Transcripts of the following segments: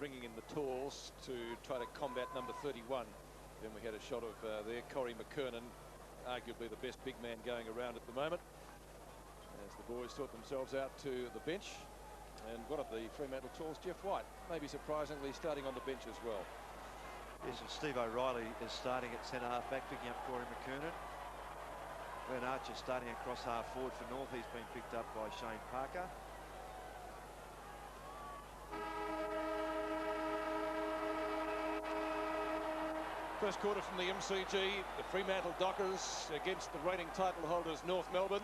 bringing in the tools to try to combat number 31. Then we had a shot of there Corey McKernan, arguably the best big man going around at the moment, as the boys sort themselves out to the bench. And one of the Fremantle tools, Jeff White, maybe surprisingly starting on the bench as well. Yes, and Steve O'Reilly is starting at centre half back, picking up Corey McKernan. Ben Archer starting across half forward for North. He's been picked up by Shane Parker. First quarter from the MCG, the Fremantle Dockers against the reigning title holders North Melbourne.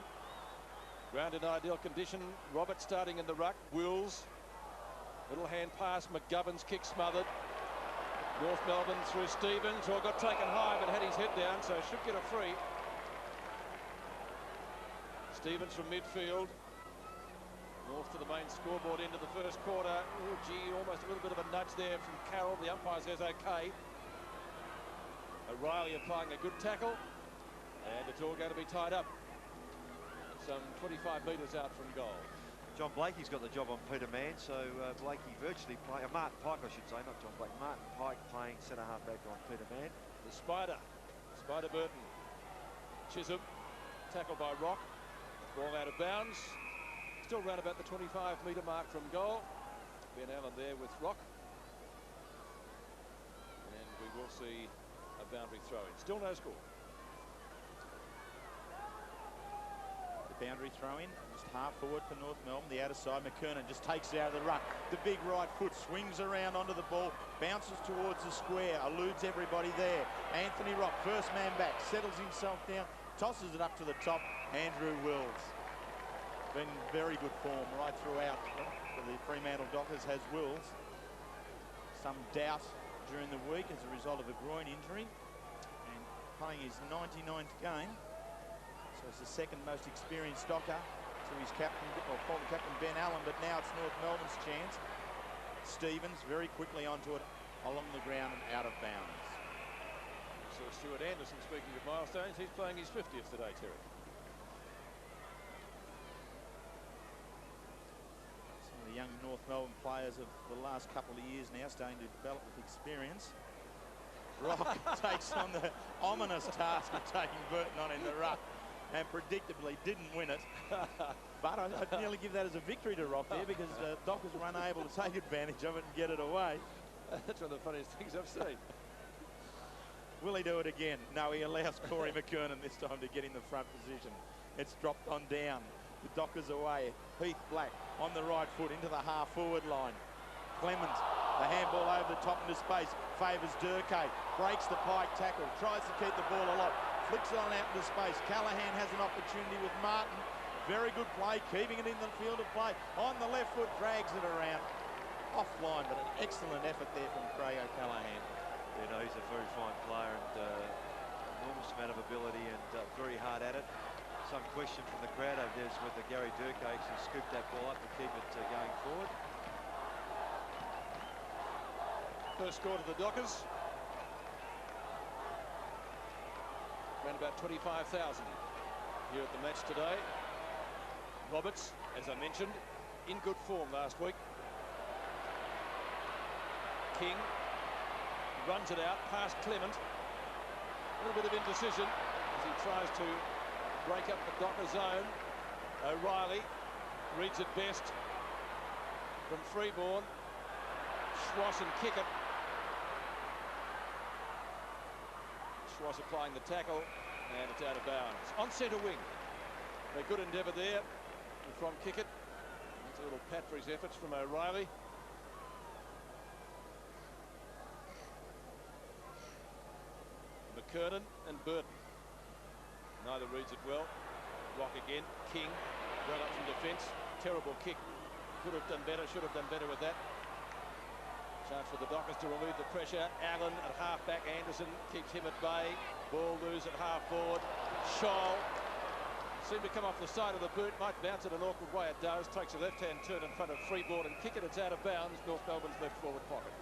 Ground in ideal condition. Robert starting in the ruck. Wills. Little hand pass. McGovern's kick smothered. North Melbourne through Stevens. Or got taken high but had his head down, so should get a free. Stevens from midfield. North to the main scoreboard into the first quarter. Oh, gee, almost a little bit of a nudge there from Carroll. The umpire says okay. O'Reilly applying a good tackle. And it's all going to be tied up. Some 25 metres out from goal. John Blakey's got the job on Peter Mann, so Blakey virtually playing, Martin Pike I should say, not John Blake. Martin Pike playing centre half back on Peter Mann. The Spider Burton. Chisholm, tackled by Rock. Ball out of bounds. Still round about the 25-metre mark from goal. Ben Allen there with Rock. And we will see a boundary throw-in. Still no score. Boundary throw-in, just half forward for North Melbourne. The outer side, McKernan just takes it out of the ruck. The big right foot swings around onto the ball, bounces towards the square, eludes everybody there. Anthony Rock, first man back, settles himself down, tosses it up to the top. Andrew Wills. Been very good form right throughout for the Fremantle Dockers has Wills. Some doubt during the week as a result of a groin injury and playing his 99th game. So it's the second most experienced Docker to his captain, or former captain Ben Allen, but now it's North Melbourne's chance. Stevens very quickly onto it along the ground and out of bounds. So Stuart Anderson, speaking of milestones, he's playing his 50th today, Terry. Some of the young North Melbourne players of the last couple of years now starting to develop with experience. Rock takes on the ominous task of taking Burton on in the ruck, and predictably didn't win it. But I'd nearly give that as a victory to Rock there, because Dockers were unable to take advantage of it and get it away. That's one of the funniest things I've seen. Will he do it again? No, he allows Corey McKernan this time to get in the front position. It's dropped on down. The Dockers away. Heath Black on the right foot into the half-forward line. Clemens, the handball over the top into space, favours Durkay, breaks the Pike tackle, tries to keep the ball alive. Flicks it on out into space. Callahan has an opportunity with Martin. Very good play, keeping it in the field of play. On the left foot, drags it around. Offline, but an excellent effort there from Craig O'Callaghan. You know, he's a very fine player and enormous amount of ability and very hard at it. Some question from the crowd over there is whether Gary Durkay actually scooped that ball up to keep it going forward. First score to the Dockers. Around about 25,000 here at the match today. Roberts, as I mentioned, in good form last week. King runs it out past Clement. A little bit of indecision as he tries to break up the Docker zone. O'Reilly reads it best from Freeborn. Schwass and Kickett. Schwass applying the tackle, and it's out of bounds. On centre wing. A good endeavour there from Kickett. That's a little pat for his efforts from O'Reilly. McKernan and Burton. Neither reads it well. Rock again. King, well up from defence. Terrible kick. Could have done better, should have done better with that. Chance for the Dockers to relieve the pressure. Allen at half-back. Anderson keeps him at bay. Ball loose at half-forward. Scholl seemed to come off the side of the boot. Might bounce it an awkward way. It does. Takes a left-hand turn in front of Freeborn and kick it. It's out of bounds. North Melbourne's left forward pocket.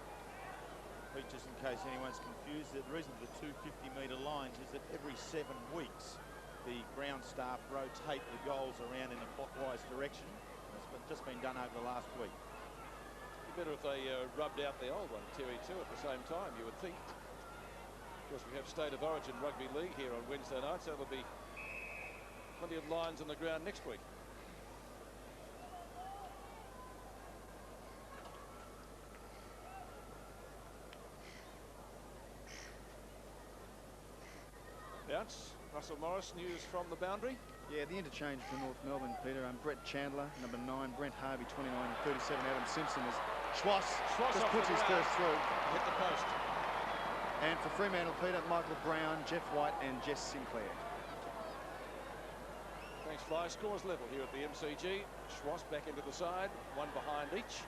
Just in case anyone's confused, the reason for the 250-metre lines is that every 7 weeks the ground staff rotate the goals around in a clockwise direction. It's just been done over the last week. You've better if they rubbed out the old one, Terry, too, at the same time, you would think. Of course, we have State of Origin Rugby League here on Wednesday night, so there'll be plenty of lines on the ground next week. Bounce. Russell Morris, news from the boundary. Yeah, the interchange for North Melbourne, Peter. Brett Chandler, number 9. Brent Harvey, 29 and 37. Adam Simpson as Schwass just puts his first through. Hit the post. And for Fremantle, Peter, Michael Brown, Jeff White and Jess Sinclair. Thanks, Fly. Scores level here at the MCG. Schwass back into the side, one behind each.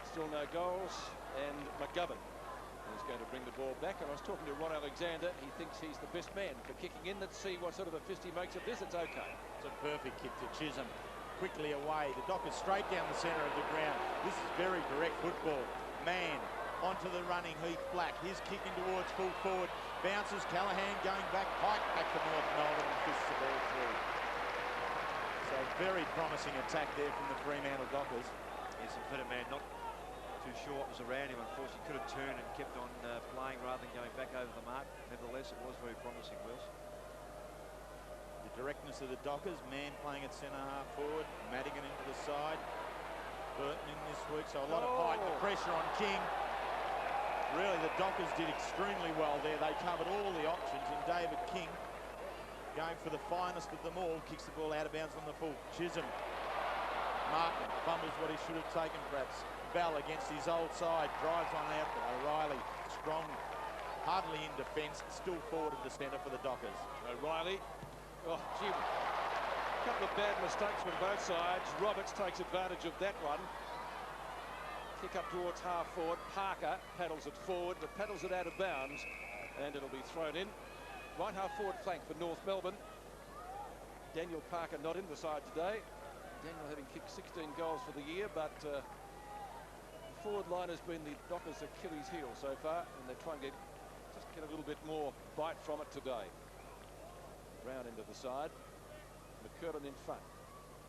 Still no goals. And McGovern is going to bring the ball back. And I was talking to Ron Alexander. He thinks he's the best man for kicking in. Let's see what sort of a fist he makes of this. It's okay. It's a perfect kick to Chisholm. Quickly away. The Dockers straight down the centre of the ground. This is very direct football. Man onto the running Heath Black. His kicking towards full forward. Bounces. Callaghan going back. Pike back to North Melbourne and fists the ball through. So very promising attack there from the Fremantle Dockers. Yes, and Peter Mann not too sure what was around him. Unfortunately, could have turned and kept on playing rather than going back over the mark. Nevertheless, it was very promising, Wills. The directness of the Dockers. Man playing at centre half forward. Madigan into the side. Burton in this week, so a lot of height. The pressure on King. Really, the Dockers did extremely well there. They covered all the options, and David King, going for the finest of them all, kicks the ball out of bounds on the full. Chisholm. Martin fumbles what he should have taken, perhaps. Bell against his old side, drives one out, but O'Reilly strong, hardly in defence, still forward of the centre for the Dockers. O'Reilly, oh gee, a couple of bad mistakes from both sides. Roberts takes advantage of that one. Kick up towards half forward. Parker paddles it forward, but paddles it out of bounds, and it'll be thrown in. Right half forward flank for North Melbourne. Daniel Parker not in the side today. Daniel having kicked 16 goals for the year, but the forward line has been the Dockers' Achilles heel so far, and they try and get a little bit more bite from it today. Brown into the side. McCurtain in front.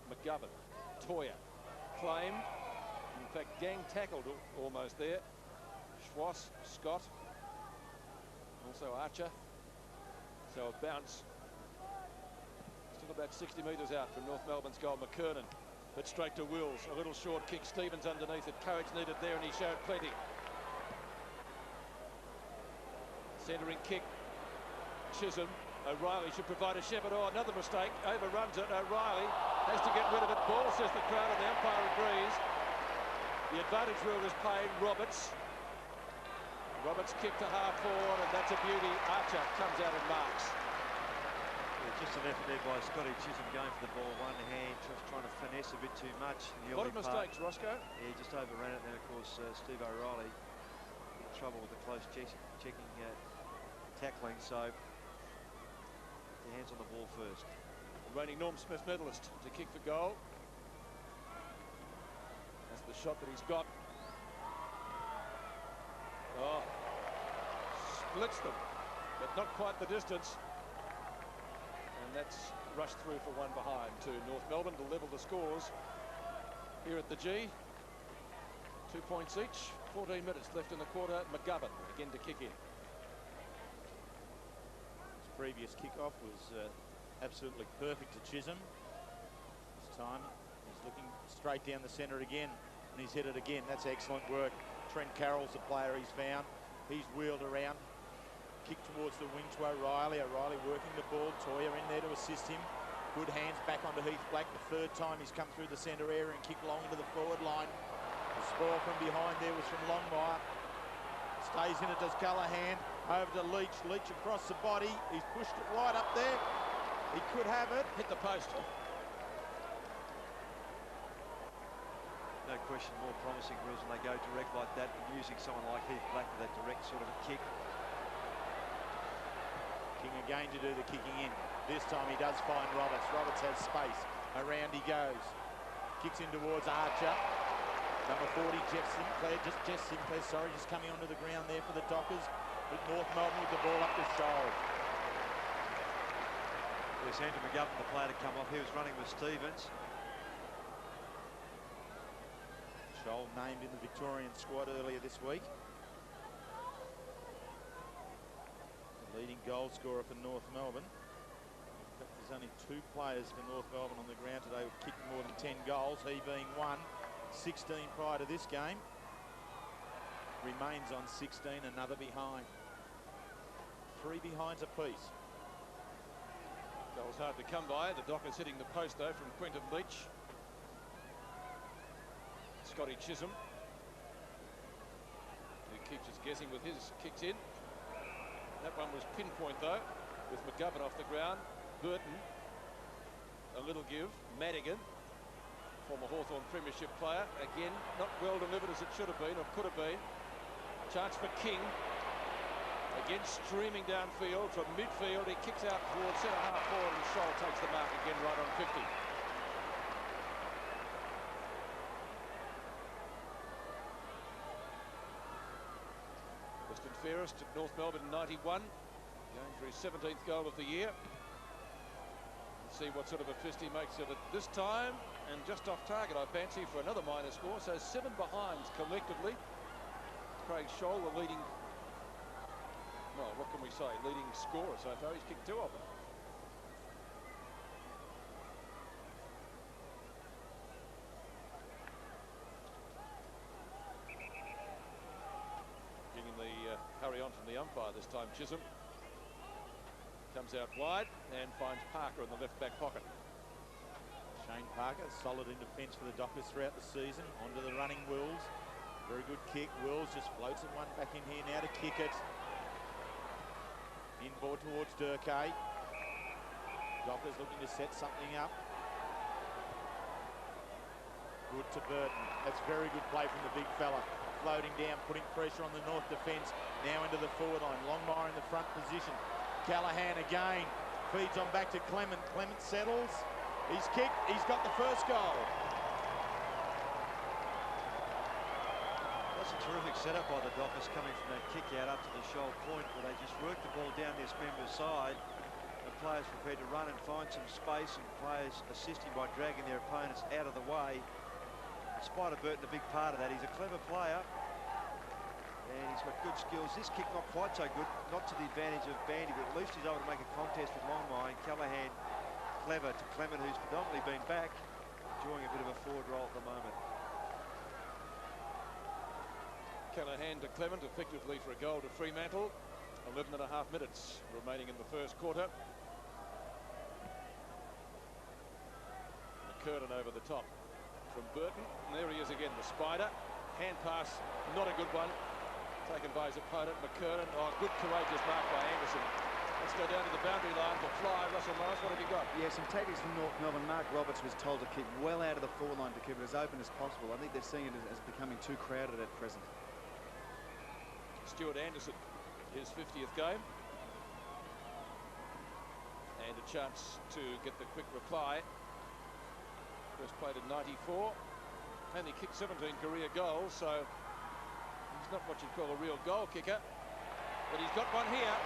McGovern. Toyer. Claimed. In fact, gang tackled almost there. Schwass, Scott. Also Archer. So a bounce. Still about 60 metres out from North Melbourne's goal. McKernan, but straight to Wills. A little short kick. Stevens underneath it. Courage needed there, and he showed plenty. Centering kick. Chisholm. O'Reilly should provide a shepherd. Oh, another mistake. Overruns it. O'Reilly has to get rid of it. Ball, says the crowd, and the umpire agrees. The advantage rule is playing Roberts. Roberts kick to half forward, and that's a beauty. Archer comes out and marks. Just an effort there by Scotty Chisholm going for the ball one hand, just trying to finesse a bit too much in the A lot early of mistakes, part. Roscoe. Yeah, he just overran it. Then, of course, Steve O'Reilly in trouble with the close checking tackling. So, the hands on the ball first. The reigning Norm Smith medalist to kick for goal. That's the shot that he's got. Oh, splits them, but not quite the distance. And that's rushed through for one behind to North Melbourne to level the scores here at the G. 2 points each. 14 minutes left in the quarter. McGovern again to kick in. His previous kick-off was absolutely perfect to Chisholm. This time he's looking straight down the centre again, and he's hit it again. That's excellent work. Trent Carroll's the player he's found. He's wheeled around. Kick towards the wing to O'Reilly. O'Reilly working the ball. Toyer in there to assist him. Good hands back onto Heath Black. The third time he's come through the centre area and kicked long into the forward line. The spoil from behind there was from Longmire. Stays in it, does Callaghan. Over to Leach. Leach across the body. He's pushed it right up there. He could have it. Hit the post. No question, more promising, Wills, when they go direct like that, and using someone like Heath Black with that direct sort of a kick. King again to do the kicking in. This time he does find Roberts. Roberts has space. Around he goes. Kicks in towards Archer. Number 40, Jeff Sinclair. Jeff Sinclair, sorry, just coming onto the ground there for the Dockers. With North Melbourne with the ball up the shoulder. There's Andrew McGovern, the player to come off. He was running with Stevens. Scholl named in the Victorian squad earlier this week. The leading goal scorer for North Melbourne. In fact, there's only 2 players for North Melbourne on the ground today who've kicked more than 10 goals, he being one. 16 prior to this game. Remains on 16, another behind. 3 behinds apiece. Goal's hard to come by. The Dockers hitting the post, though, from Quinton Leach. Scotty Chisholm, who keeps us guessing with his kicks in. That one was pinpoint, though, with McGovern off the ground. Burton, a little give. Madigan, former Hawthorn Premiership player. Again, not well delivered as it should have been, or could have been. Chance for King. Again, streaming downfield from midfield. He kicks out towards centre half forward, and Scholl takes the mark again right on 50. Weston Fairest at North Melbourne in 91, going for his 17th goal of the year. Let's see what sort of a fist he makes of it this time, and just off target, I fancy, for another minor score. So 7 behinds collectively. Craig Scholl, the leading, well, what can we say, leading scorer so far. He's kicked 2 of them. Getting the hurry on from the umpire this time. Chisholm comes out wide and finds Parker in the left back pocket. Shane Parker, solid in defence for the Dockers throughout the season. Onto the running Wills. Very good kick. Wills just floats in one back in here now to kick it. Inboard towards Durkay. Dockers looking to set something up. Good to Burton. That's very good play from the big fella. Floating down, putting pressure on the North defence. Now into the forward line. Longmire in the front position. Callahan again. Feeds on back to Clement. Clement settles. He's kicked. He's got the first goal. That's a terrific setup by the Dockers coming from that kick out up to the Scholl point, where they just work the ball down this member's side. The players prepared to run and find some space, and players assisting by dragging their opponents out of the way. Spider Burton, a big part of that. He's a clever player, and he's got good skills. This kick not quite so good, not to the advantage of Bandy, but at least he's able to make a contest with Longmire. And Callahan clever to Clement, who's predominantly been back, enjoying a bit of a forward roll at the moment. Callahan to Clement, effectively for a goal to Fremantle. 11.5 minutes remaining in the first quarter. McKernan over the top from Burton. And there he is again, the spider. Hand pass, not a good one. Taken by his opponent, McKernan. Oh, good courageous mark by Anderson. Let's go down to the boundary line to fly. Russell Morris, what have you got? Yeah, some tactics from North Melbourne. Mark Roberts was told to keep well out of the forward line to keep it as open as possible. I think they're seeing it as becoming too crowded at present. Stuart Anderson, his 50th game. And a chance to get the quick reply. First played in 94. Only kicked 17 career goals, so he's not what you'd call a real goal kicker. But he's got one here.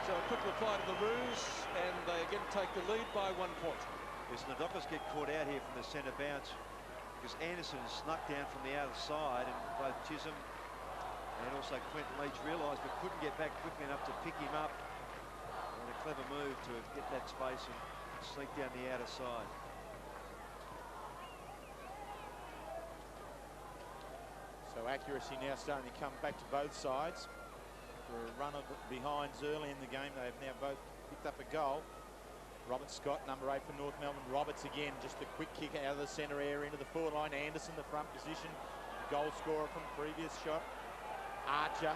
So a quick reply to the ruse, and they again take the lead by 1 point. Yes, and the Dockers get caught out here from the centre bounce, because Anderson snuck down from the outside, and both Chisholm and also Quinton Leach realised but couldn't get back quickly enough to pick him up. And a clever move to get that space and sneak down the outer side. So accuracy now starting to come back to both sides. For a run of behinds early in the game, they have now both picked up a goal. Robert Scott, number 8 for North Melbourne. Roberts again, just a quick kick out of the centre area into the forward line. Anderson, the front position, goal scorer from previous shot. Archer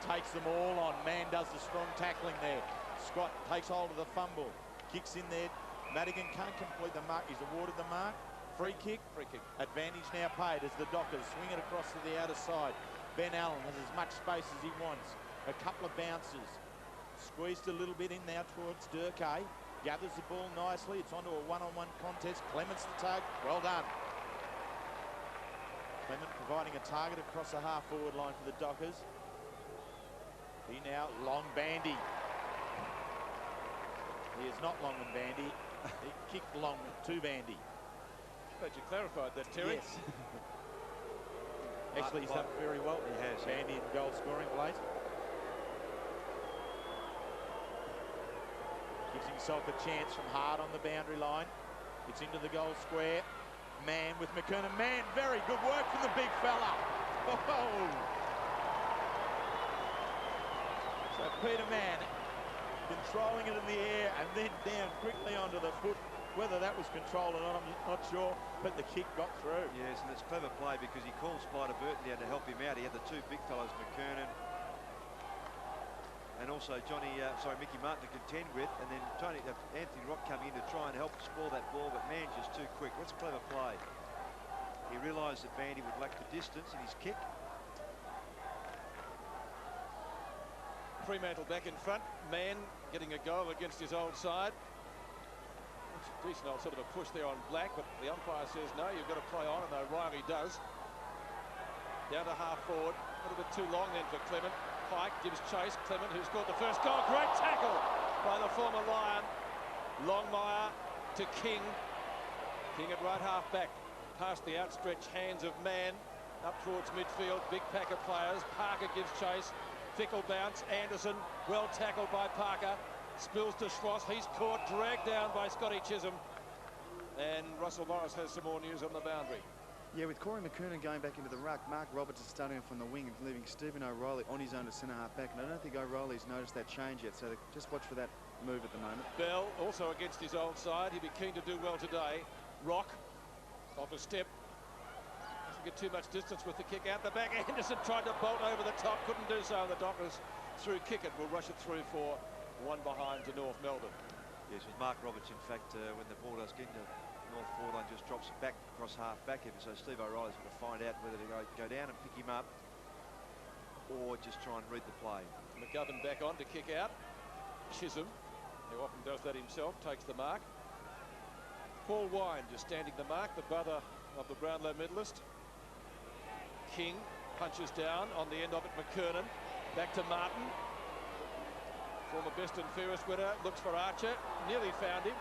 takes them all on. Man does the strong tackling there. Scott takes hold of the fumble. Kicks in there. Madigan can't complete the mark. He's awarded the mark. Free kick. Free kick. Advantage now paid as the Dockers swing it across to the outer side. Ben Allen has as much space as he wants. A couple of bounces. Squeezed a little bit in now towards Durkay. Gathers the ball nicely. It's onto a one-on-one contest. Clement's the target. Well done. Clement providing a target across the half-forward line for the Dockers. He now long bandy. He is not long and bandy. He kicked long to bandy. Glad you clarified that, Terry. Yes. Actually, he's done very well. He has. Bandy in goal scoring place. Gives himself a chance from hard on the boundary line. It's into the goal square. Mann with McKernan. Mann, very good work from the big fella. Oh. So Peter Mann been throwing it in the air and then down quickly onto the foot. Whether that was controlled or not, I'm not sure, but the kick got through. Yes, and it's clever play because he called Spider Burton down to help him out. He had the two big fellows, McKernan and also Mickey Martin to contend with, and then Anthony Rock coming in to try and help spoil that ball, but Mann's just too quick. What's a clever play? He realised that Bandy would lack the distance in his kick. Fremantle back in front. Mann getting a goal against his old side. It's a decent old sort of a push there on Black, but the umpire says no, you've got to play on, and O'Reilly does. Down to half forward. A little bit too long then for Clement. Pike gives chase. Clement, who scored the first goal. Great tackle by the former Lion. Longmire to King. King at right half back. Past the outstretched hands of Mann. Up towards midfield. Big pack of players. Parker gives chase. Fickle bounce. Anderson, well tackled by Parker. Spills to Schloss. He's caught. Dragged down by Scotty Chisholm. And Russell Morris has some more news on the boundary. Yeah, with Corey McKernan going back into the ruck, Mark Roberts is starting off on the wing and leaving Stephen O'Reilly on his own to centre half back. And I don't think O'Reilly's noticed that change yet, so just watch for that move at the moment. Bell also against his old side. He'd be keen to do well today. Rock off a step. Doesn't get too much distance with the kick out the back. Anderson tried to bolt over the top, couldn't do so. The Dockers through kick it will rush it through for one behind to North Melbourne. Yes, it was Mark Roberts, in fact, when the ball does get into North forward line, just drops it back across half back even. So Steve O'Reilly's got to find out whether to go down and pick him up or just try and read the play. McGovern back on to kick out. Chisholm, who often does that himself, takes the mark. Paul Wine just standing the mark, the brother of the Brownlow medalist. King punches down on the end of it. McKernan back to Martin. Former best and fairest winner, looks for Archer, nearly found him.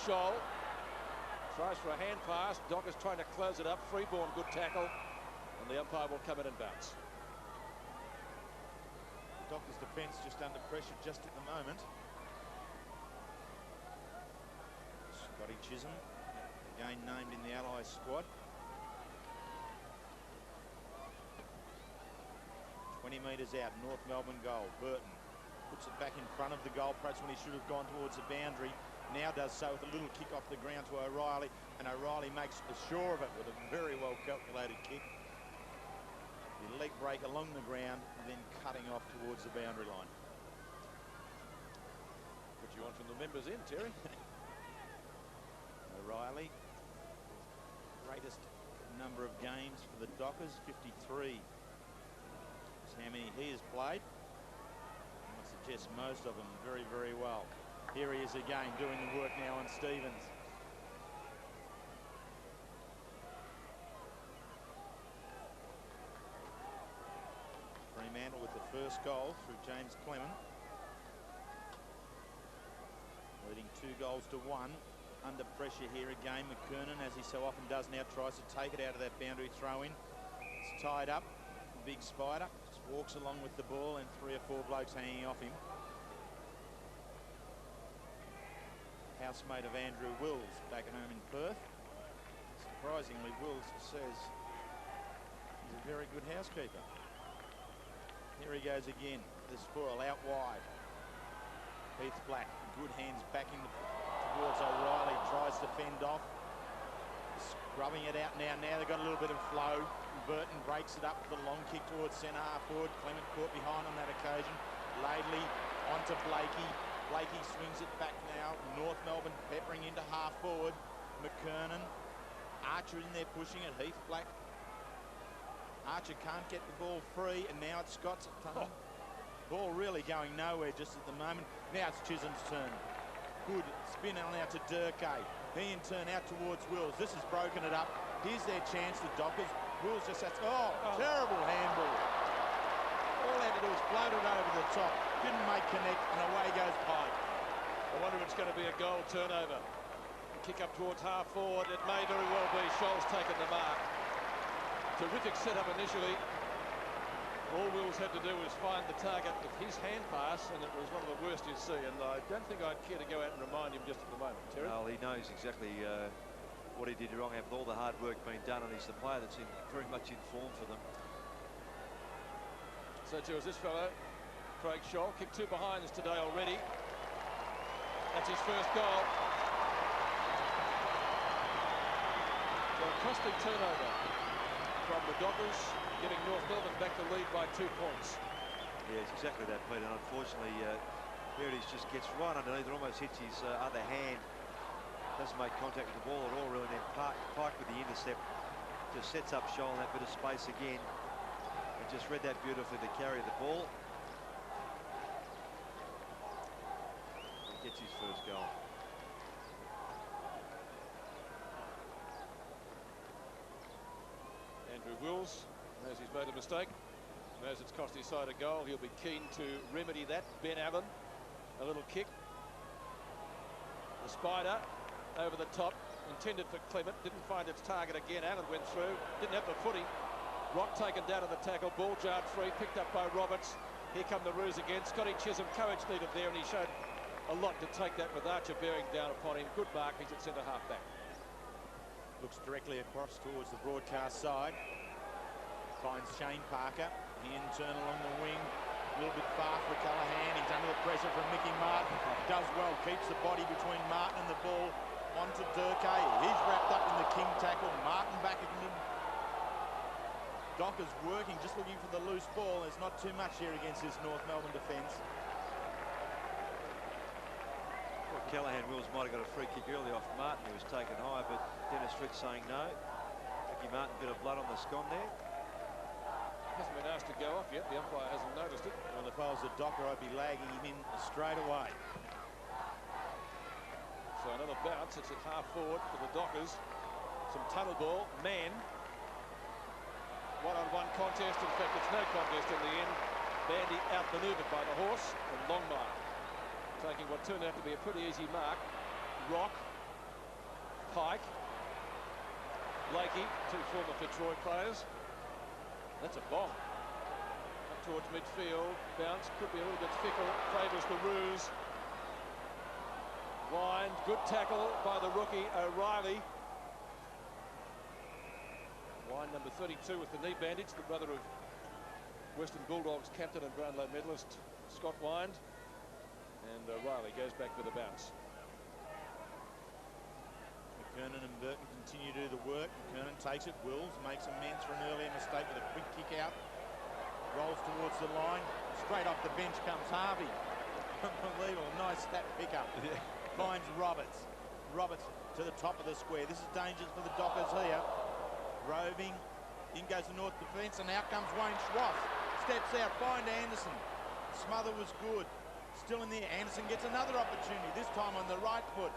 Scholl tries for a hand pass. Dockers trying to close it up. Freeborn, good tackle, and the umpire will come in and bounce. Dockers defence just under pressure just at the moment. Scotty Chisholm, again named in the Allies squad. 20 metres out, North Melbourne goal. Burton puts it back in front of the goal, perhaps when he should have gone towards the boundary. Now does so with a little kick off the ground to O'Reilly, and O'Reilly makes sure of it with a very well calculated kick. The leg break along the ground, then cutting off towards the boundary line. What you want from the members in, Terry? O'Reilly, greatest number of games for the Dockers, 53. That's how many he has played. I suggest most of them very, very well. Here he is again doing the work now on Stevens. Fremantle with the first goal through James Clement. Leading 2-1. Under pressure here again. McKernan, as he so often does now, tries to take it out of that boundary throw-in. It's tied up. Big Spider just walks along with the ball and 3 or 4 blokes hanging off him. Housemate of Andrew Wills back at home in Perth. Surprisingly, Wills says he's a very good housekeeper. Here he goes again. The spoil out wide. Heath Black, good hands back in towards O'Reilly, tries to fend off. Scrubbing it out now. Now they've got a little bit of flow. Burton breaks it up with a long kick towards centre half forward. Clement caught behind on that occasion. Laidley onto Blakey. Blakey swings it back now. North Melbourne peppering into half forward. McKernan. Archer in there pushing it. Heath Black. Archer can't get the ball free, and now it's Scott's turn. Ball really going nowhere just at the moment. Now it's Chisholm's turn. Good spin on out to Durkay. He in turn out towards Wills. This has broken it up. Here's their chance, the Dockers. Wills just has to, terrible handball. All they had to do was float it over the top. Didn't make connect, and away goes Pike. I wonder if it's going to be a goal turnover. Kick up towards half forward. It may very well be. Scholl's taken the mark. Terrific setup initially. All Wills had to do was find the target with his hand pass, and it was one of the worst you'd see. And I don't think I'd care to go out and remind him just at the moment. Terry? Well, he knows exactly what he did wrong. With all the hard work being done, and he's the player that's very much in form for them. So too is this fellow, Craig Scholl. Kicked 2 behinds today already. That's his first goal. So a costly turnover from the Dockers, giving North Melbourne back the lead by 2 points. Yeah, it's exactly that, Peter. And unfortunately, Heritage just gets right underneath it, almost hits his other hand. Doesn't make contact with the ball at all, really. And then Pike with the intercept just sets up Scholl in that bit of space again. And just read that beautifully to carry the ball. He gets his first goal. Andrew Wills knows he's made a mistake, knows it's cost his side a goal. He'll be keen to remedy that. Ben Allen, a little kick. The spider over the top, intended for Clement, didn't find its target again. Allen went through, didn't have the footy. Rock taken down to the tackle, ball jarred free, picked up by Roberts. Here come the Roos again. Scotty Chisholm, courage needed there, and he showed a lot to take that with Archer bearing down upon him. Good mark, he's at centre half back. Looks directly across towards the broadcast side. Finds Shane Parker. He in turn along the wing. A little bit far for Callahan. He's under the pressure from Mickey Martin. Does well. Keeps the body between Martin and the ball. On to Durkay. He's wrapped up in the King tackle. Martin back at him. Dockers working, just looking for the loose ball. There's not too much here against this North Melbourne defence. Well, Callahan Wills might have got a free kick early off Martin, who was taken high, but Dennis Fritz saying no. Mickey Martin, bit of blood on the scone there. Hasn't been asked to go off yet. The umpire hasn't noticed it. And if I was a Docker, I'd be lagging him in straight away. So another bounce. It's at half forward for the Dockers. Some tunnel ball. Man. One-on-one contest. In fact, it's no contest in the end. Bandy outmaneuvered by the horse and Longmire, taking what turned out to be a pretty easy mark. Rock, Pike, Blakey, 2 former Fitzroy players. That's a bomb. Up towards midfield. Bounce could be a little bit fickle. Favours the Roos. Wind. Good tackle by the rookie O'Reilly. Wind number 32 with the knee bandage, the brother of Western Bulldogs captain and Brownlow medalist Scott Wind. And O'Reilly goes back with a bounce. McKernan and Burton continue to do the work. McKernan takes it. Wills makes amends for an earlier mistake with a quick kick out. Rolls towards the line. Straight off the bench comes Harvey. Unbelievable. Nice stat pickup. Yeah. Finds Roberts. Roberts to the top of the square. This is dangerous for the Dockers here. Roving. In goes the North defence, and out comes Wayne Schwaff. Steps out. Find Anderson. Smother was good. Still in there. Anderson gets another opportunity. This time on the right foot.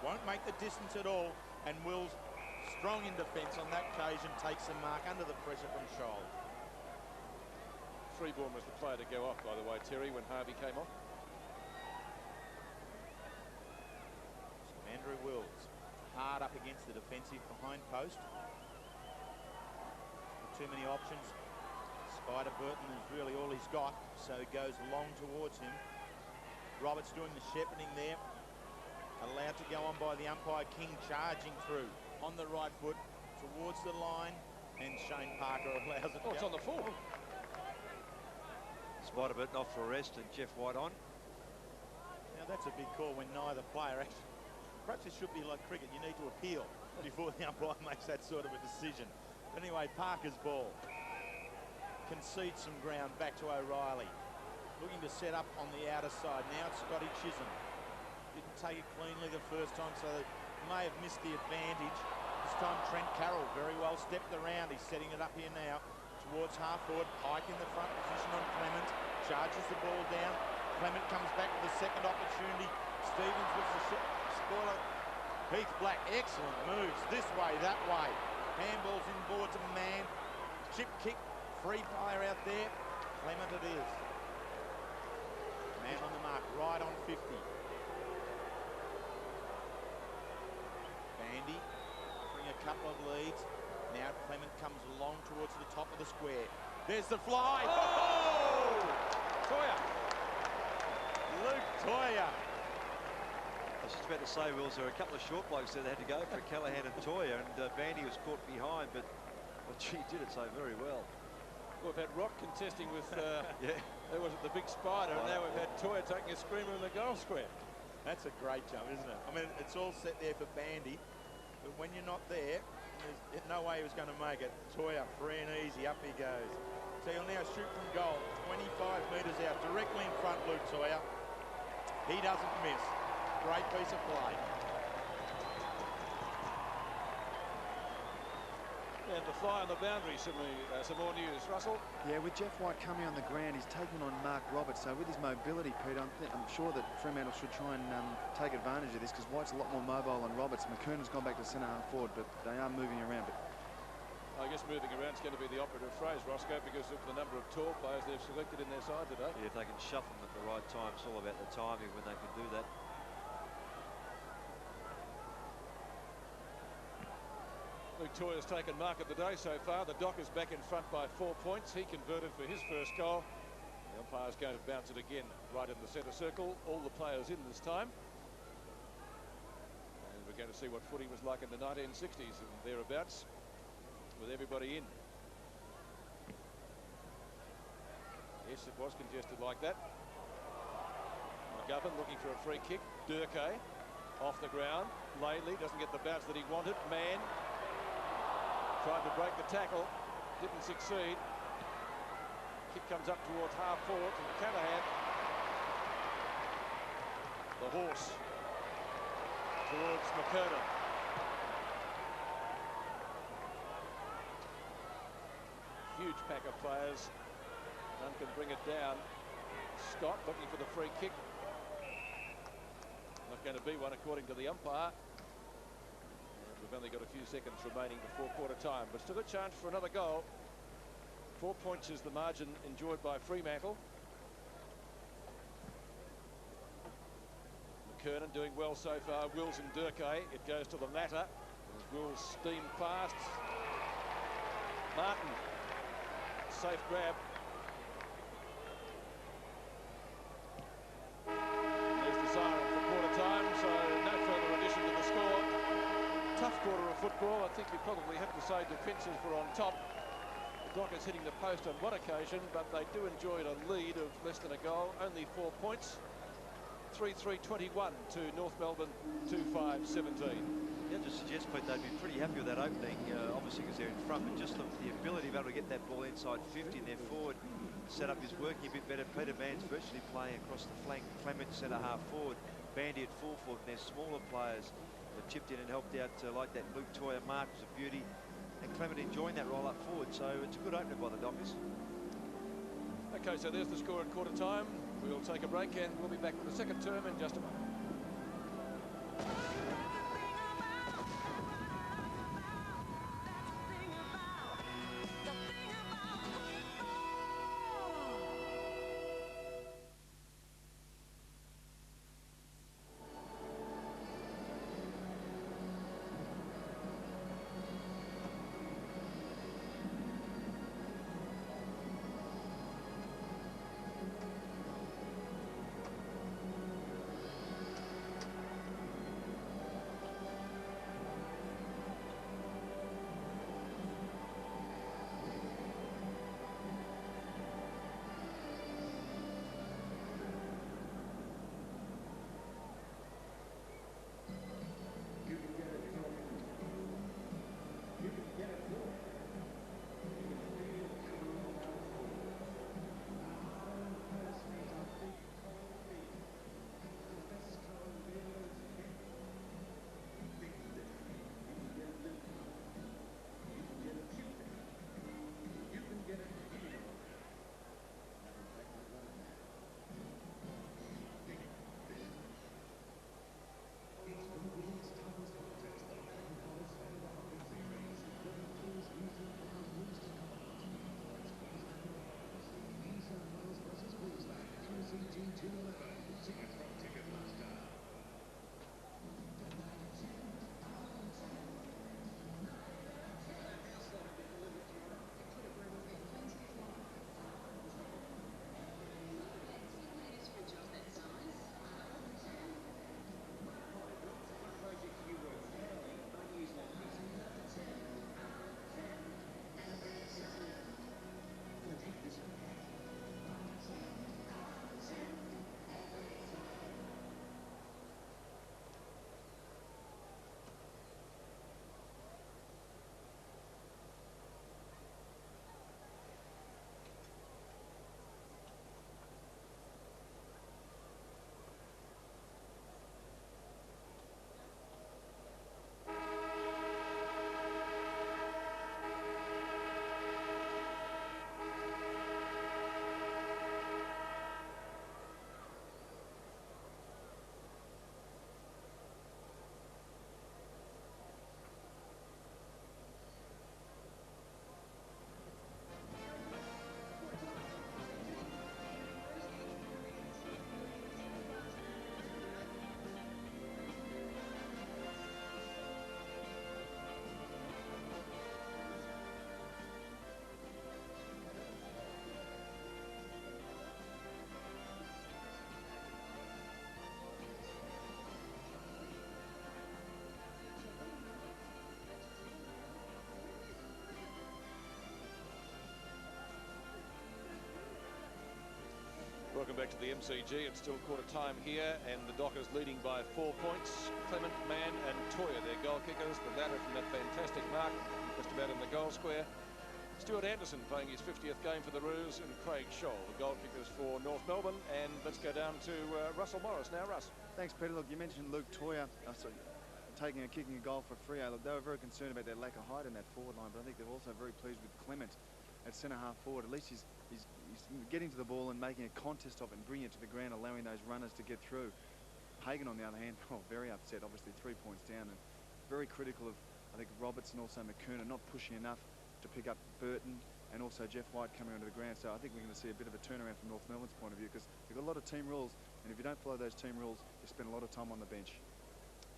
Won't make the distance at all, and Wills, strong in defence on that occasion, takes the mark under the pressure from Scholl. Freeborn was the player to go off, by the way, Terry, when Harvey came off. Andrew Wills, hard up against the defensive behind post. Too many options. Spider Burton is really all he's got, so he goes long towards him. Roberts doing the shepherding there. Allowed to go on by the umpire. King charging through on the right foot towards the line, and Shane Parker allows it to go. It's on the full. Spider Burton off for a rest and Jeff White on. Now that's a big call when neither player actually... Perhaps it should be like cricket. You need to appeal before the umpire makes that sort of a decision. But anyway, Parker's ball. Concedes some ground back to O'Reilly. Looking to set up on the outer side. Now it's Scotty Chisholm. Didn't take it cleanly the first time, so they may have missed the advantage. This time Trent Carroll very well stepped around. He's setting it up here now towards half forward. Pike in the front position on Clement. Charges the ball down. Clement comes back with a second opportunity. Stevens with the spoiler. Heath Black, excellent moves. This way, that way. Handballs inboard to Man. Chip kick. Free player out there. Clement it is. Man on the mark, right on 50. couple of leads. Now Clement comes along towards the top of the square. There's the fly. Oh! Toya. Luke Toya. I was just about to say, Wills, there were a couple of short blokes there that had to go for Callaghan and Toya, and Bandy was caught behind, but she did it so very well. We've had Rock contesting with, Yeah. there was the big spider, and now we've had Toya taking a screamer in the goal square. That's a great jump, isn't it? I mean, it's all set there for Bandy, but when you're not there, there's no way he was going to make it. Toya, free and easy, up he goes. So he'll now shoot from goal, 25 metres out, directly in front, Luke Toya. He doesn't miss. Great piece of play. And the fly on the boundary, some more news. Russell? Yeah, with Jeff White coming on the ground, he's taking on Mark Roberts. So with his mobility, Pete, I'm sure that Fremantle should try and take advantage of this, because White's a lot more mobile than Roberts. McKernan's gone back to centre-half forward, but they are moving around. But I guess moving around is going to be the operative phrase, Roscoe, because of the number of tall players they've selected in their side today. Yeah, if they can shuffle them at the right time, it's all about the timing when they can do that. Luke Toya's taken mark of the day so far. The Dockers back in front by 4 points. He converted for his first goal. The umpire's going to bounce it again right in the centre circle. All the players in this time. And we're going to see what footy was like in the 1960s and thereabouts, with everybody in. Yes, it was congested like that. McGovern looking for a free kick. Durkay off the ground. Laidley doesn't get the bounce that he wanted. Mann tried to break the tackle, didn't succeed. Kick comes up towards half forward from Callaghan. The horse towards McKernan. Huge pack of players. None can bring it down. Scott looking for the free kick. Not going to be one according to the umpire. We've only got a few seconds remaining before quarter time, but still a chance for another goal. 4 points is the margin enjoyed by Fremantle. McKernan doing well so far. Wills and Durkay. It goes to the latter. As Wills steam past. Martin. Safe grab. There's the siren for quarter time, so no further addition to the score. Tough quarter of football. I think you probably have to say defences were on top. The Dockers hitting the post on one occasion, but they do enjoy a lead of less than a goal. Only 4 points. 3-3-21 to North Melbourne 2-5-17. Yeah, just suggest, Pete, they'd be pretty happy with that opening, obviously because they're in front, but just the ability to be able to get that ball inside 50 and their forward setup is working a bit better. Peter Mann's virtually playing across the flank. Clement centre half forward. Bandy at full forward, and they're smaller players that chipped in and helped out like that. Luke Toya mark was a beauty, and Clement enjoying that roll up forward, so it's a good opener by the Dockers. Okay, so there's the score at quarter time. We'll take a break and we'll be back with the second term in just a moment. back to the MCG. It's still quarter time here, and the Dockers leading by 4 points. Clement, Mann and Toyer, their goal kickers. The latter from that fantastic mark, just about in the goal square. Stuart Anderson playing his 50th game for the Roos, and Craig Scholl, the goal kickers for North Melbourne. And let's go down to Russell Morris now. Russ. Thanks, Peter. Look, you mentioned Luke Toyer kicking a goal for Freo. Look, they were very concerned about their lack of height in that forward line, but I think they're also very pleased with Clement at centre-half forward. At least he's getting to the ball and making a contest of it and bringing it to the ground, allowing those runners to get through. Hagan, on the other hand, very upset, obviously 3 points down, and very critical of, I think, Roberts and also McKernan not pushing enough to pick up Burton and also Jeff White coming onto the ground. So I think we're going to see a bit of a turnaround from North Melbourne's point of view, because they've got a lot of team rules, and if you don't follow those team rules, you spend a lot of time on the bench.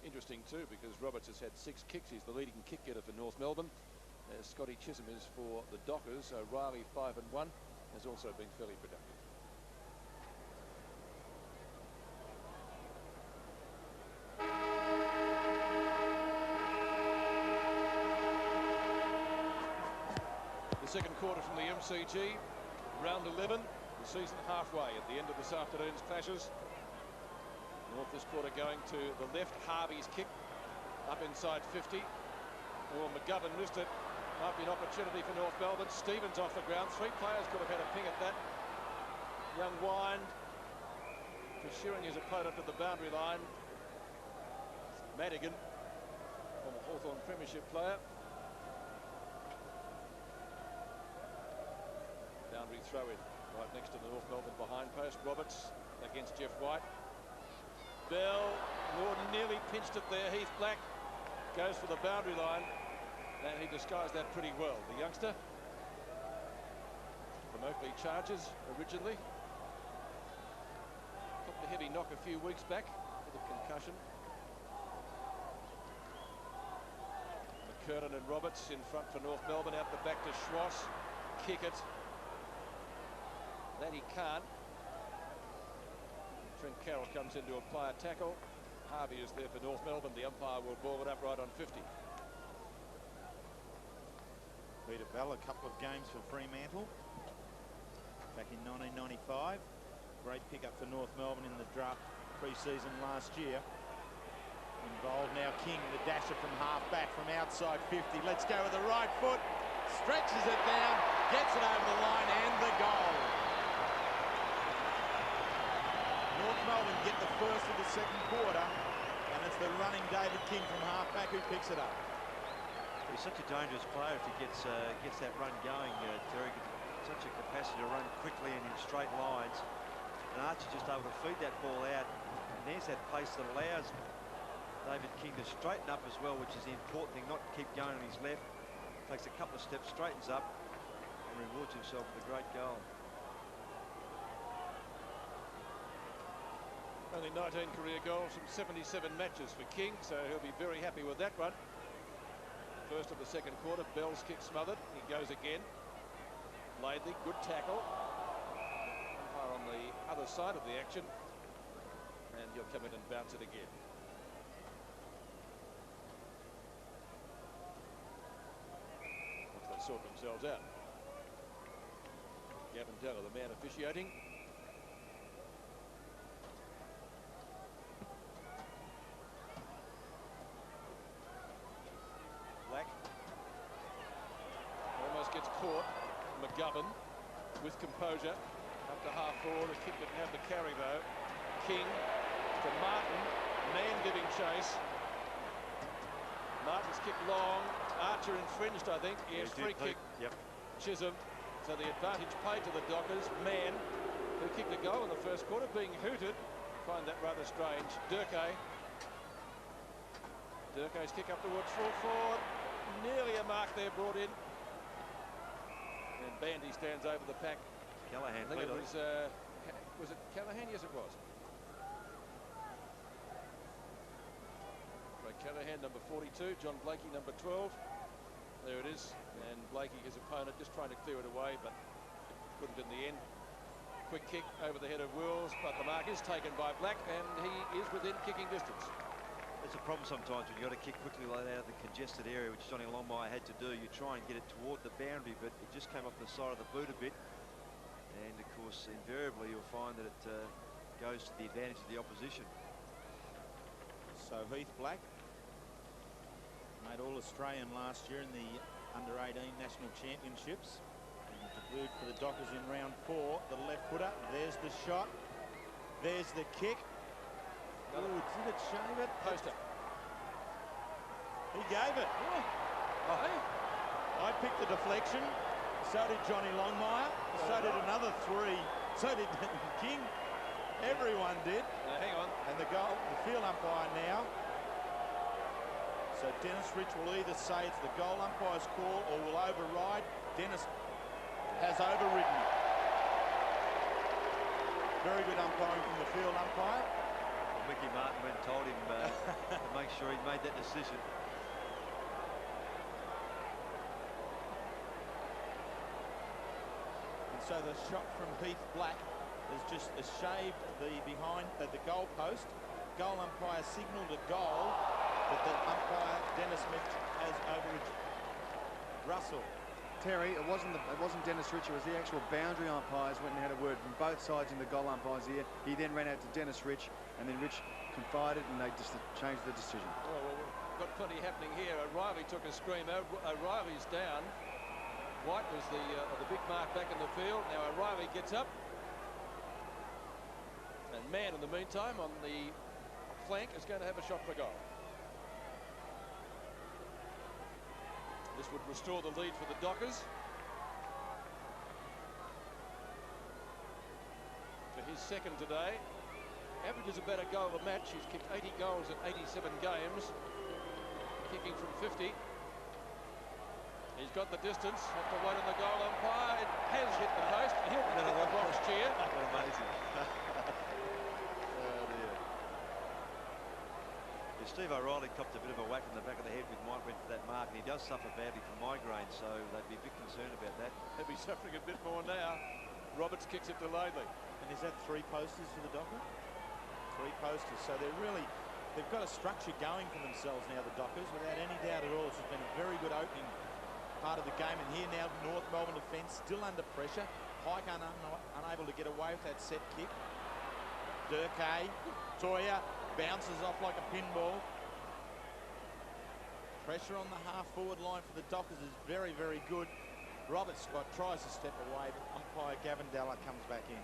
Interesting too, because Roberts has had 6 kicks. He's the leading kick getter for North Melbourne. Scotty Chisholm is for the Dockers. O'Reilly 5 and 1 has also been fairly productive. The second quarter from the MCG, round 11, the season halfway at the end of this afternoon's clashes. North this quarter going to the left. Harvey's kick up inside 50. Well, McGovern missed it. Might be an opportunity for North Melbourne. Stevens off the ground. 3 players could have had a ping at that. Young Wind pursuing his opponent to the boundary line. Madigan, former Hawthorn Premiership player. Boundary throw in right next to the North Melbourne behind post. Roberts against Jeff White. Bell, Lorden nearly pinched it there. Heath Black goes for the boundary line, and he disguised that pretty well. The youngster from Oakley Chargers originally. Took the heavy knock a few weeks back with a concussion. McKernan and Roberts in front for North Melbourne. Out the back to Schross. Kick it. That he can't. Trent Carroll comes in to apply a tackle. Harvey is there for North Melbourne. The umpire will ball it up right on 50. Peter Bell, a couple of games for Fremantle back in 1995. Great pickup for North Melbourne in the draft pre-season last year. Involved now King, the dasher from half back from outside 50. Let's go with the right foot. Stretches it down, gets it over the line, and the goal. North Melbourne get the first of the second quarter, and it's the running David King from half-back who picks it up. He's such a dangerous player if he gets that run going, Terry. Such a capacity to run quickly and in straight lines. And Archie just able to feed that ball out. And there's that pace that allows David King to straighten up as well, which is the important thing, not keep going on his left. Takes a couple of steps, straightens up, and rewards himself with a great goal. Only 19 career goals from 77 matches for King, so he'll be very happy with that one. First of the second quarter, Bell's kick smothered. He goes again. Laidley, good tackle. Umpire on the other side of the action, and he'll come in and bounce it again. Once they sort themselves out. Gavin Teller, the man officiating. Gets caught. McGovern with composure up to half forward. A kick didn't have the carry though. King to Martin. Mann giving chase. Martin's kick long. Archer infringed, I think. Yes, free kick. Yep. Chisholm. So the advantage played to the Dockers. Mann, who kicked a goal in the first quarter, being hooted. Find that rather strange. Durkay's kick up towards full forward. Nearly a mark there brought in. And Bandy stands over the pack. Callahan. I think it was it Callahan? Yes, it was. Right, Callahan, number 42. John Blakey, number 12. There it is. And Blakey, his opponent, just trying to clear it away, but couldn't in the end. Quick kick over the head of Wills, but the mark is taken by Black, and he is within kicking distance. It's a problem sometimes when you've got to kick quickly like that out of the congested area, which Johnny Longmire had to do. You try and get it toward the boundary, but it just came off the side of the boot a bit. And, of course, invariably you'll find that it goes to the advantage of the opposition. So Heath Black made All-Australian last year in the Under-18 National Championships. And debuted for the Dockers in round 4. The left footer. There's the shot. There's the kick. Oh, did it shave it? Poster. He gave it. Oh. I picked the deflection. So did Johnny Longmire. So did another 3. So did King. Everyone did. Hang on. And the goal, the field umpire now. So Dennis Rich will either say it's the goal umpire's call or will override. Dennis has overridden it. Very good umpiring from the field umpire. Well, Mickey Martin went and told him to make sure he made that decision. And so the shot from Heath Black has just shaved the behind the goal post. Goal umpire signalled a goal, but the umpire Dennis Smith has overridden Russell. Terry, it wasn't Dennis Rich, it was the actual boundary umpires went and had a word from both sides in the goal umpire's ear. He then ran out to Dennis Rich, and then Rich confided, and they just changed the decision. Well, we've got plenty happening here. O'Reilly took a scream. O'Reilly's down. White was the big mark back in the field. Now O'Reilly gets up. And Mann, in the meantime, on the flank, is going to have a shot for goal. This would restore the lead for the Dockers. For his second today. Averages about a goal a match. He's kicked 80 goals in 87 games. Kicking from 50. He's got the distance. Have to wait on the goal umpire. It has hit the post. He'll get the box cheer. Amazing. Oh dear. Yeah, Steve O'Reilly copped a bit of a whack in the back of the head with Mike went for that mark, and he does suffer badly from migraine, so they'd be a bit concerned about that. He'll be suffering a bit more now. Roberts kicks it delayedly. And is that 3 posters for the Dockers? 3 posters. So they've got a structure going for themselves now, the Dockers, without any doubt at all. It's been a very good opening part of the game, and here now North Melbourne defence still under pressure. Pike unable to get away with that set kick. Durkay, Toya bounces off like a pinball. Pressure on the half-forward line for the Dockers is very, very good. Robert Scott tries to step away, but umpire Gavin Dalla comes back in.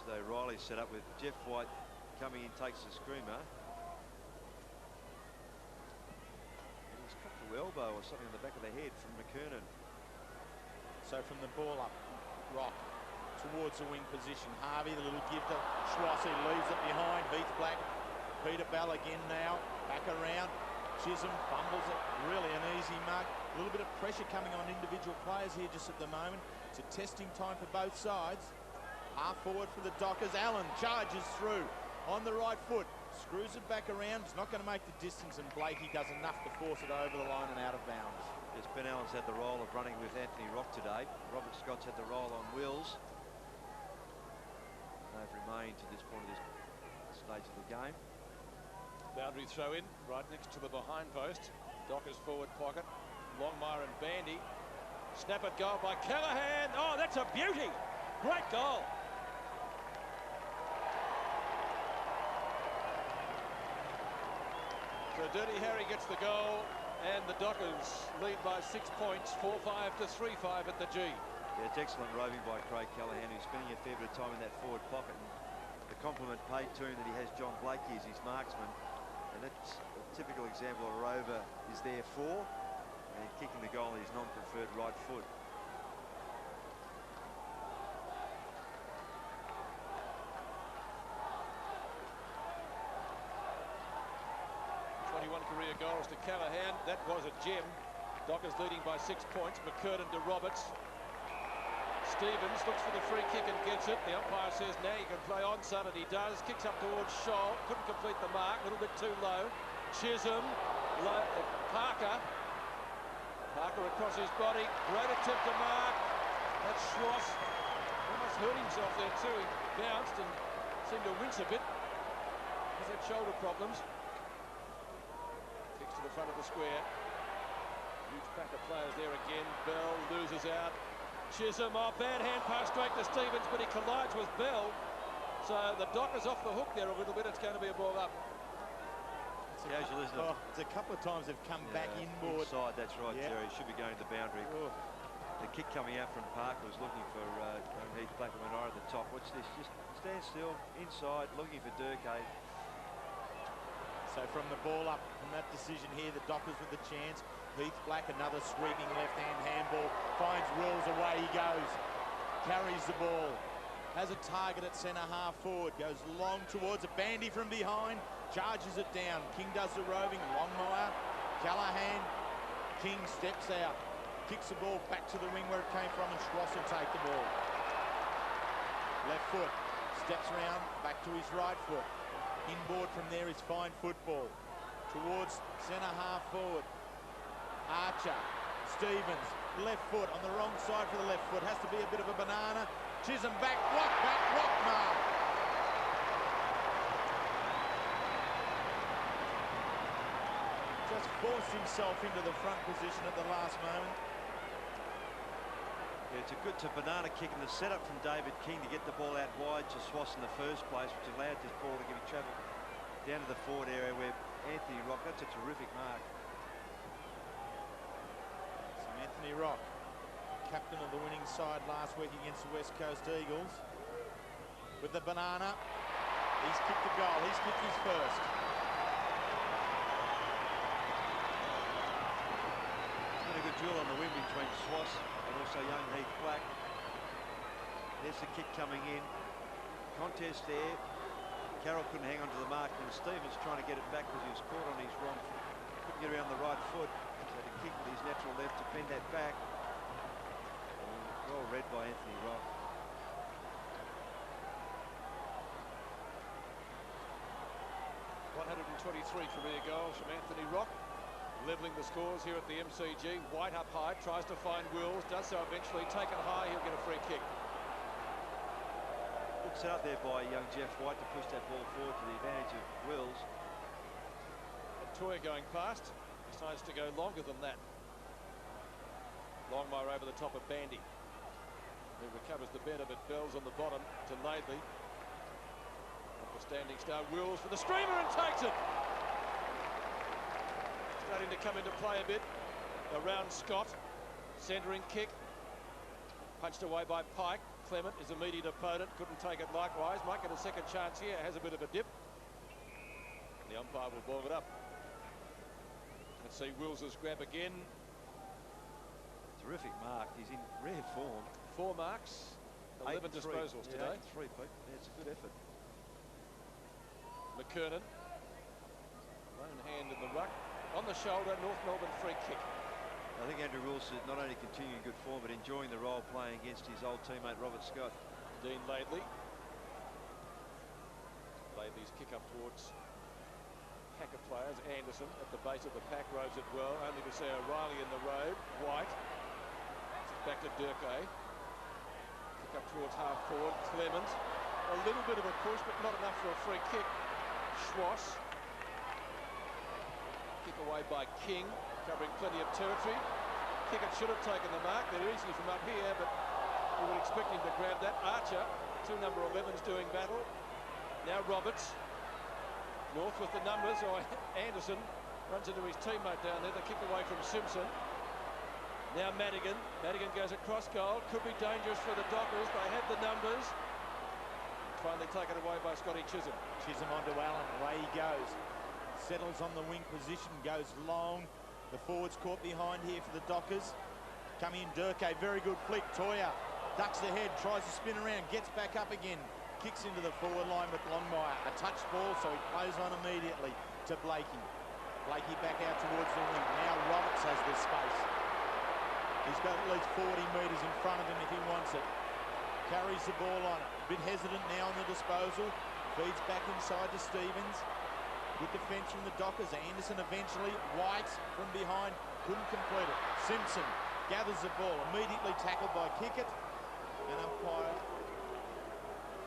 So Riley set up with Jeff White coming in, takes the screamer. And he's copped an elbow or something on the back of the head from McKernan. So from the ball up, Rock towards the wing position. Harvey, the little give to Schwass, he leaves it behind. Heath Black, Peter Bell again now, back around. Chisholm fumbles it, really an easy mark. A little bit of pressure coming on individual players here just at the moment. It's a testing time for both sides. Half forward for the Dockers. Allen charges through on the right foot. Screws it back around. It's not going to make the distance, and Blakey does enough to force it over the line and out of bounds. Yes, Ben Allen's had the role of running with Anthony Rock today. Robert Scott's had the role on wheels. They've remained to this point of this stage of the game. Boundary throw in right next to the behind post. Dockers forward pocket. Longmire and Bandy. Snap at goal by Callahan. Oh, that's a beauty. Great goal. So Dirty Harry gets the goal, and the Dockers lead by 6 points, 4-5 to 3-5 at the G. Yeah, it's excellent roving by Craig Callahan, who's spending a fair bit of time in that forward pocket. And the compliment paid to him that he has John Blakey as his marksman. And that's a typical example of a rover is there for, and kicking the goal on his non-preferred right foot. Career goals to Callahan. That was a gem. Dockers leading by 6 points. McKernan to Roberts. Stevens looks for the free kick and gets it. The umpire says now you can play on, son, and he does. Kicks up towards Scholl. Couldn't complete the mark. A little bit too low. Chisholm. Parker. Parker across his body. Great attempt to mark. That's Schwass. Almost hurt himself there too. He bounced and seemed to wince a bit. He's had shoulder problems. To the front of the square. Huge pack of players there again. Bell loses out. Chisholm, bad hand pass straight to Stevens, but he collides with Bell. So the Dockers off the hook there a little bit. It's going to be a ball up. Casual, isn't it? It's a couple of times they've come back inboard. Inside, that's right, Yeah. Jerry. Should be going to the boundary. Oh. The kick coming out from Parker was looking for Heath Black and Menard at the top. Watch this, just stand still, inside, looking for Durkay. So from the ball up, from that decision here, the Dockers with the chance. Heath Black, another sweeping left-hand handball, finds Wills, away he goes. Carries the ball, has a target at centre-half forward, goes long towards a bandy from behind, charges it down. King does the roving, Longmire, Callahan, King steps out, kicks the ball back to the wing where it came from, and Schross will take the ball. Left foot, steps round, back to his right foot. Inboard from there is fine football. Towards centre-half forward. Archer, Stevens, left foot on the wrong side for the left foot. Has to be a bit of a banana. Chisholm back, rock mark. Just forced himself into the front position at the last moment. Yeah, it's a good banana kick and the setup from David King to get the ball out wide to Swass in the first place, which allowed this ball to give him travel down to the forward area where Anthony Rock, that's a terrific mark. So Anthony Rock, captain of the winning side last week against the West Coast Eagles, with the banana. He's kicked a goal, he's kicked his first. It's been a good duel on the wing between Swass and also young Heath Black. There's the kick coming in. Contest there. Carroll couldn't hang on to the mark, and Stevens trying to get it back because he was caught on his wrong foot. Couldn't get around the right foot. So to kick with his natural left to bend that back. Well read by Anthony Rock. .123 career goals from Anthony Rock, levelling the scores here at the MCG. White up high, tries to find Wills, does so eventually. Taken high, he'll get a free kick. Good set up there by young Jeff White to push that ball forward to the advantage of Wills. And Toya going past, decides to go longer than that. Longmire over the top of Bandy, who recovers the better, but Bell's on the bottom to Laidley. Up the standing star, Wills for the streamer and takes it. Starting to come into play a bit around Scott. Centering kick. Punched away by Pike. Clement, his immediate opponent, couldn't take it likewise. Might get a second chance here. Has a bit of a dip. The umpire will ball it up. Let's see Wills' grab again. Terrific mark. He's in rare form. 4 marks, 11 disposals today. 3, Pete. Yeah, it's a good effort. McKernan. Lone hand in the ruck. On the shoulder, North Melbourne free kick. I think Andrew Wills is not only continuing good form, but enjoying the role playing against his old teammate Robert Scott. Dean Laidley. Laidley's kick up towards pack of players. Anderson at the base of the pack rows it well, only to see O'Reilly in the road. White. Back to Durkay. Kick up towards half forward. Clement. A little bit of a push, but not enough for a free kick. Schross. Kick away by King, covering plenty of territory. Kickett should have taken the mark. They're easily from up here, but you would expect him to grab that. Archer, 2 number 11s doing battle. Now Roberts. North with the numbers. Anderson runs into his teammate down there. The kick away from Simpson. Now Madigan. Madigan goes across goal. Could be dangerous for the Dockers. They have the numbers. Finally taken away by Scotty Chisholm. Chisholm onto Allen, away he goes. Settles on the wing position, goes long. The forwards caught behind here for the Dockers. Coming in Durkay, very good flick. Toya ducks ahead, tries to spin around, gets back up again. Kicks into the forward line with Longmire. A touch ball, so he plays on immediately to Blakey. Blakey back out towards the wing. Now Roberts has the space. He's got at least 40 metres in front of him if he wants it. Carries the ball on it. A bit hesitant now on the disposal. Feeds back inside to Stevens. Good defence from the Dockers. Anderson eventually. White from behind. Couldn't complete it. Simpson gathers the ball. Immediately tackled by Kickett. And umpire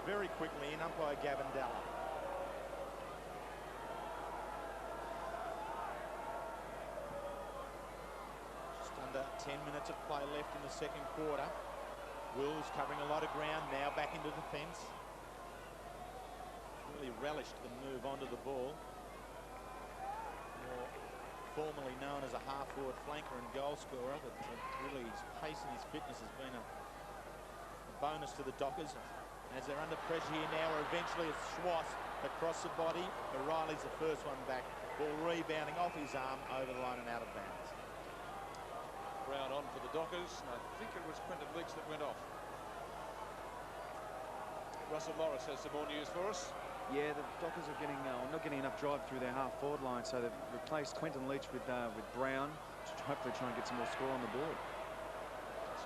very quickly in umpire Gavin Dalla. Just under 10 minutes of play left in the second quarter. Wills covering a lot of ground, now back into defence. Really relished the move onto the ball. More formerly known as a half-forward flanker and goal scorer, but really his pace and his fitness has been a bonus to the Dockers. As they're under pressure here now, or eventually it's Schwass across the body. O'Reilly's the first one back. Ball rebounding off his arm, over the line and out of bounds. Brown on for the Dockers. I think it was Quentin Leach that went off. Russell Morris has some more news for us. Yeah, the Dockers are getting not getting enough drive through their half-forward line, so they've replaced Quentin Leach with Brown to hopefully try and get some more score on the board.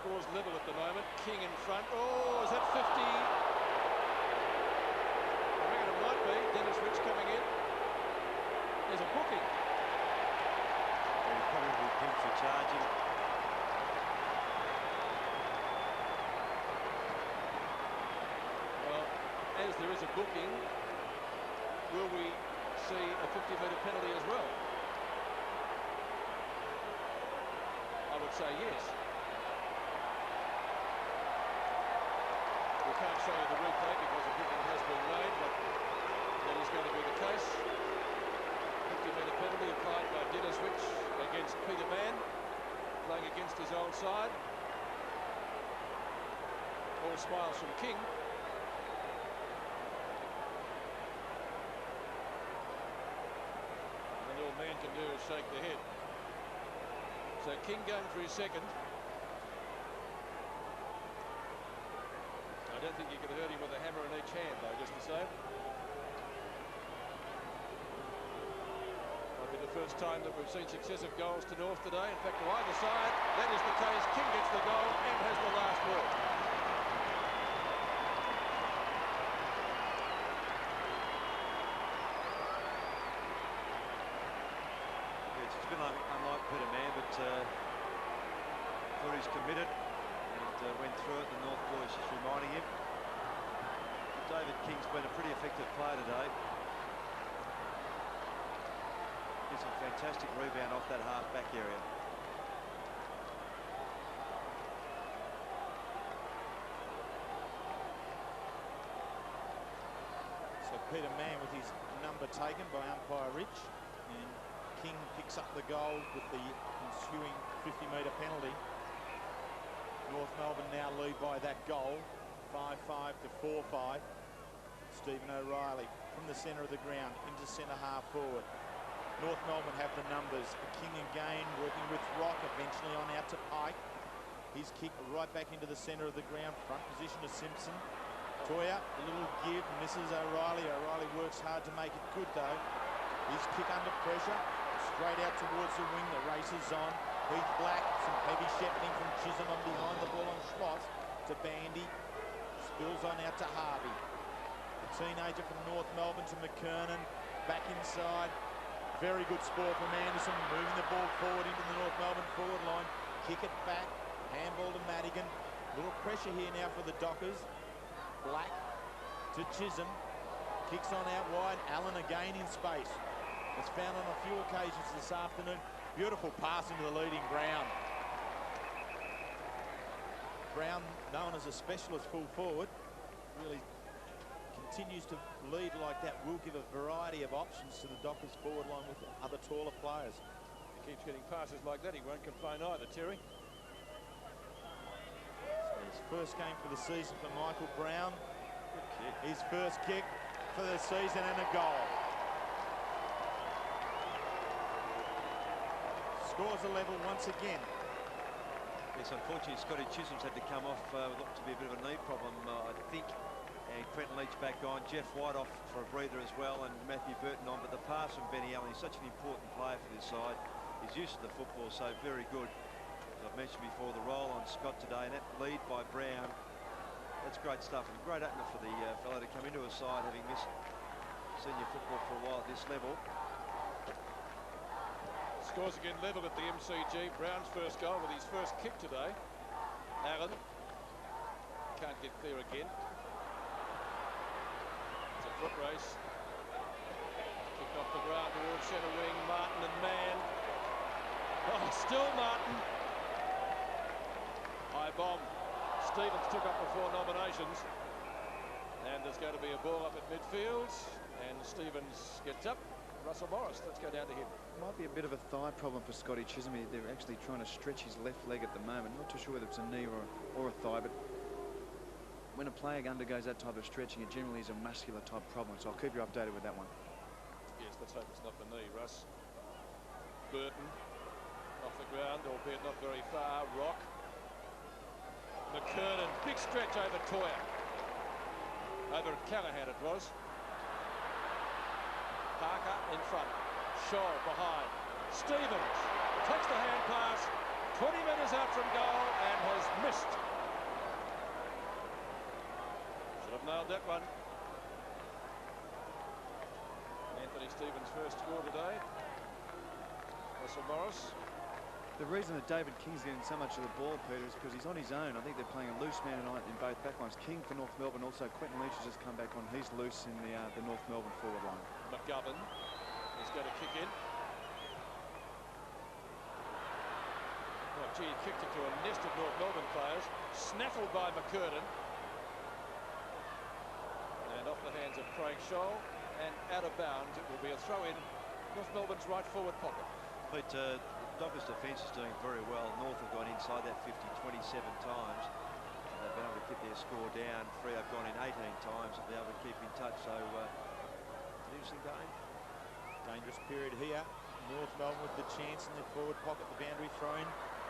Scores level at the moment. King in front. Oh, is that 50? I reckon it might be. Dennis Rich coming in. There's a booking. He'll probably be pinned for charging. Well, as there is a booking, will we see a 50-metre penalty as well? I would say yes. We can't show you the replay because a booking has been made, but that is going to be the case. 50-metre penalty applied by Dennis Rich against Peter Mann, playing against his old side. All smiles from King. And all man can do is shake the head. So King going for his second. I don't think you could hurt him with a hammer in each hand, though, just the same. Might be the first time that we've seen successive goals to North today. In fact, to either side, that is the case. King gets the goal and has the last word. It's a bit unlike Peter Mann, but thought he's committed and went through it. The North boys just reminding him. David King's been a pretty effective player today. Gets a fantastic rebound off that half-back area. So Peter Mann with his number taken by umpire Rich, and King picks up the goal with the ensuing 50-metre penalty. North Melbourne now lead by that goal, 5-5 to 4-5. Stephen O'Reilly from the centre of the ground into centre half forward. North Melbourne have the numbers. King again working with Rock, eventually on out to Pike. His kick right back into the centre of the ground, front position to Simpson. Toya, a little give, misses O'Reilly. O'Reilly works hard to make it good though. His kick under pressure, straight out towards the wing. The race is on. Heath Black, some heavy shepherding from Chisholm on behind the ball on Schloss to Bandy. Spills on out to Harvey. The teenager from North Melbourne to McKernan. Back inside. Very good sport from Anderson, moving the ball forward into the North Melbourne forward line. Kick it back. Handball to Madigan. Little pressure here now for the Dockers. Black to Chisholm. Kicks on out wide. Allen again in space. It's found on a few occasions this afternoon. Beautiful pass into the leading Brown. Brown, known as a specialist full forward, really continues to lead like that. Will give a variety of options to the Dockers forward line with other taller players. He keeps getting passes like that. He won't complain either, Terry. So his first game for the season for Michael Brown. Good kick. His first kick for the season and a goal. Scores a level once again. Yes, unfortunately, Scotty Chisholm's had to come off. Looked to be a bit of a knee problem, I think. And Quentin Leach back on. Jeff White off for a breather as well, and Matthew Burton on. But the pass from Benny Allen, he's such an important player for this side. He's used to the football, so very good. As I've mentioned before, the roll on Scott today, and that lead by Brown, that's great stuff. And a great opener for the fellow to come into a side having missed senior football for a while at this level. Scores again level at the MCG. Brown's first goal with his first kick today. Allen can't get clear again. It's a foot race. Kicked off the ground towards centre wing. Martin and Mann. Oh, still Martin. High bomb. Stevens took up before nominations. And there's going to be a ball up at midfield. And Stevens gets up. Russell Morris, let's go down to him. Might be a bit of a thigh problem for Scotty Chisholm. They're actually trying to stretch his left leg at the moment. Not too sure whether it's a knee or a thigh, but when a player undergoes that type of stretching, it generally is a muscular type problem. So I'll keep you updated with that one. Yes, let's hope it's not the knee, Russ. Burton off the ground, albeit not very far. Rock. McKernan, big stretch over Toyer. Over Callahan it was. Parker in front. Shaw behind. Stevens takes the hand pass. 20 metres out from goal and has missed. Should have nailed that one. Anthony Stevens' first score today. Russell Morris. The reason that David King's getting so much of the ball, Peter, is because he's on his own. I think they're playing a loose man tonight in both backlines. King for North Melbourne, also Quentin Leach has just come back on. He's loose in the North Melbourne forward line. McGovern is going to kick in. Oh, gee, he kicked it to a nest of North Melbourne players. Snaffled by McKernan. And off the hands of Craig Scholl. And out of bounds, it will be a throw in North Melbourne's right forward pocket. But Dockers' defence is doing very well. North have gone inside that 50 27 times. And they've been able to keep their score down. Free have gone in 18 times and be able to keep in touch. So, interesting game. Dangerous period here. North Melbourne with the chance in the forward pocket, the boundary thrown.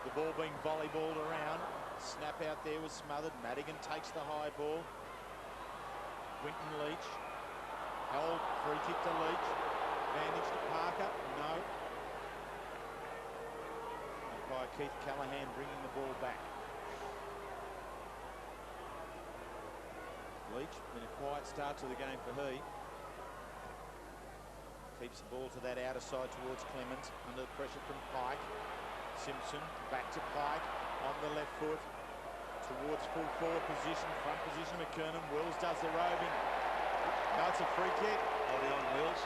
The ball being volleyballed around. Snap out there was smothered. Madigan takes the high ball. Quinton Leach. Held, free kick to Leach. Advantage to Parker. No. By Keith Callahan bringing the ball back. Leach, been a quiet start to the game for he. Keeps the ball to that outer side towards Clemens, under the pressure from Pike. Simpson back to Pike on the left foot towards full forward position, front position. McKernan. Wills does the roving. No, it's a free kick. Holding on Wills.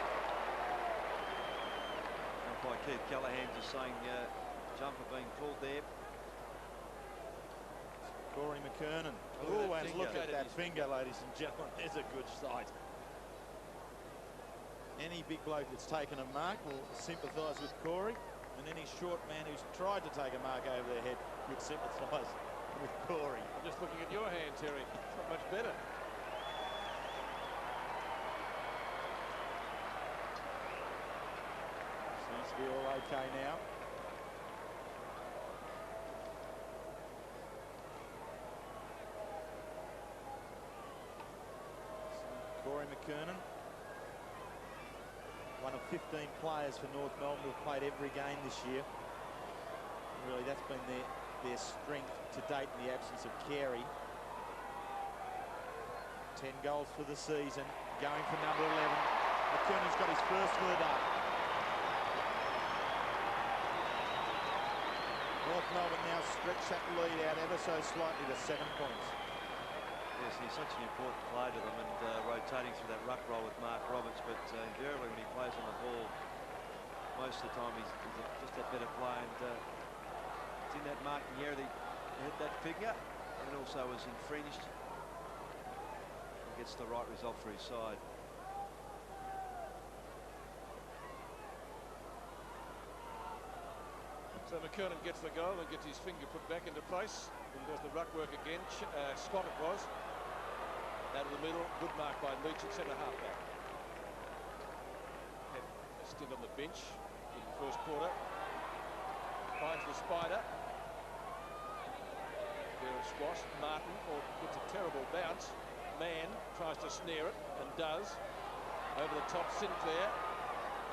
And by Keith Callahan just saying jumper being pulled there. Corey McKernan. Oh, and look at that finger, ladies and gentlemen. There's a good sight. Any big bloke that's taken a mark will sympathise with Corey, and any short man who's tried to take a mark over their head would sympathise with Corey. I'm just looking at your hand, Terry. It's not much better. Seems to be all okay now. Corey McKernan, one of 15 players for North Melbourne who have played every game this year. Really, that's been their strength to date in the absence of Carey. 10 goals for the season, going for number 11. McKernan's got his first for the day. North Melbourne now stretch that lead out ever so slightly to 7 points. Yes, he's such an important player to them, and rotating through that ruck role with Mark Roberts, but invariably when he plays on the ball, most of the time he's just a better player, and it's in that marking area that he had that figure, and also was infringed. He gets the right result for his side. So McKernan gets the goal and gets his finger put back into place and does the ruck work again. Scott it was. Out of the middle, good mark by Leach at centre half back. Had a stint on the bench in the first quarter. Finds the spider. There of squash. Martin gets a terrible bounce. Mann tries to snare it and does. Over the top, Sinclair.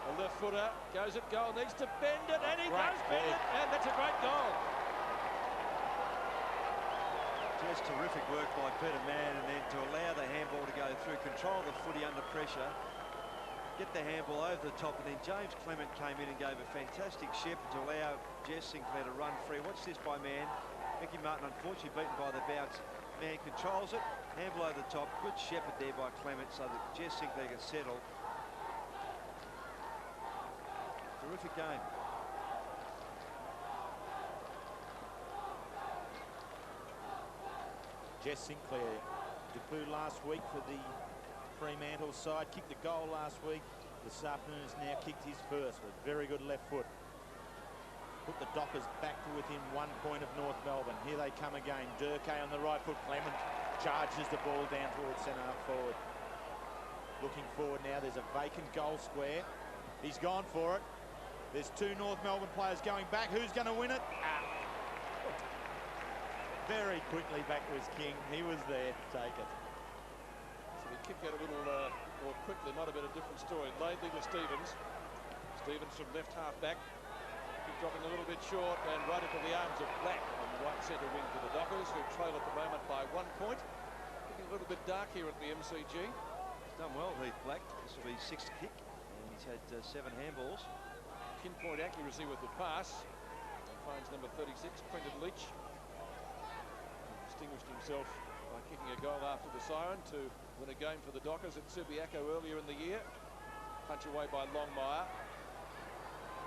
A left footer goes at goal, needs to bend it, and he does bend it, and that's a great goal. Just terrific work by Peter Mann, and then to allow the handball to go through, control the footy under pressure, get the handball over the top, and then James Clement came in and gave a fantastic shepherd to allow Jess Sinclair to run free. Watch this by Mann. Mickey Martin unfortunately beaten by the bounce. Mann controls it, handball over the top, good shepherd there by Clement so that Jess Sinclair can settle. Terrific game. Jess Sinclair debuted last week for the Fremantle side, kicked the goal last week. This afternoon has now kicked his first with very good left foot. Put the Dockers back to within 1 point of North Melbourne. Here they come again. Durkay on the right foot. Clement charges the ball down towards centre half forward. Looking forward now, there's a vacant goal square. He's gone for it. There's two North Melbourne players going back. Who's going to win it? Very quickly back was King. He was there to take it. So he kicked out a little more quickly. Might have been a different story. Laidley to Stevens. Stevens from left half back. Keep dropping a little bit short and right into the arms of Black on the right centre wing for the Dockers, who trail at the moment by 1 point. Looking a little bit dark here at the MCG. He's done well, Heath Black. This will be his 6th kick, and he's had 7 handballs. Pinpoint accuracy with the pass. And finds number 36, Quentin Leach. Distinguished himself by kicking a goal after the siren to win a game for the Dockers at Subiaco earlier in the year. Punch away by Longmire.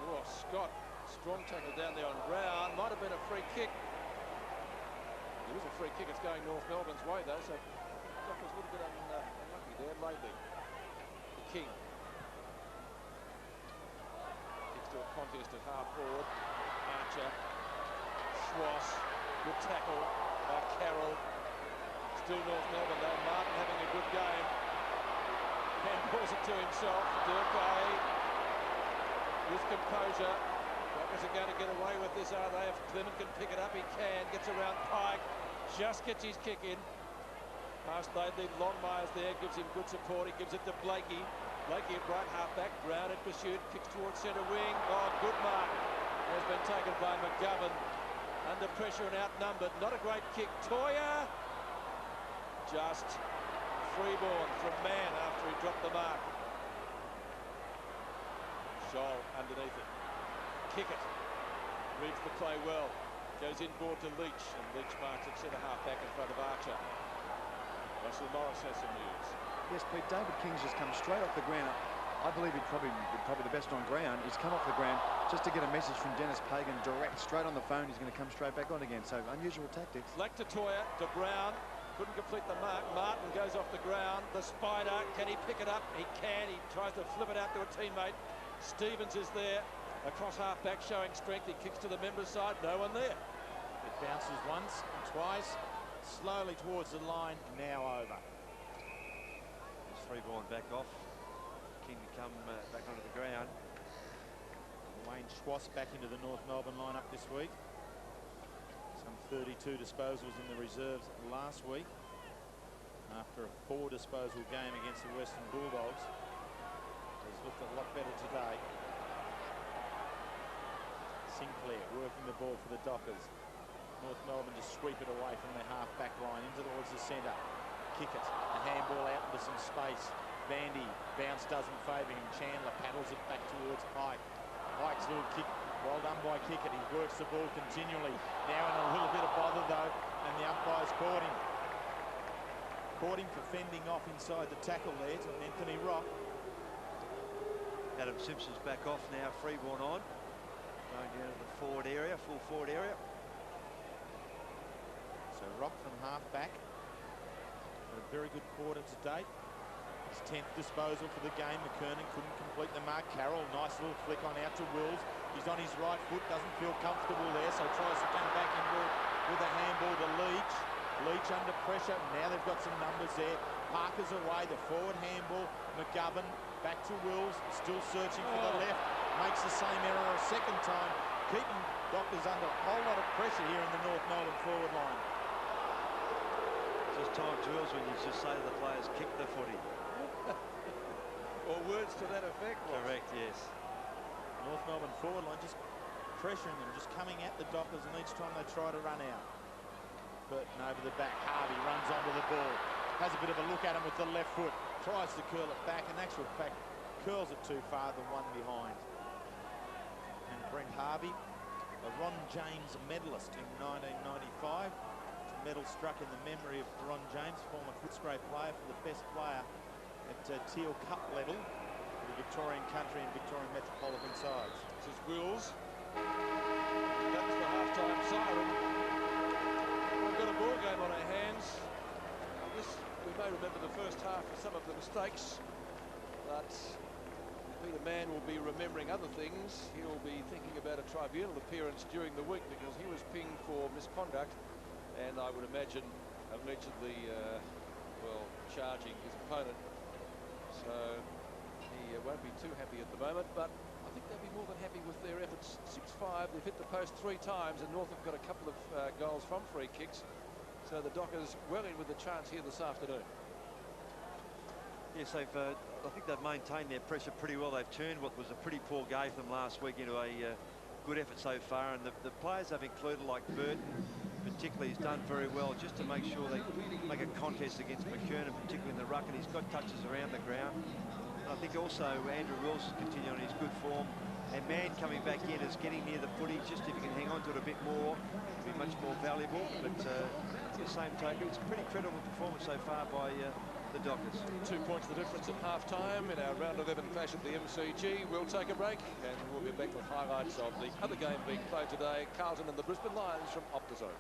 Oh, Scott, strong tackle down there on Brown. Might have been a free kick. It was a free kick. It's going North Melbourne's way though, so Dockers a little bit unlucky there lately. The King. Kicks to a contest at half forward. Archer. Schwass. Good tackle by Carroll. Still North Melbourne though. Martin having a good game. Handballs it to himself. Durkay with composure. Dockers are going to get away with this, are they? If Clement can pick it up, he can. Gets around Pike. Just gets his kick in. Past Laidley. Longmire's there. Gives him good support. He gives it to Blakey. Blakey at right half back. Brown in pursuit. Kicks towards centre wing. Oh, good mark. Has been taken by McGovern. Under pressure and outnumbered. Not a great kick. Toya. Just freeborn from Mann after he dropped the mark. Scholl underneath it. Kick it. Reads the play well. Goes inboard to Leach. And Leach marks at centre half back in front of Archer. Russell Morris has some news. Yes, Pete, David King's just come straight off the ground. I believe he'd probably the best on ground. He's come off the ground just to get a message from Dennis Pagan direct, straight on the phone. He's going to come straight back on again. So unusual tactics. Black to Toya, to Brown. Couldn't complete the mark. Martin goes off the ground. The Spider, can he pick it up? He can. He tries to flip it out to a teammate. Stevens is there. Across half back showing strength. He kicks to the members' side. No one there. It bounces once and twice. Slowly towards the line. Now over. There's Freeborn back off. King to come back onto the ground. Wayne Schwass back into the North Melbourne lineup this week. Some 32 disposals in the reserves last week after a 4 disposal game against the Western Bulldogs. Has looked a lot better today. Sinclair working the ball for the Dockers. North Melbourne just sweep it away from their half-back line into towards the centre. Kick it. A handball out into some space. Bandy. Bounce doesn't favour him. Chandler paddles it back towards Pike. Pike's little kick. Well done by Kickett. He works the ball continually. Now in a little bit of bother though, and the umpire's caught him. Caught him for fending off inside the tackle there to Anthony Rock. Adam Simpson's back off now. Freeborn on. Going down to the forward area, full forward area. So Rock from half back. A very good quarter to date. His 10th disposal for the game. McKernan couldn't complete the mark. Carroll, nice little flick on out to Wills. He's on his right foot, doesn't feel comfortable there, so tries to come back inward with a handball to Leach. Leach under pressure. Now they've got some numbers there. Parker's away, the forward handball. McGovern back to Wills, still searching for the left. Makes the same error a second time, keeping Dockers under a whole lot of pressure here in the North Melbourne forward line. Just time to Wills when you just say to the players, kick the footy. Or words to that effect. Correct, yes. North Melbourne forward line just pressuring them, just coming at the Dockers, and each time they try to run out. Burton over the back. Harvey runs onto the ball. Has a bit of a look at him with the left foot. Tries to curl it back. In actual fact, curls it too far, the one behind. And Brent Harvey, a Ron James medalist in 1995. Medal struck in the memory of Ron James, former Footscray player, for the best player at Teal Cup level for the Victorian country and Victorian metropolitan sides. This is Wills. That's the half-time siren. We've got a ball game on our hands. mistakes, but Peter Mann will be remembering other things. He'll be thinking about a tribunal appearance during the week because he was pinged for misconduct, and I would imagine allegedly, well, charging his opponent. So he won't be too happy at the moment, but I think they'll be more than happy with their efforts. 6-5, they've hit the post 3 times, and North have got a couple of goals from free kicks. So the Dockers well in with a chance here this afternoon. Yes, I think they've maintained their pressure pretty well. They've turned what was a pretty poor game from last week into a good effort so far. And the players they've included, like Burton, particularly, has done very well just to make sure they make a contest against McKernan, particularly in the ruck. And he's got touches around the ground. And I think also Andrew Wilson continuing on his good form. And Mann coming back in is getting near the footy. Just if you can hang on to it a bit more, it'll be much more valuable. But at the same token, it's a pretty credible performance so far by the Dockers. 2 points the difference at half-time in our round 11 clash at the MCG. We'll take a break and we'll be back with highlights of the other game being played today, Carlton and the Brisbane Lions from Optizone.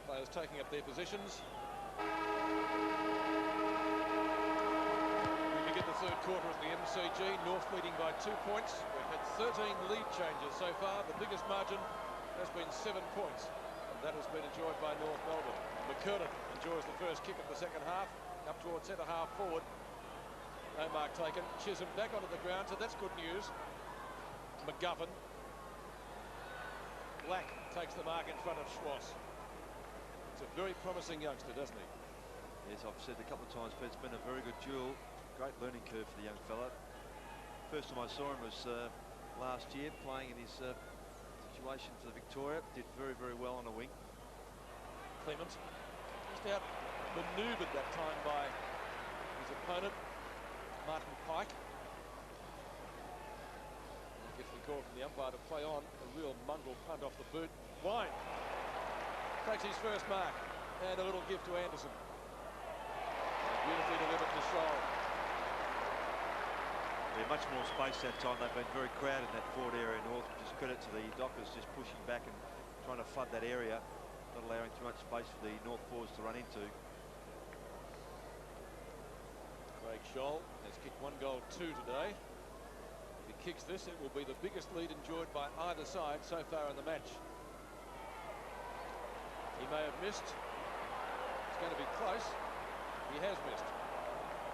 Players taking up their positions. We begin the third quarter at the MCG. North leading by 2 points. We've had 13 lead changes so far. The biggest margin has been 7 points. And that has been enjoyed by North Melbourne. McKernan enjoys the first kick of the second half. Up towards centre half forward. No mark taken. Chisholm back onto the ground, so that's good news. McGovern. Black takes the mark in front of Schwartz. It's a very promising youngster, doesn't he? Yes, I've said a couple of times, but it's been a very good duel. Great learning curve for the young fella. First time I saw him was last year, playing in his situation for Victoria. Did very, very well on a wing. Clement just out manoeuvred that time by his opponent, Martin Pike. Gets the call from the umpire to play on. A real mongrel punt off the boot. Wine takes his first mark, and a little gift to Anderson. Beautifully delivered to Scholl. Yeah, much more space that time. They've been very crowded in that forward area North. Just credit to the Dockers just pushing back and trying to flood that area, not allowing too much space for the North forwards to run into. Craig Scholl has kicked 1 goal 2 today. If he kicks this, it will be the biggest lead enjoyed by either side so far in the match. He may have missed. It's going to be close. He has missed.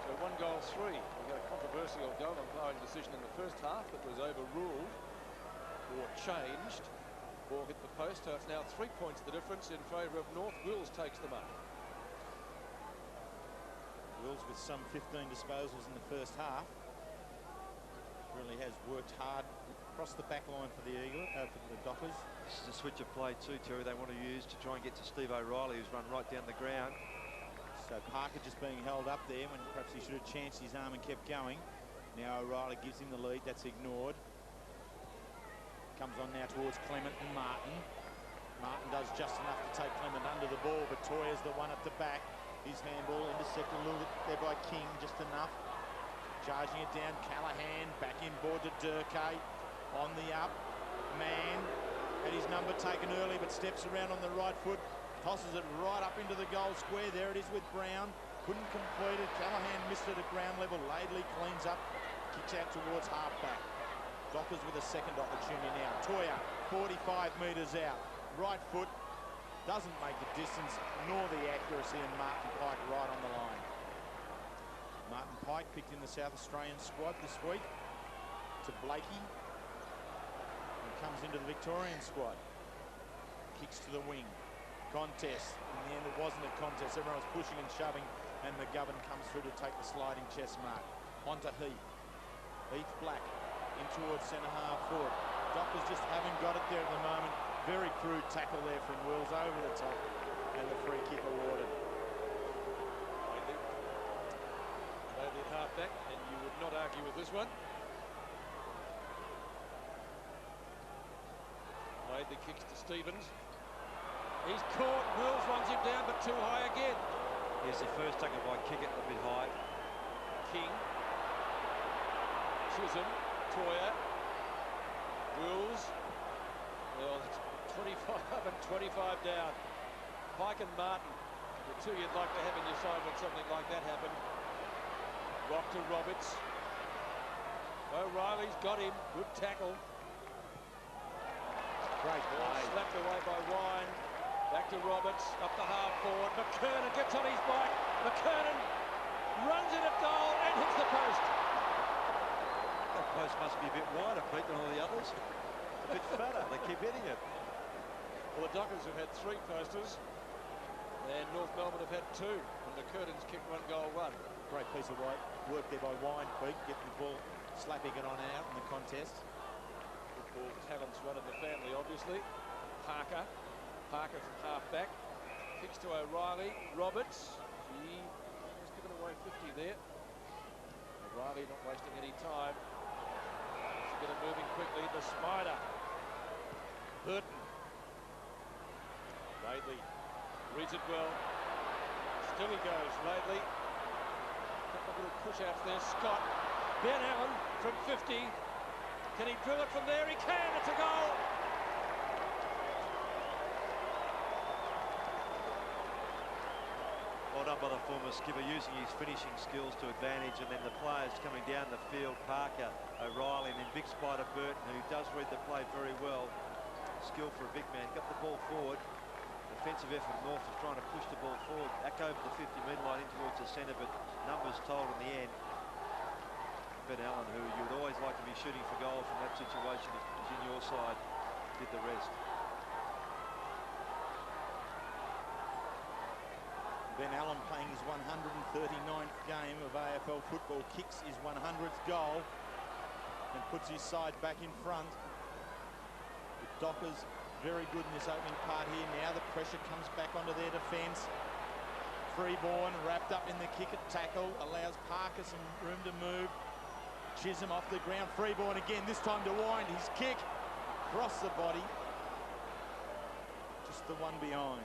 So 1 goal 3. We got a controversial goal umpiring decision in the first half that was overruled or changed. Ball hit the post, so it's now 3 points the difference in favour of North. Wills takes the mark. Wills with some 15 disposals in the first half. Really has worked hard across the back line for the Dockers. This is a switch of play too, Terry, they want to use to try and get to Steve O'Reilly, who's run right down the ground. So Parker just being held up there when perhaps he should have chanced his arm and kept going. Now O'Reilly gives him the lead. That's ignored. Comes on now towards Clement and Martin. Martin does just enough to take Clement under the ball, but Toya's the one at the back. His handball intercepted a little bit there by King, just enough. Charging it down, Callahan back inboard to Durkay. On the up, Man had his number taken early, but steps around on the right foot, tosses it right up into the goal square. There it is with Brown. Couldn't complete it. Callahan missed it at ground level. Laidley cleans up, kicks out towards half-back. Dockers with a second opportunity now. Toya, 45 metres out. Right foot, doesn't make the distance nor the accuracy, and Martin Pike right on the line. Martin Pike picked in the South Australian squad this week to Blakey. And comes into the Victorian squad. Kicks to the wing. Contest. In the end, it wasn't a contest. Everyone was pushing and shoving, and McGovern comes through to take the sliding chest mark. Onto Heath. Heath Black in towards centre half forward. Dockers just haven't got it there at the moment. Very crude tackle there from Wills over the top, and the free kick awarded. Laidley at half-back, and you would not argue with this one. Laidley kicks to Stevens. He's caught. Wills runs him down, but too high again. Here's the first tackle by Kickett, a bit high. King. Chisholm. Toya. Wills. Well, it's 25 and 25 down. Pike and Martin, the two you'd like to have in your side when something like that happened. Rock to Roberts. O'Reilly's got him. Good tackle. Great play. Slapped away by Wine. Back to Roberts. Up the half forward. McKernan gets on his bike. McKernan runs it at goal and hits the post. That post must be a bit wider, Pete, than all the others. A bit fatter. They keep hitting it. Well, the Dockers have had 3 posters, and North Melbourne have had 2. And McKernan's kicked 1 goal, 1. Great piece of work there by Wine, Pete, getting the ball, slapping it on out in the contest. Football talents run in the family, obviously. Parker from half-back. Kicks to O'Reilly. Roberts. He has given away 50 there. O'Reilly not wasting any time. To get it moving quickly. The Spider. Burton. Laidley reads it well. Still he goes. Laidley. Couple of little push-outs there. Scott. Ben Allen from 50. Can he drill it from there? He can. It's a goal. Well done by the former skipper, using his finishing skills to advantage, and then the players coming down the field, Parker, O'Reilly, and then big Spider Burton, who does read the play very well. Skill for a big man. Got the ball forward. Defensive effort. North is trying to push the ball forward, back over the 50-metre line in towards the centre, but numbers told in the end. Ben Allen, who you would always like to be shooting for goal from that situation, is in your side, did the rest. Ben Allen playing his 139th game of AFL football, kicks his 100th goal and puts his side back in front. The Dockers very good in this opening part here. Now the pressure comes back onto their defence. Freeborn wrapped up in the kick at tackle, allows Parker some room to move. Chisholm off the ground. Freeborn again, this time to wind. His kick across the body. Just the one behind.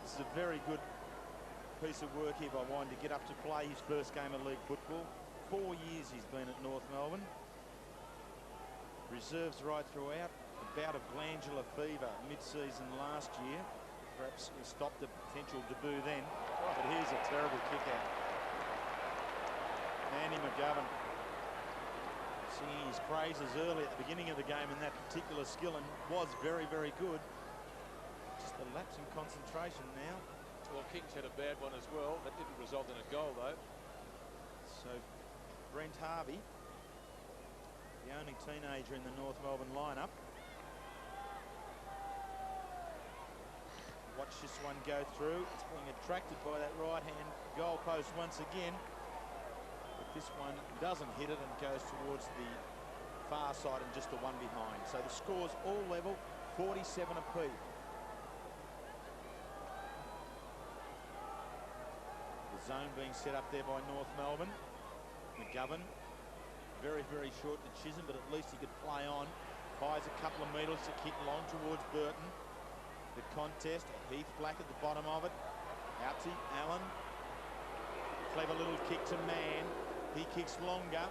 This is a very good piece of work here by Wine to get up to play his first game of league football. 4 years he's been at North Melbourne. Reserves right throughout. A bout of glandular fever mid-season last year. Perhaps he stopped the potential debut then. But here's a terrible kick out. Andy McGovern singing his praises early at the beginning of the game in that particular skill, and was very, very good. Just a lapse in concentration now. Well, King's had a bad one as well. That didn't result in a goal, though. So Brent Harvey, the only teenager in the North Melbourne lineup. Watch this one go through. It's being attracted by that right-hand goalpost once again. But this one doesn't hit it and goes towards the far side and just the one behind. So the score's all level, 47 apiece. The zone being set up there by North Melbourne. McGovern, very, very short to Chisholm, but at least he could play on. Pies a couple of metres to kick long towards Burton. The contest, Heath Black at the bottom of it. Out to Allen. Clever little kick to Mann. He kicks longer.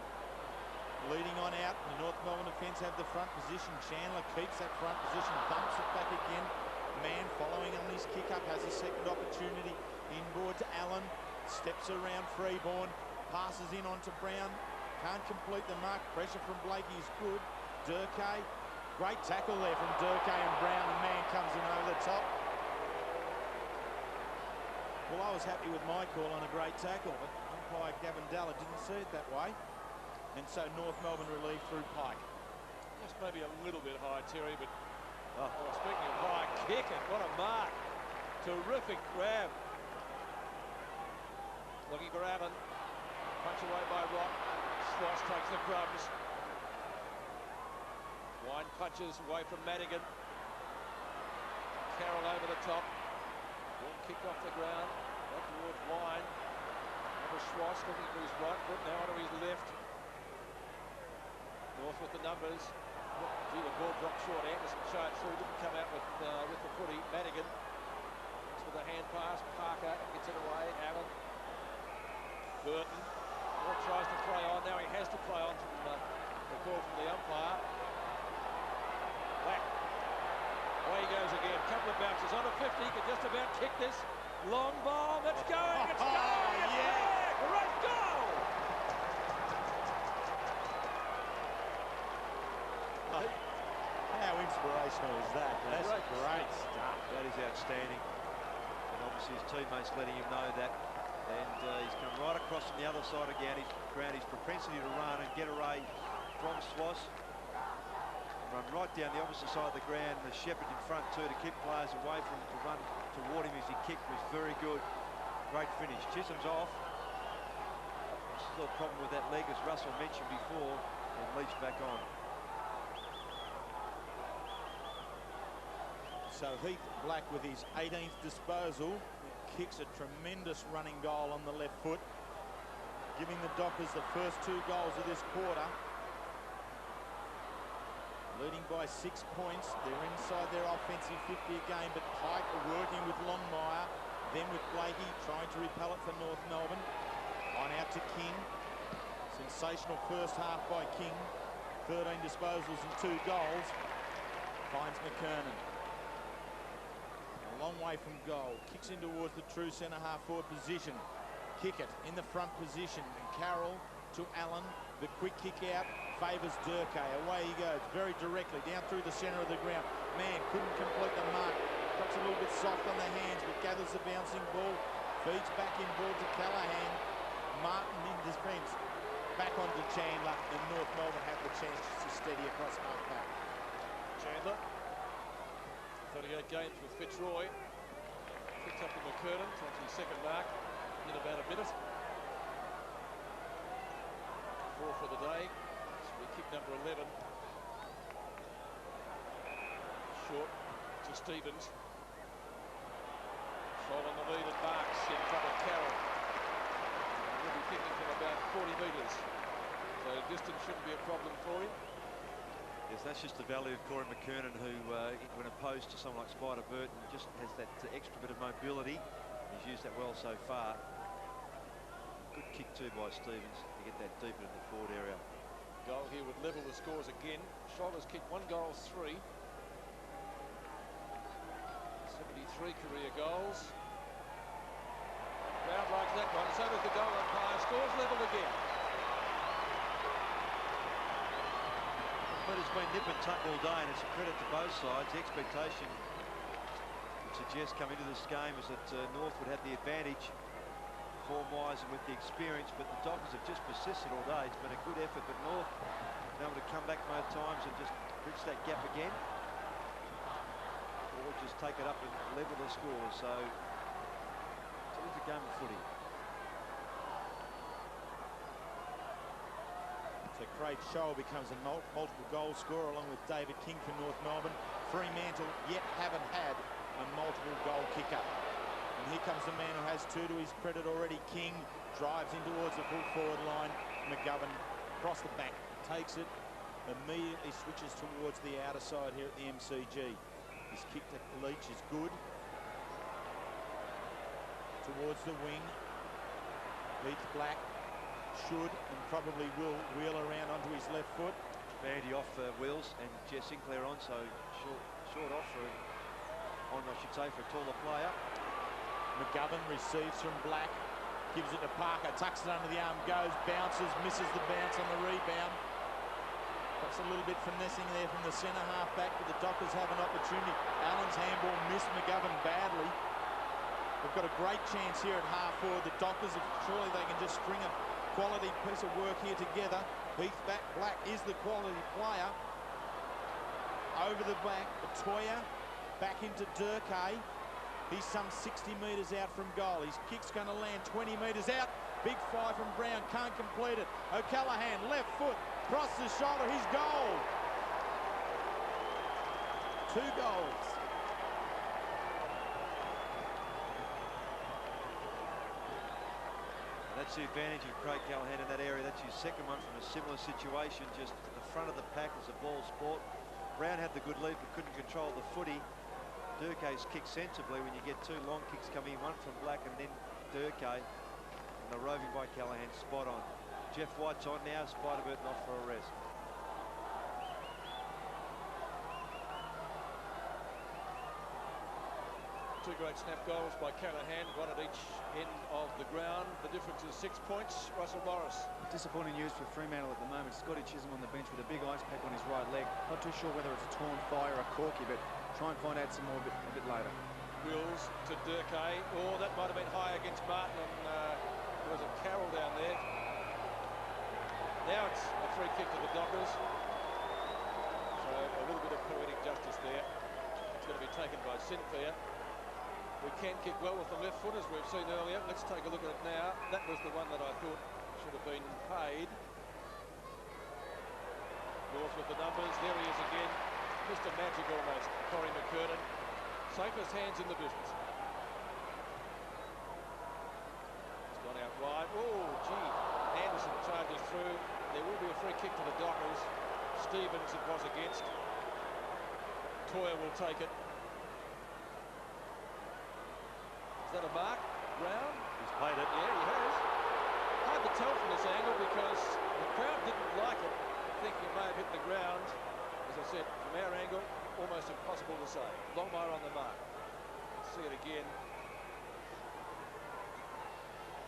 Leading on out. The North Melbourne defence have the front position. Chandler keeps that front position, bumps it back again. Mann following on his kick up has a second opportunity. Inboard to Allen. Steps around Freeborn. Passes in onto Brown. Can't complete the mark. Pressure from Blakey is good. Durkay. Great tackle there from Durkay and Brown, and Mann comes in over the top. Well, I was happy with my call on a great tackle, but umpire Gavin Dalla didn't see it that way. And so North Melbourne relieved through Pike. Just maybe a little bit high, Terry, but speaking of high, kick it. What a mark. Terrific grab. Looking for Allen. Punch away by Rock. Sloss takes the crumbs. Wine punches away from Madigan. Carroll over the top. Ball kicked off the ground. Back towards Wine. Over Schwartz looking for his right foot, now onto his left. North with the numbers. Gee, the ball dropped short. Anderson showed through, didn't come out with the footy. Madigan. Looks for the hand pass. Parker gets it away. Allen. Burton. All tries to play on. Now he has to play on from the call from the umpire. Black. Away he goes again. Couple of bounces on a 50. Could just about kick this. Long ball. It's going. It's going. It's there. Great goal. How inspirational is that? That's great stuff. That is outstanding. And obviously his teammates letting him know that. And he's come right across from the other side again. He's ground his propensity to run and get away from Sloss. Run right down the opposite side of the ground. The Shepherd in front too to keep players away from him, to run toward him as he kicked was very good. Great finish. Chisholm's off. Still a problem with that leg, as Russell mentioned before, and Leach back on. So Heath Black with his 18th disposal kicks a tremendous running goal on the left foot, giving the Dockers the first 2 goals of this quarter. Leading by 6 points. They're inside their offensive 50 a game, but Pike are working with Longmire, then with Blakey, trying to repel it for North Melbourne. On out to King. Sensational first half by King. 13 disposals and 2 goals. Finds McKernan. A long way from goal. Kicks in towards the true centre half forward position. Kick it in the front position. And Carroll to Allen. The quick kick out favours Durkay. Away he goes very directly down through the centre of the ground. Man couldn't complete the mark. Got a little bit soft on the hands, but gathers the bouncing ball. Feeds back in ball to Callaghan. Martin in defence. Back onto Chandler, and North Melbourne have the chance to steady across half back. Chandler. 38 games with Fitzroy. Picks up to McKernan. Takes his second mark in about a minute. 4 for the day. This will be kick number 11. Short to Stevens. Fall on the lead and marks in front of Carroll. We'll be kicking from about 40 metres. So distance shouldn't be a problem for him. Yes, that's just the value of Corey McKernan, who, when opposed to someone like Spider Burton, just has that extra bit of mobility. He's used that well so far. Good kick too by Stevens to get that deep into the forward area. Goal here would level the scores again. Shoulders kicked 1 goal, 3. 73 career goals. Crowd likes that one. So does the goal umpire. Scores level again. But it's been nip and tuck all day, and it's a credit to both sides. The expectation would suggest coming into this game is that North would have the advantage form-wise and with the experience, but the Dockers have just persisted all day. It's been a good effort, but North been able to come back both times and just bridge that gap again, or just take it up and level the score. So it's a game of footy. So Craig Scholl becomes a multiple goal scorer along with David King for North Melbourne. Fremantle yet haven't had a multiple goal kicker. And here comes the man who has 2 to his credit already. King drives in towards the full forward line. McGovern across the back, takes it, immediately switches towards the outer side here at the MCG. His kick to Leach is good. Towards the wing. Heath Black should and probably will wheel around onto his left foot. Bandy off Wills and Jess Sinclair on, so short off for I should say, for a taller player. McGovern receives from Black, gives it to Parker, tucks it under the arm, goes, bounces, misses the bounce on the rebound. Perhaps a little bit finessing there from the centre half back, but the Dockers have an opportunity. Allen's handball missed McGovern badly. They've got a great chance here at half forward. The Dockers, surely they can just string a quality piece of work here together. Heath Black is the quality player. Over the back, Toya back into Durkay. He's some 60 metres out from goal. His kick's going to land 20 metres out. Big fly from Brown, can't complete it. O'Callaghan, left foot, cross the shoulder, his goal. 2 goals. That's the advantage of Craig Callaghan in that area. That's his second one from a similar situation, just at the front of the pack as a ball sport. Brown had the good lead but couldn't control the footy. Durkay's kicked sensibly when you get 2 long kicks coming in, one from Black and then Durkay. And the roving by Callaghan, spot on. Jeff White's on now, Spider-Burton off for a rest. Two great snap goals by Callaghan, one at each end of the ground. The difference is 6 points. Russell Morris. Disappointing news for Fremantle at the moment. Scotty Chisholm on the bench with a big ice pack on his right leg. Not too sure whether it's a torn thigh or a corky, but try and find out some more a bit later. Wills to Durkay. Oh, that might have been high against Martin, and there was a Carroll down there. Now it's a free kick to the Dockers. So a little bit of poetic justice there. It's going to be taken by Sinclair. We can kick well with the left foot, as we've seen earlier. Let's take a look at it now. That was the one that I thought should have been paid. North with the numbers. There he is again. Mr. Magic almost. Corey McKernan. Safest hands in the business. It's gone out wide. Oh, gee. Anderson charges through. There will be a free kick to the Dockers. Stevens it was against. Toya will take it. Is that a mark? Brown? He's played it. Yeah, he has. Hard to tell from this angle because the crowd didn't like it. I think it may have hit the ground. As I said, from our angle, almost impossible to say. Longmire on the mark. Let's see it again.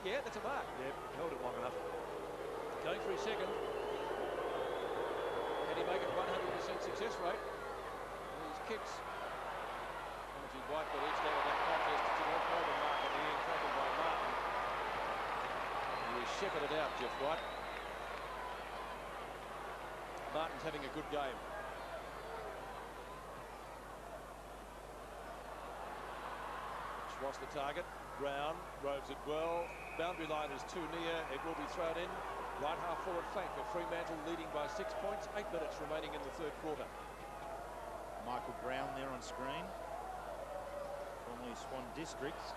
Yeah, that's a mark. Yeah, held it long enough. Going for his second. Can he make it 100% success rate? And his kicks. White got edged out of that contest to North Melbourne mark and being tackled by Martin. He was shepherded out, Jeff White. Martin's having a good game. Schwass the target. Brown roves it well. Boundary line is too near. It will be thrown in. Right half forward flank of Fremantle leading by 6 points. 8 minutes remaining in the third quarter. Michael Brown there on screen. Formerly Swan Districts.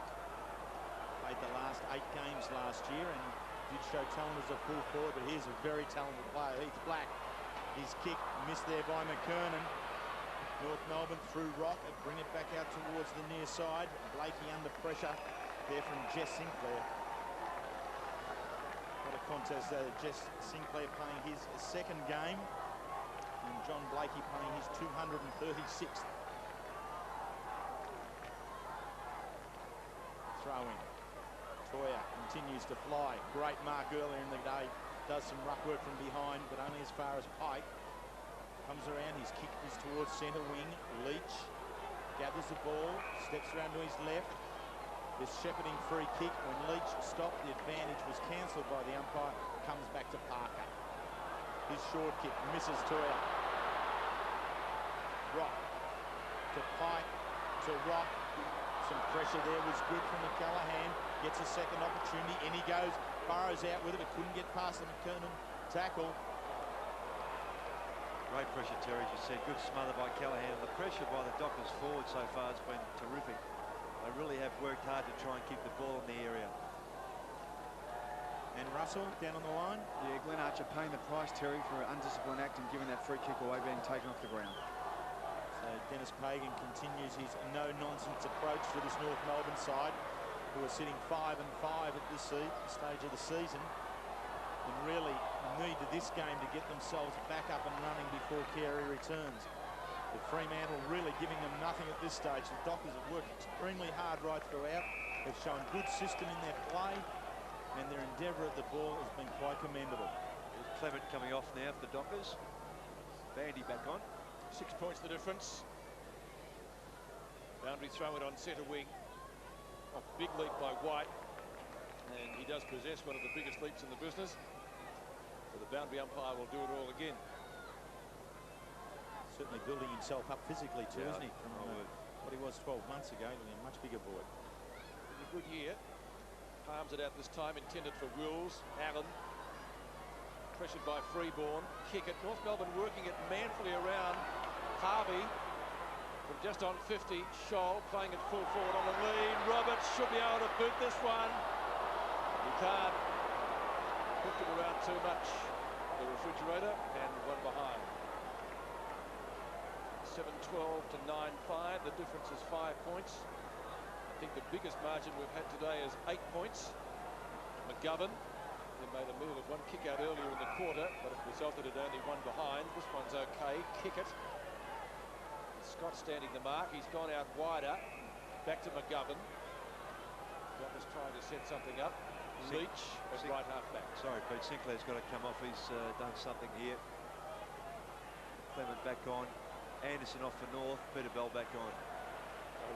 Played the last 8 games last year and did show talent as a full forward, but here's a very talented player, Heath Black. His kick missed there by McKernan. North Melbourne through Rock and bring it back out towards the near side. Blakey under pressure there from Jess Sinclair. What a contest there. Jess Sinclair playing his second game and John Blakey playing his 236th. Throw-in. Toya continues to fly. Great mark earlier in the day. Does some ruck work from behind, but only as far as Pike. Comes around, his kick is towards centre wing. Leach gathers the ball, steps around to his left. This shepherding free kick. When Leach stopped, the advantage was cancelled by the umpire. Comes back to Parker. His short kick misses Toya. Rock to Pike to Rock. Some pressure there was good from Callaghan. Gets a second opportunity. In he goes. Burrows out with it, but couldn't get past the McKernan tackle. Great pressure, Terry, as you said. Good smother by Callaghan. And the pressure by the Dockers forward so far has been terrific. They really have worked hard to try and keep the ball in the area. And Russell down on the line. Yeah, Glenn Archer paying the price, Terry, for an undisciplined act and giving that free kick away, being taken off the ground. So Dennis Pagan continues his no-nonsense approach to this North Melbourne side, who are sitting 5-5 at this stage of the season, and really need this game to get themselves back up and running before Carey returns. But Fremantle really giving them nothing at this stage. The Dockers have worked extremely hard right throughout. They've shown good system in their play, and their endeavour at the ball has been quite commendable. There's Clement coming off now for the Dockers. Bandy back on. 6 points the difference. Boundary throw it on centre wing. A big leap by White. And he does possess one of the biggest leaps in the business. So the boundary umpire will do it all again. Certainly building himself up physically too, Yeah, isn't he? From what he was 12 months ago, a much bigger boy. A good year. Palms it out this time, intended for Wills. Allen. Pressured by Freeborn. Kick it. North Melbourne working it manfully around. Harvey from just on 50. Scholl playing it full forward on the lead. Roberts should be able to boot this one. He can't. Hooked it around too much. The refrigerator and one behind. 7-12 to 9-5. The difference is 5 points. I think the biggest margin we've had today is 8 points. McGovern, they made a move of one kick out earlier in the quarter, but it resulted in only one behind. This one's okay. Kick it. Scott standing the mark. He's gone out wider. Back to McGovern. Dockers trying to set something up. Leach at right half back. Sorry, Pete. Sinclair's got to come off. He's done something here. Clement back on. Anderson off for North. Peter Bell back on.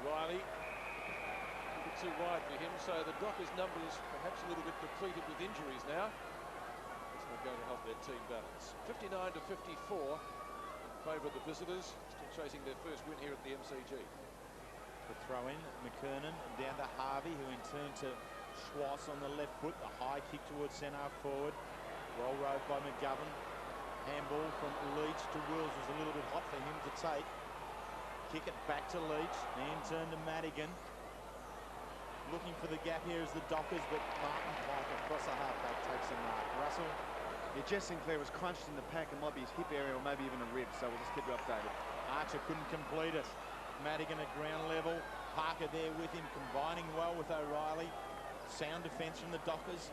O'Reilly. A bit too wide for him, so the Dockers' numbers perhaps a little bit depleted with injuries now. That's not going to help their team balance. 59 to 54 in favour of the visitors, still chasing their first win here at the MCG. The throw in, McKernan down to Harvey, who in turn to Schwass on the left foot. The high kick towards centre forward. Well rode by McGovern. Handball from Leach to Wills was a little bit hot for him to take. Kick it back to Leach. Then turn to Madigan. Looking for the gap here is the Dockers, but Martin Pike across the halfback takes a mark. Russell. Yeah, Jess Sinclair was crunched in the pack and might be his hip area or maybe even a rib, so we'll just keep you updated. Archer couldn't complete it. Madigan at ground level. Parker there with him, combining well with O'Reilly. Sound defence from the Dockers.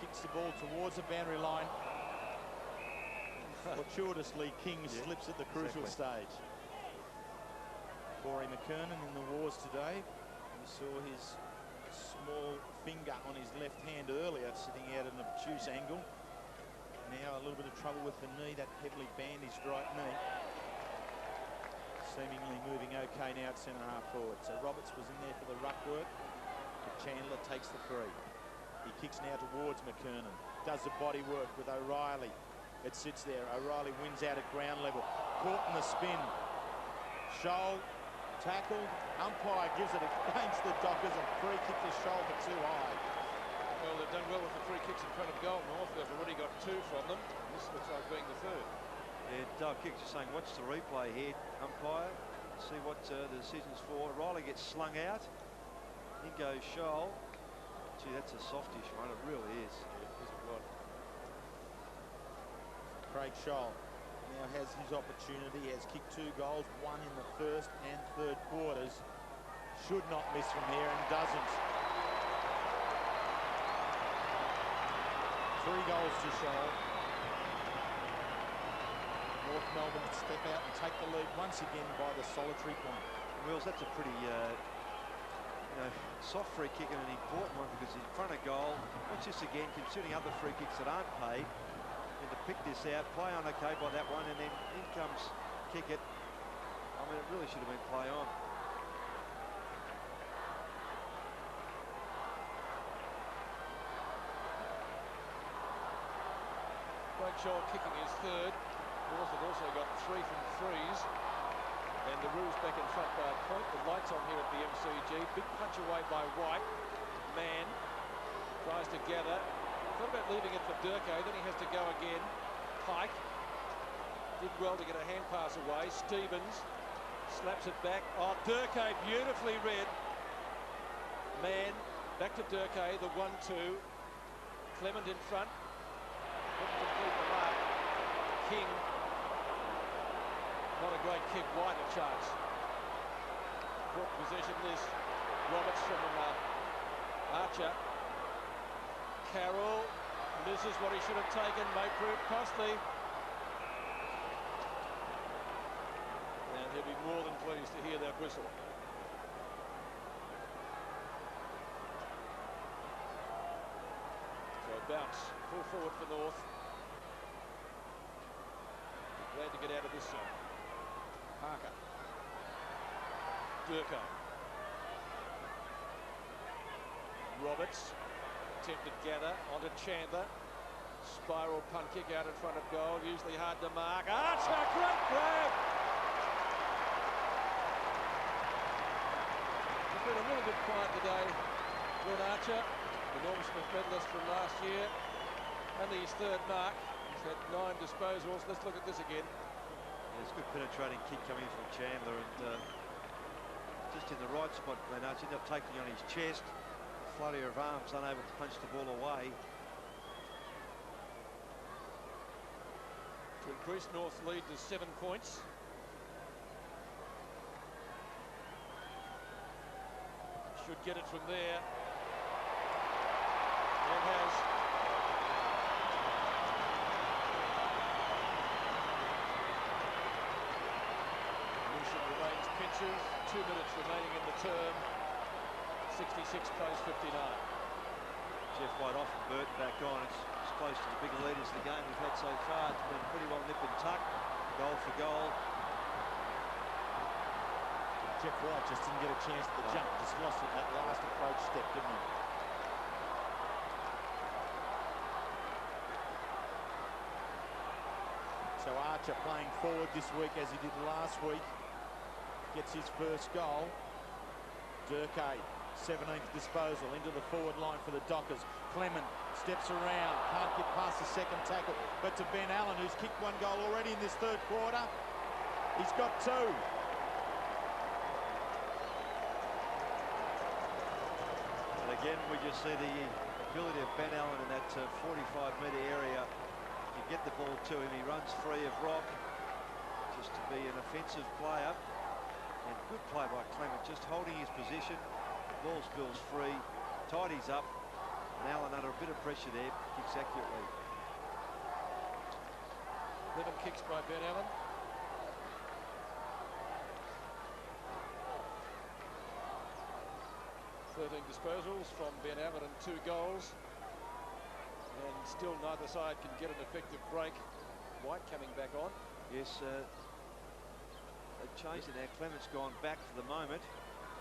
Kicks the ball towards the boundary line. Fortuitously, King slips at the crucial stage. Corey McKernan in the wars today. We saw his small finger on his left hand earlier, sitting out at an obtuse angle. Now a little bit of trouble with the knee, that heavily bandaged right knee. Seemingly moving okay now at centre half forward. So Roberts was in there for the ruck work. But Chandler takes the free. He kicks now towards McKernan. Does the body work with O'Reilly. It sits there. O'Reilly wins out at ground level. Caught in the spin. Scholl tackled. Umpire gives it against the Dockers. A free kick to Scholl, but too high. Well, they've done well with the free kicks in front of goal. North, they've already got 2 from them. This looks like being the third. Yeah, Dale Kicks is saying, watch the replay here, umpire. See what the decision's for. Riley gets slung out. In goes Scholl. Gee, that's a softish one. It really is. Yeah, it is a lot. Craig Scholl now has his opportunity. Has kicked 2 goals, 1 in the first and third quarters. Should not miss from here and doesn't. 3 goals to Scholl. North Melbourne step out and take the lead once again by the solitary point. Wills, that's a pretty soft free kick and an important one because he's in front of goal. Watch this again, considering other free kicks that aren't paid. And to pick this out, play on okay by that one, and then in comes kick it. I mean, it really should have been play on. Craig Scholl kicking his third. North have also got 3 from threes. And the Roos back in front by a point. The lights on here at the MCG. Big punch away by White. Mann tries to gather. Thought about leaving it for Durkay. Then he has to go again. Pike did well to get a hand pass away. Stevens slaps it back. Oh, Durkay beautifully read. Mann back to Durkay. The 1-2. Clement in front. Couldn't complete the mark. King. Not a great kick, wide a chance. Caught possession is Roberts from Archer. Carroll misses what he should have taken, may prove costly. And he'll be more than pleased to hear that whistle. So bounce, full forward for North. Glad to get out of this zone. Parker. Durko. Roberts. Attempted gather onto Chandler. Spiral punt kick out in front of goal. Usually hard to mark. Archer, great grab! He's been a little bit quiet today. Glenn Archer, enormous medalist from last year. Only his third mark. He's had 9 disposals. Let's look at this again. Yeah, it's a good penetrating kick coming from Chandler, and just in the right spot. Glenn Archer ended up taking on his chest. Flurry of arms, unable to punch the ball away. To increase North's lead to 7 points. Should get it from there. And has. Lucian remains pensive. 2 minutes remaining in the term. 66 plays 59. Jeff White off and Burton back on. It's close to the bigger leaders of the game we've had so far. It's been pretty well nip and tuck. Goal for goal. Jeff White just didn't get a chance to jump. Just lost it that last approach step, didn't he? So Archer playing forward this week as he did last week. Gets his first goal. Durkay. 17th disposal into the forward line for the Dockers. Clement steps around, can't get past the second tackle, but to Ben Allen, who's kicked 1 goal already in this 3rd quarter. He's got 2. And again, we just see the ability of Ben Allen in that 45-metre area. You get the ball to him, he runs free of rock, just to be an offensive player. And good play by Clement, just holding his position. Ball spills free, tidies up, and Allen under a bit of pressure there, kicks accurately. 11 kicks by Ben Allen. 13 disposals from Ben Allen and 2 goals. And still neither side can get an effective break. White coming back on. Yes, they've changed it now. Clement's gone back for the moment.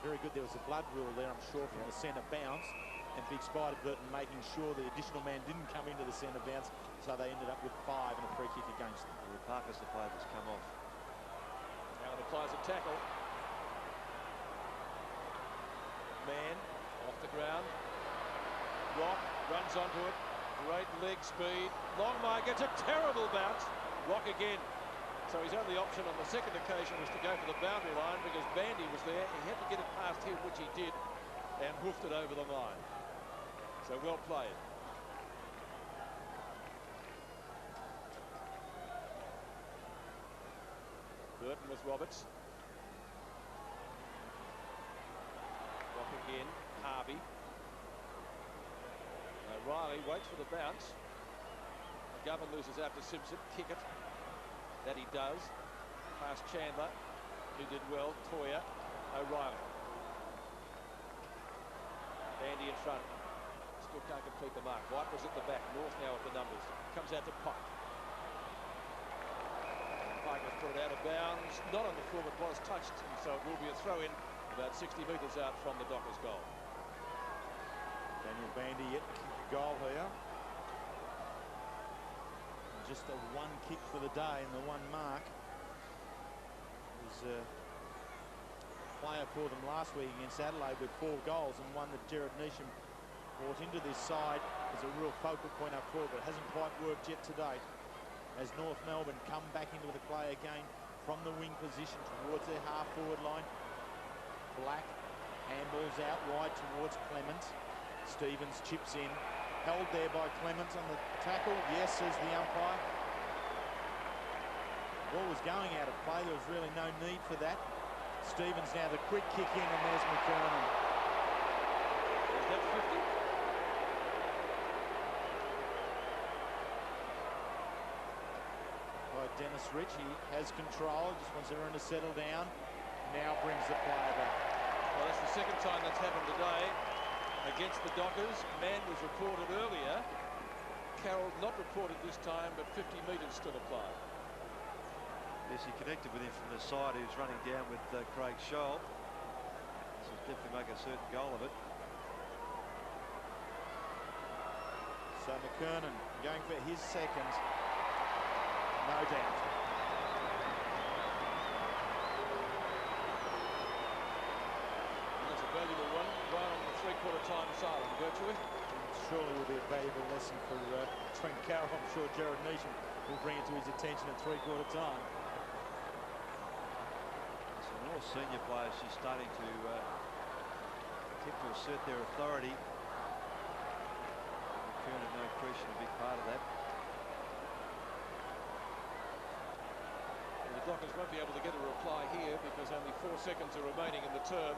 Very good. There was a blood rule there, I'm sure, from the centre bounce. And Big Spider Burton making sure the additional man didn't come into the centre bounce. So they ended up with 5 and a free kick against them. Well, Parker's the player that's come off. Now applies a tackle. Man off the ground. Rock runs onto it. Great leg speed. Longmire gets a terrible bounce. Rock again. So his only option on the second occasion was to go for the boundary line because Bandy was there. He had to get it past him, which he did, and hoofed it over the line. So well played. Burton with Roberts. Rock again. Harvey. Riley waits for the bounce. McGovern loses out to Simpson. Kick it. That he does. Past Chandler, who did well. Toya. O'Reilly. Bandy in front. Still can't complete the mark. White was at the back. North now with the numbers. Comes out to Pike. Pike has put it out of bounds. Not on the full, but was touched. And so it will be a throw-in about 60 metres out from the Dockers' goal. Daniel Bandy yet to kick a goal here. Just a 1 kick for the day and the 1 mark. He was a player for them last week against Adelaide with 4 goals, and one that Jared Neesham brought into this side as a real focal point up forward, but hasn't quite worked yet today. As North Melbourne come back into the play again from the wing position towards their half-forward line. Black handballs out wide towards Clemens. Stevens chips in. Held there by Clemens on the tackle. Yes, says the umpire. Ball was going out of play. There was really no need for that. Stevens now the quick kick in, and there's McKernan. Is that 50? By Dennis Rich. He has control, just wants everyone to settle down. Now brings the player back. Well, that's the second time that's happened today against the Dockers. Man was reported earlier. Carroll not reported this time, but 50 metres still applied. Yes, he connected with him from the side. He was running down with Craig Scholl. So definitely make a certain goal of it. So McKernan going for his second. No doubt. That's a valuable one. Right on the three-quarter time silent, virtually. Surely will be a valuable lesson for Trent Carroll. I'm sure Jared Neesham will bring it to his attention at three-quarter time. Some more senior players just starting to attempt to assert their authority. McKernan, no question, a big part of that. And the Dockers won't be able to get a reply here because only 4 seconds are remaining in the term.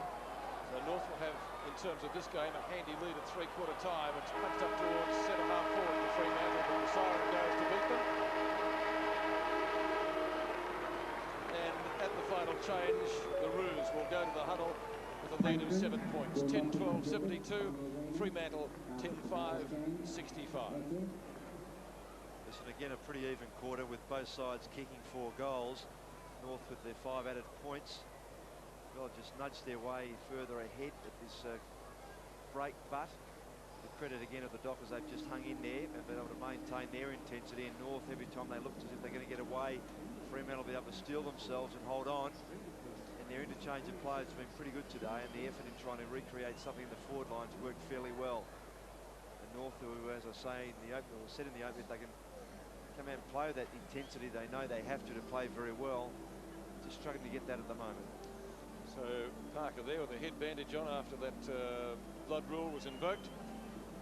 So North will have, in terms of this game, a handy lead at three-quarter time. It's punched up towards centre-half forward for Fremantle, but the siren goes to beat them. And at the final change, the Roos will go to the huddle with a lead of 7 points. 10-12, 72. Fremantle, 10-5, 65. This is again a pretty even quarter with both sides kicking 4 goals. North with their 5 added points. Well, just nudged their way further ahead at this break, but the credit again of the Dockers, they've just hung in there and been able to maintain their intensity. And North, every time they looked as if they're going to get away, Fremantle will be able to steel themselves and hold on. And their interchange of players has been pretty good today, and the effort in trying to recreate something in the forward lines worked fairly well. And North, who, as I say in the opener, or said in the opener, if they can come out and play with that intensity, they know they have to play very well. Just struggling to get that at the moment. So Parker there with a head bandage on after that blood rule was invoked.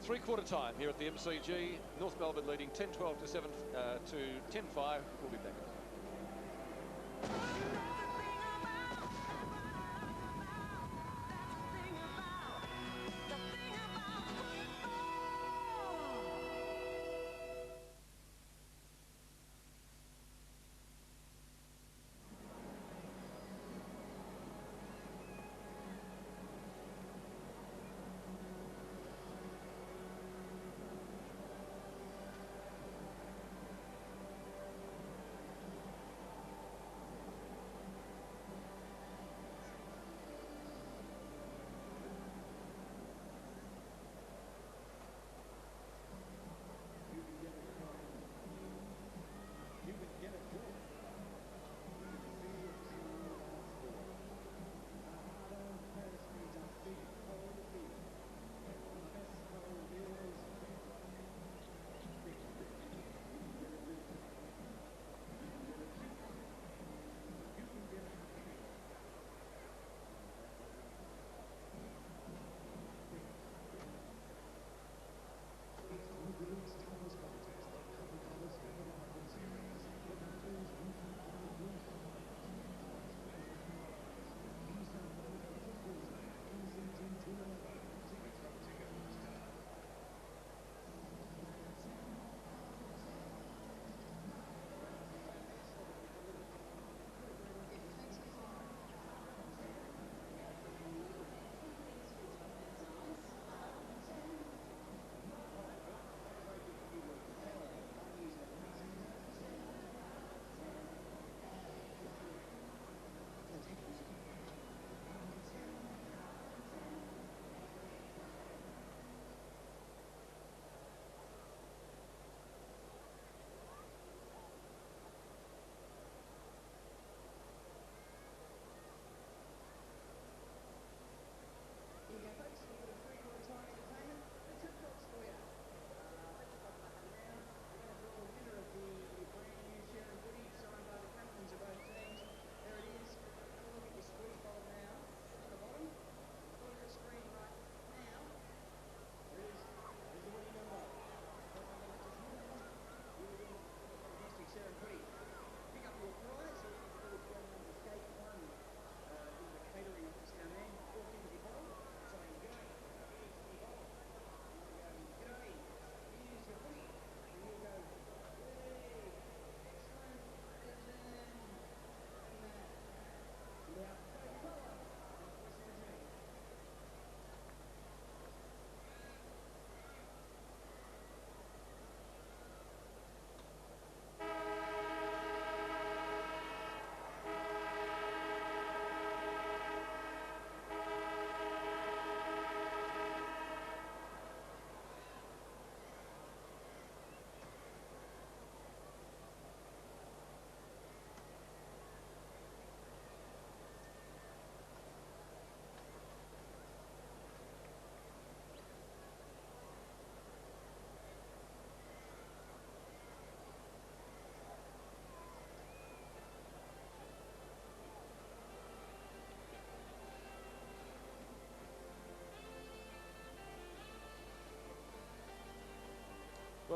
Three-quarter time here at the MCG. North Melbourne leading 10-12 to 7 to 10-5. We'll be back.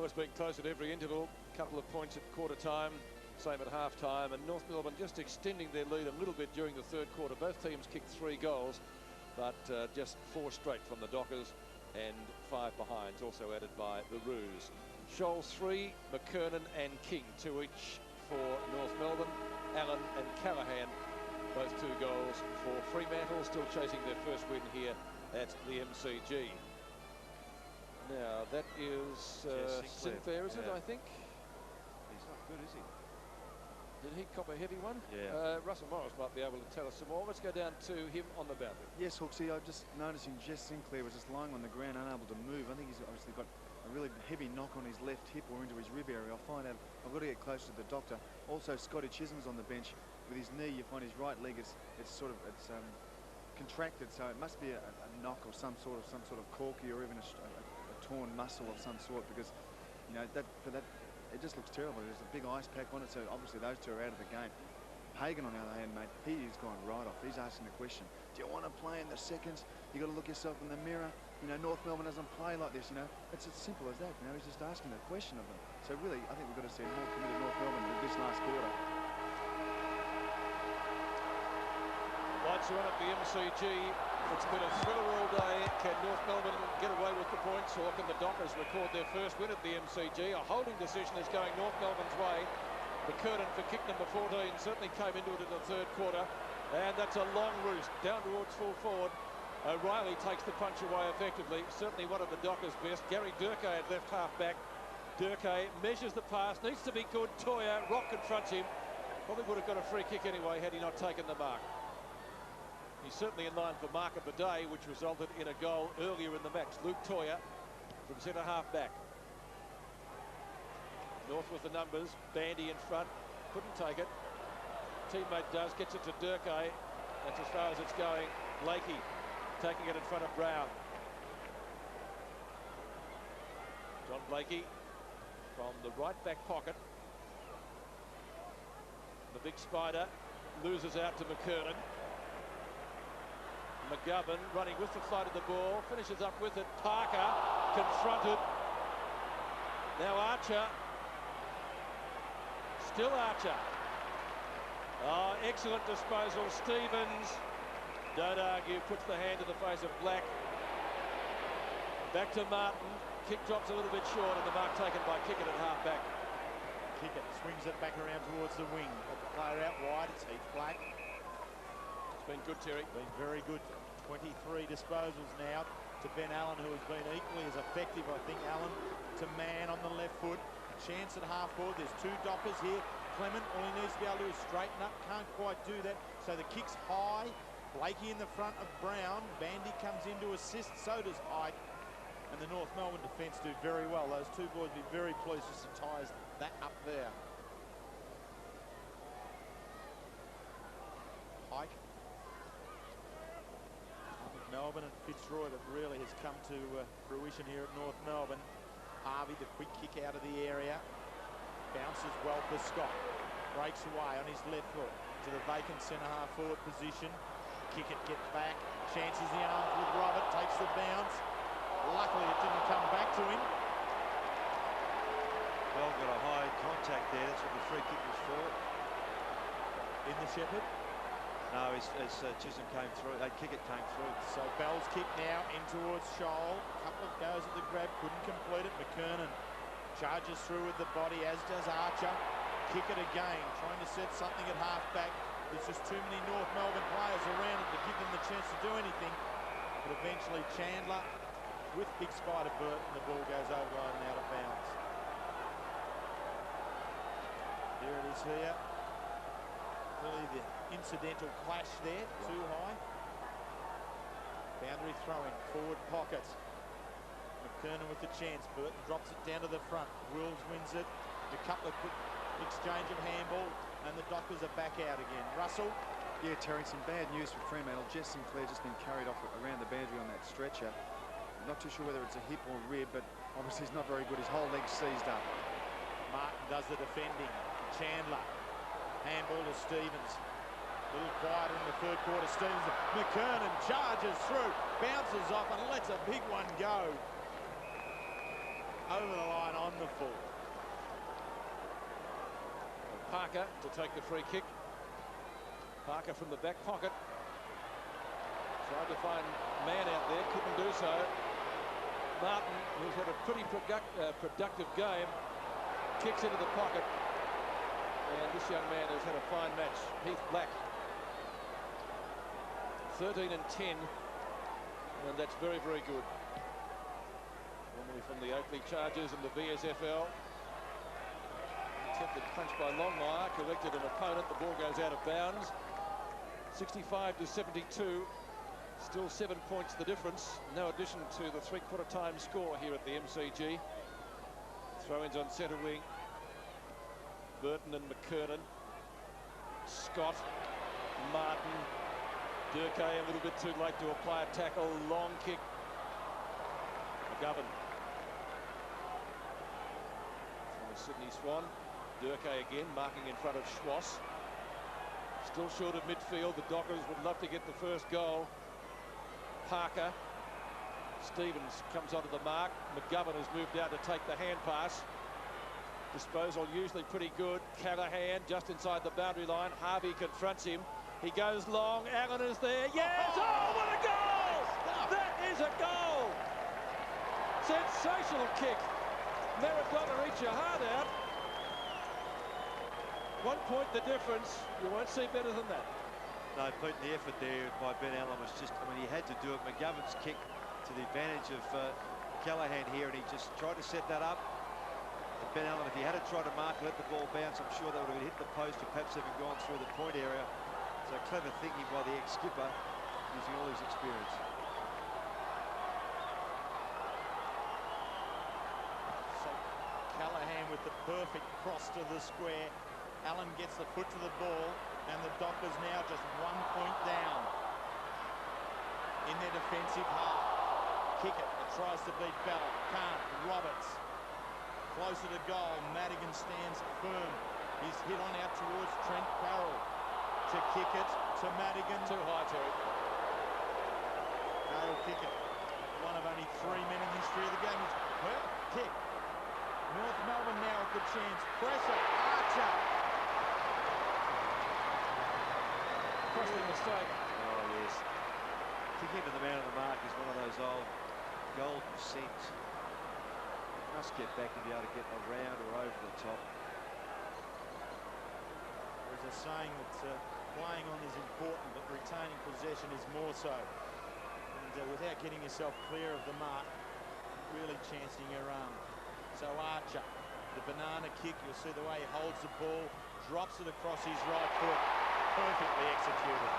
Scores being close at every interval. A couple of points at quarter time, same at half time, and North Melbourne just extending their lead a little bit during the third quarter. Both teams kicked 3 goals, but just 4 straight from the Dockers and 5 behinds, also added by the Roos. Scholes 3, McKernan and King 2 each for North Melbourne. Allen and Callahan both 2 goals for Fremantle, still chasing their first win here at the MCG. Now that is Sinclair, is it? I think. He's not good, is he? Did he cop a heavy one? Yeah. Russell Morris might be able to tell us some more. Let's go down to him on the boundary. Yes, Hooksy, I'm just noticing Jess Sinclair was just lying on the ground, unable to move. I think he's obviously got a really heavy knock on his left hip or into his rib area. I'll find out. I've got to get closer to the doctor. Also, Scotty Chisholm's on the bench. With his knee, you find his right leg is contracted, so it must be a knock or some sort of corky or even a torn muscle of some sort, because you know that it just looks terrible. There's a big ice pack on it, so obviously those two are out of the game. Hagen, on the other hand, mate, he's gone right off. He's asking the question, do you want to play in the seconds? You got to look yourself in the mirror. You know, North Melbourne doesn't play like this. You know, it's as simple as that. You know, he's just asking the question of them. So really, I think we've got to see more committed North Melbourne with this last quarter. Lights are on at the MCG. It's been a thriller all day. Can North Melbourne get away with the points, or can the Dockers record their first win at the MCG? A holding decision is going North Melbourne's way. McKernan for kick number 14 certainly came into it in the third quarter, and that's a long roost down towards full forward. O'Reilly takes the punch away effectively. Certainly one of the Dockers' best. Gary Durkay at left half back. Durkay measures the pass, needs to be good. Toya, Rock confronts him. Probably would have got a free kick anyway had he not taken the mark. He's certainly in line for mark of the day, which resulted in a goal earlier in the match. Luke Toya from centre half back. North with the numbers. Bandy in front. Couldn't take it. Teammate does. Gets it to Durkay. That's as far as it's going. Blakey taking it in front of Brown. John Blakey from the right back pocket. The big spider loses out to McKernan. McGovern running with the flight of the ball, finishes up with it. Parker confronted. Now Archer. Still Archer. Oh, excellent disposal. Stevens, don't argue, puts the hand to the face of Black. Back to Martin. Kick drops a little bit short, and the mark taken by Kickett at half back. Kickett swings it back around towards the wing. Got the player out wide. It's Heath Black. Been good, Terry. Been very good. 23 disposals now to Ben Allen, who has been equally as effective, I think. Allen to Man on the left foot. A chance at half forward. There's 2 Dockers here. Clement, all he needs to be able to do is straighten up. Can't quite do that. So the kick's high. Blakey in the front of Brown. Bandy comes in to assist. So does Ike. And the North Melbourne defence do very well. Those 2 boys will be very pleased just to tie that up there. Ike. Melbourne and Fitzroy that really has come to fruition here at North Melbourne. Harvey, the quick kick out of the area. Bounces well for Scott. Breaks away on his left foot to the vacant centre-half forward position. Kickett gets back. Chances the arms with Robert. Takes the bounce. Luckily, it didn't come back to him. Well, got a high contact there. That's what the free kick was for. In the Shepherd. No, as Chisholm came through, Kickett came through. So Bell's kick now in towards Scholl. Couple of goes at the grab, couldn't complete it. McKernan charges through with the body, as does Archer. Kickett again, trying to set something at half-back. There's just too many North Melbourne players around him to give them the chance to do anything. But eventually Chandler with big spider Burton, the ball goes over line and out of bounds. Here it is here. Really the incidental clash there, too high. Boundary throwing, forward pocket. McKernan with the chance. Burton drops it down to the front. Wills wins it. A couple of quick exchange of handball, and the Dockers are back out again. Russell. Yeah, Terry, some bad news for Fremantle. Jess Sinclair just been carried off around the boundary on that stretcher. Not too sure whether it's a hip or rib, but obviously he's not very good. His whole leg's seized up. Martin does the defending. Chandler. Handball to Stevens. A little quieter in the third quarter. Stevens. McKernan charges through. Bounces off and lets a big one go. over the line on the full. Parker to take the free kick. Parker from the back pocket. Tried to find man out there, couldn't do so. Martin, who's had a pretty productive game, kicks into the pocket. And this young man has had a fine match. Heath Black. 13 and 10. And that's very, very good. Normally from the Oakley Chargers and the VSFL. Attempted punch by Longmire, corrected an opponent. The ball goes out of bounds. 65-72. Still 7 points the difference. No addition to the three-quarter time score here at the MCG. Throw-ins on centre wing. Burton and McKernan. Scott. Martin. Durkay a little bit too late to apply a tackle. Long kick. McGovern. From the Sydney Swan. Durkay again, marking in front of Schwass. Still short of midfield. The Dockers would love to get the first goal. Parker. Stevens comes onto the mark. McGovern has moved out to take the hand pass. Disposal usually pretty good. Callahan just inside the boundary line. Harvey confronts him. He goes long. Allen is there. Yes! Oh, what a goal! That is a goal! Sensational kick. Maradona reach your heart out. 1 point the difference. You won't see better than that. No, Pete, the effort there by Ben Allen was just, I mean, he had to do it. McGovern's kick to the advantage of Callahan here, and he just tried to set that up. And Ben Allen, if he had tried to mark, let the ball bounce, I'm sure that would have hit the post or perhaps even gone through the point area. So clever thinking by the ex-skipper, using all his experience. So Callahan with the perfect cross to the square. Allen gets the foot to the ball, and the Dockers now just 1 point down in their defensive half. Kick it tries to beat Ballard. Can't. Roberts closer to goal. Madigan stands firm. He's hit on out towards Trent Farrell to kick it to Madigan. Too high, Terry. They'll kick it. One of only 3 men in history of the game. Is hurt. Kick. North Melbourne now with the chance. Pressure. Archer. Costly mistake. Oh, yes. Kicking to the man on the mark is one of those old golden scents. Must get back to be able to get around or over the top. There's a saying that playing on is important, but retaining possession is more so. And without getting yourself clear of the mark, really chancing your arm. So Archer, the banana kick, you'll see the way he holds the ball, drops it across his right foot. Perfectly executed.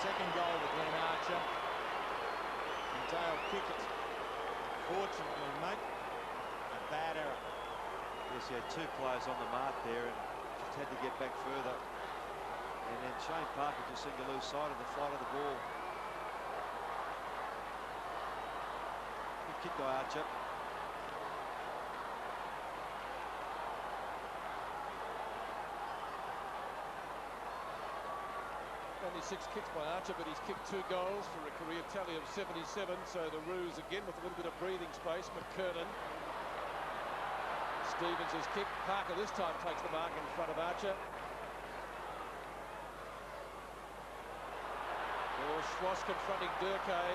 Second goal to Glenn Archer. And Dale Pickett. Fortunately, mate, a bad error. Yes, he had 2 players on the mark there and just had to get back further. And then Shane Parker just seemed to lose sight of the flight of the ball. Good kick by Archer. Only 6 kicks by Archer, but he's kicked 2 goals for a career tally of 77. So the Roos again with a little bit of breathing space. McKernan. Stevens has kicked. Parker this time takes the mark in front of Archer. Or Schwass confronting Durkay.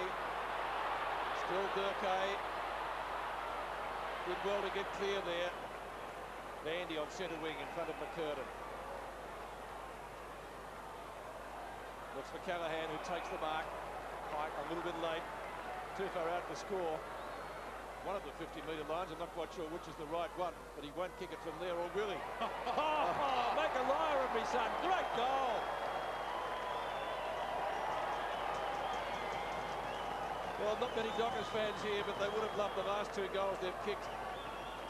Still Durkay. Did well to get clear there. Bandy on centre wing in front of McKernan. Looks for Callahan, who takes the mark. Pike a little bit late. Too far out to score. One of the 50-metre lines. I'm not quite sure which is the right one, but he won't kick it from there, or will he? Make a liar of me, son. Great goal. Well, not many Dockers fans here, but they would have loved the last 2 goals they've kicked.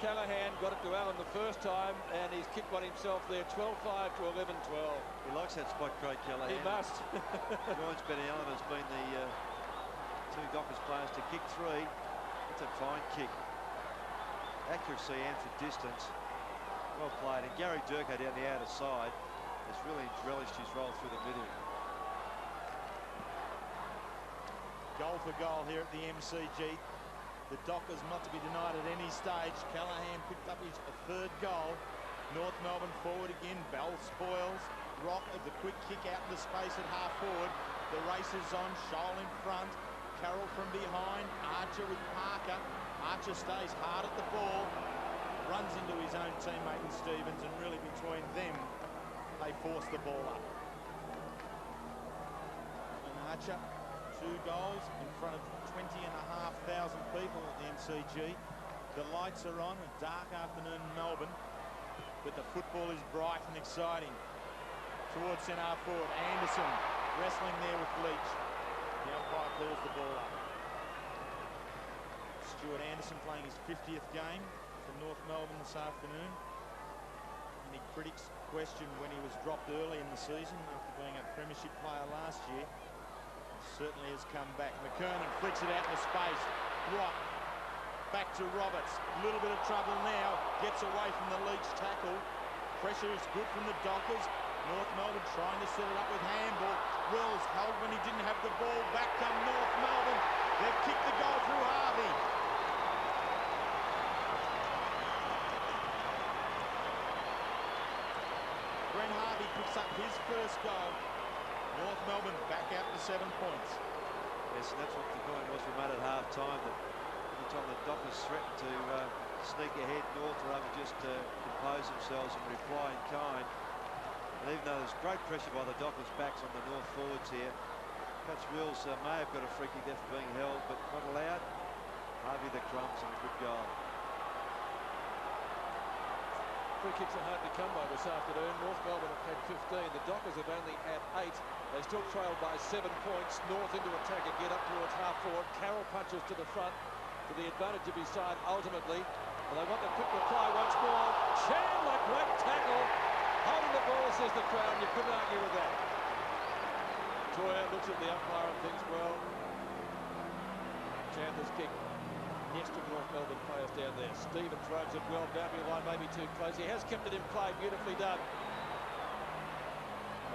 Callahan got it to Allen the first time, and he's kicked one himself there, 12-5 to 11-12. He likes that spot, Craig Callahan. He must. Joins Ben Allen has been the 2 Dockers players to kick 3. It's a fine kick. Accuracy and for distance. Well played. And Gary Durkay down the outer side has really relished his roll through the middle. Goal for goal here at the MCG. The Dockers not to be denied at any stage. Callaghan picked up his third goal. North Melbourne forward again. Bell spoils. Rock with the quick kick out into space at half forward. The race is on. Scholl in front. Carroll from behind. Archer with Parker. Archer stays hard at the ball. Runs into his own teammate and Stevens, and really between them, they force the ball up. And Archer, 2 goals in front of 20,500 people at the MCG. The lights are on, a dark afternoon in Melbourne, but the football is bright and exciting. Towards centre forward, Anderson wrestling there with Leach. The umpire calls the ball up. Stuart Anderson playing his 50th game for North Melbourne this afternoon. Many critics questioned when he was dropped early in the season after being a premiership player last year. Certainly has come back. McKernan flicks it out into space. Rock back to Roberts. A little bit of trouble now. Gets away from the Leach tackle. Pressure is good from the Dockers. North Melbourne trying to set it up with handball. Wills held when he didn't have the ball. Back come North Melbourne. They've kicked the goal through Harvey. Brent Harvey picks up his first goal. North Melbourne back out to 7 points. Yes, and that's what the point was we made at half-time, that every time the Dockers threatened to sneak ahead, North were able just to compose themselves and reply in kind. And even though there's great pressure by the Dockers' backs on the North forwards here, Coach Wills may have got a free kick there for being held, but not allowed. Harvey the crumbs and a good goal. Free kicks are hard to come by this afternoon. North Melbourne have had 15. The Dockers have only had 8. They still trail by 7 points. North into attack again up towards half forward. Carroll punches to the front to the advantage of his side ultimately. And they want the quick reply once more. Chandler, great tackle. Holding the ball, says the crowd. You couldn't argue with that. Toya looks at the umpire and thinks, well, Chandler's kick next to North Melbourne players down there. Stevens runs it well. Boundary line maybe too close. He has kept it in play. Beautifully done.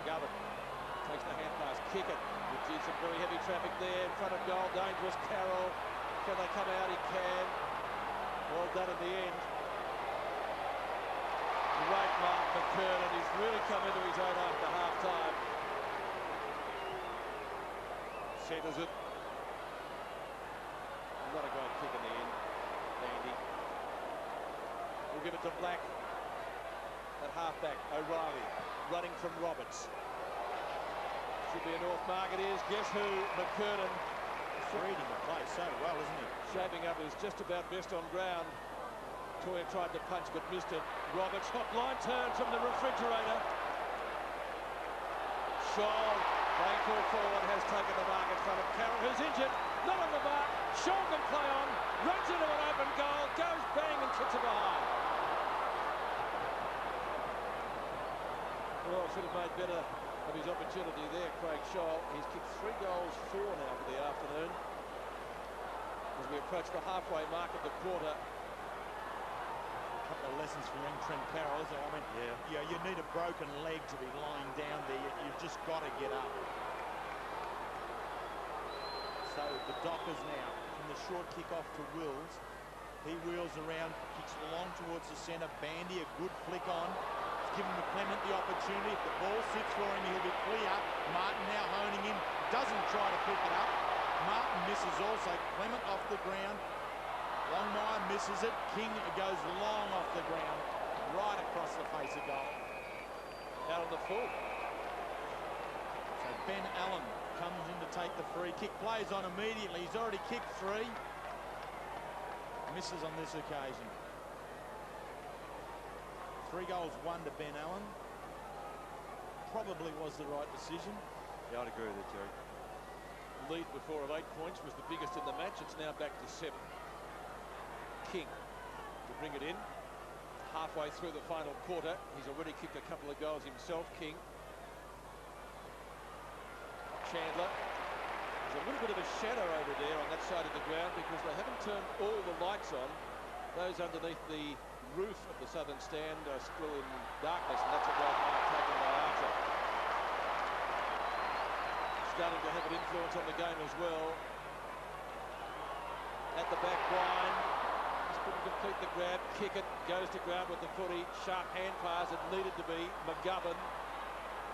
McGovern takes the hand pass. Kick it. With some very heavy traffic there in front of goal. Dangerous Carroll. Can they come out? He can. Well done in the end. Great mark for McKernan. He's really come into his own after half-time. Centres it. Not a great kick in the end, Andy. We'll give it to Black at half-back. O'Reilly running from Roberts. Should be a North mark. It is. Guess who? McKernan. Reading the play so well, isn't he? Shaping up is just about best on ground. Toya tried to punch but missed it. Roberts, hot line turn from the refrigerator. Scholl, playing full forward, has taken the mark in front of Carroll, who's injured. Not on the mark. Scholl can play on. Runs into an open goal. Goes bang and kicks it behind. Well, should have made better of his opportunity there, Craig Scholl. He's kicked 3 goals, 4 now for the afternoon. As we approach the halfway mark of the quarter. A couple of lessons for young Trent Carroll, isn't it? I mean, yeah, you need a broken leg to be lying down there. You've just got to get up. So the Dockers now, from the short kick off to Wills. He wheels around, kicks long towards the centre. Bandy, a good flick on. Giving McClement the opportunity. If the ball sits for him, he'll be clear. Martin now honing in, doesn't try to pick it up. Martin misses also. Clement off the ground. Longmire misses it. King goes long off the ground, right across the face of goal. Out on the full. So Ben Allen comes in to take the free kick. Plays on immediately. He's already kicked 3. Misses on this occasion. 3 goals, 1 to Ben Allen. Probably was the right decision. Yeah, I'd agree with it, Terry. Lead before of 8 points was the biggest in the match. It's now back to 7. King to bring it in. Halfway through the final quarter. He's already kicked a couple of goals himself, King. Chandler. There's a little bit of a shadow over there on that side of the ground because they haven't turned all the lights on. Those underneath the roof of the southern stand are still in darkness, and that's a great mark taken by Archer. Starting to have an influence on the game as well. at the back blind. Just couldn't complete the grab. Kick it, goes to ground with the footy. Sharp hand pass, it needed to be. McGovern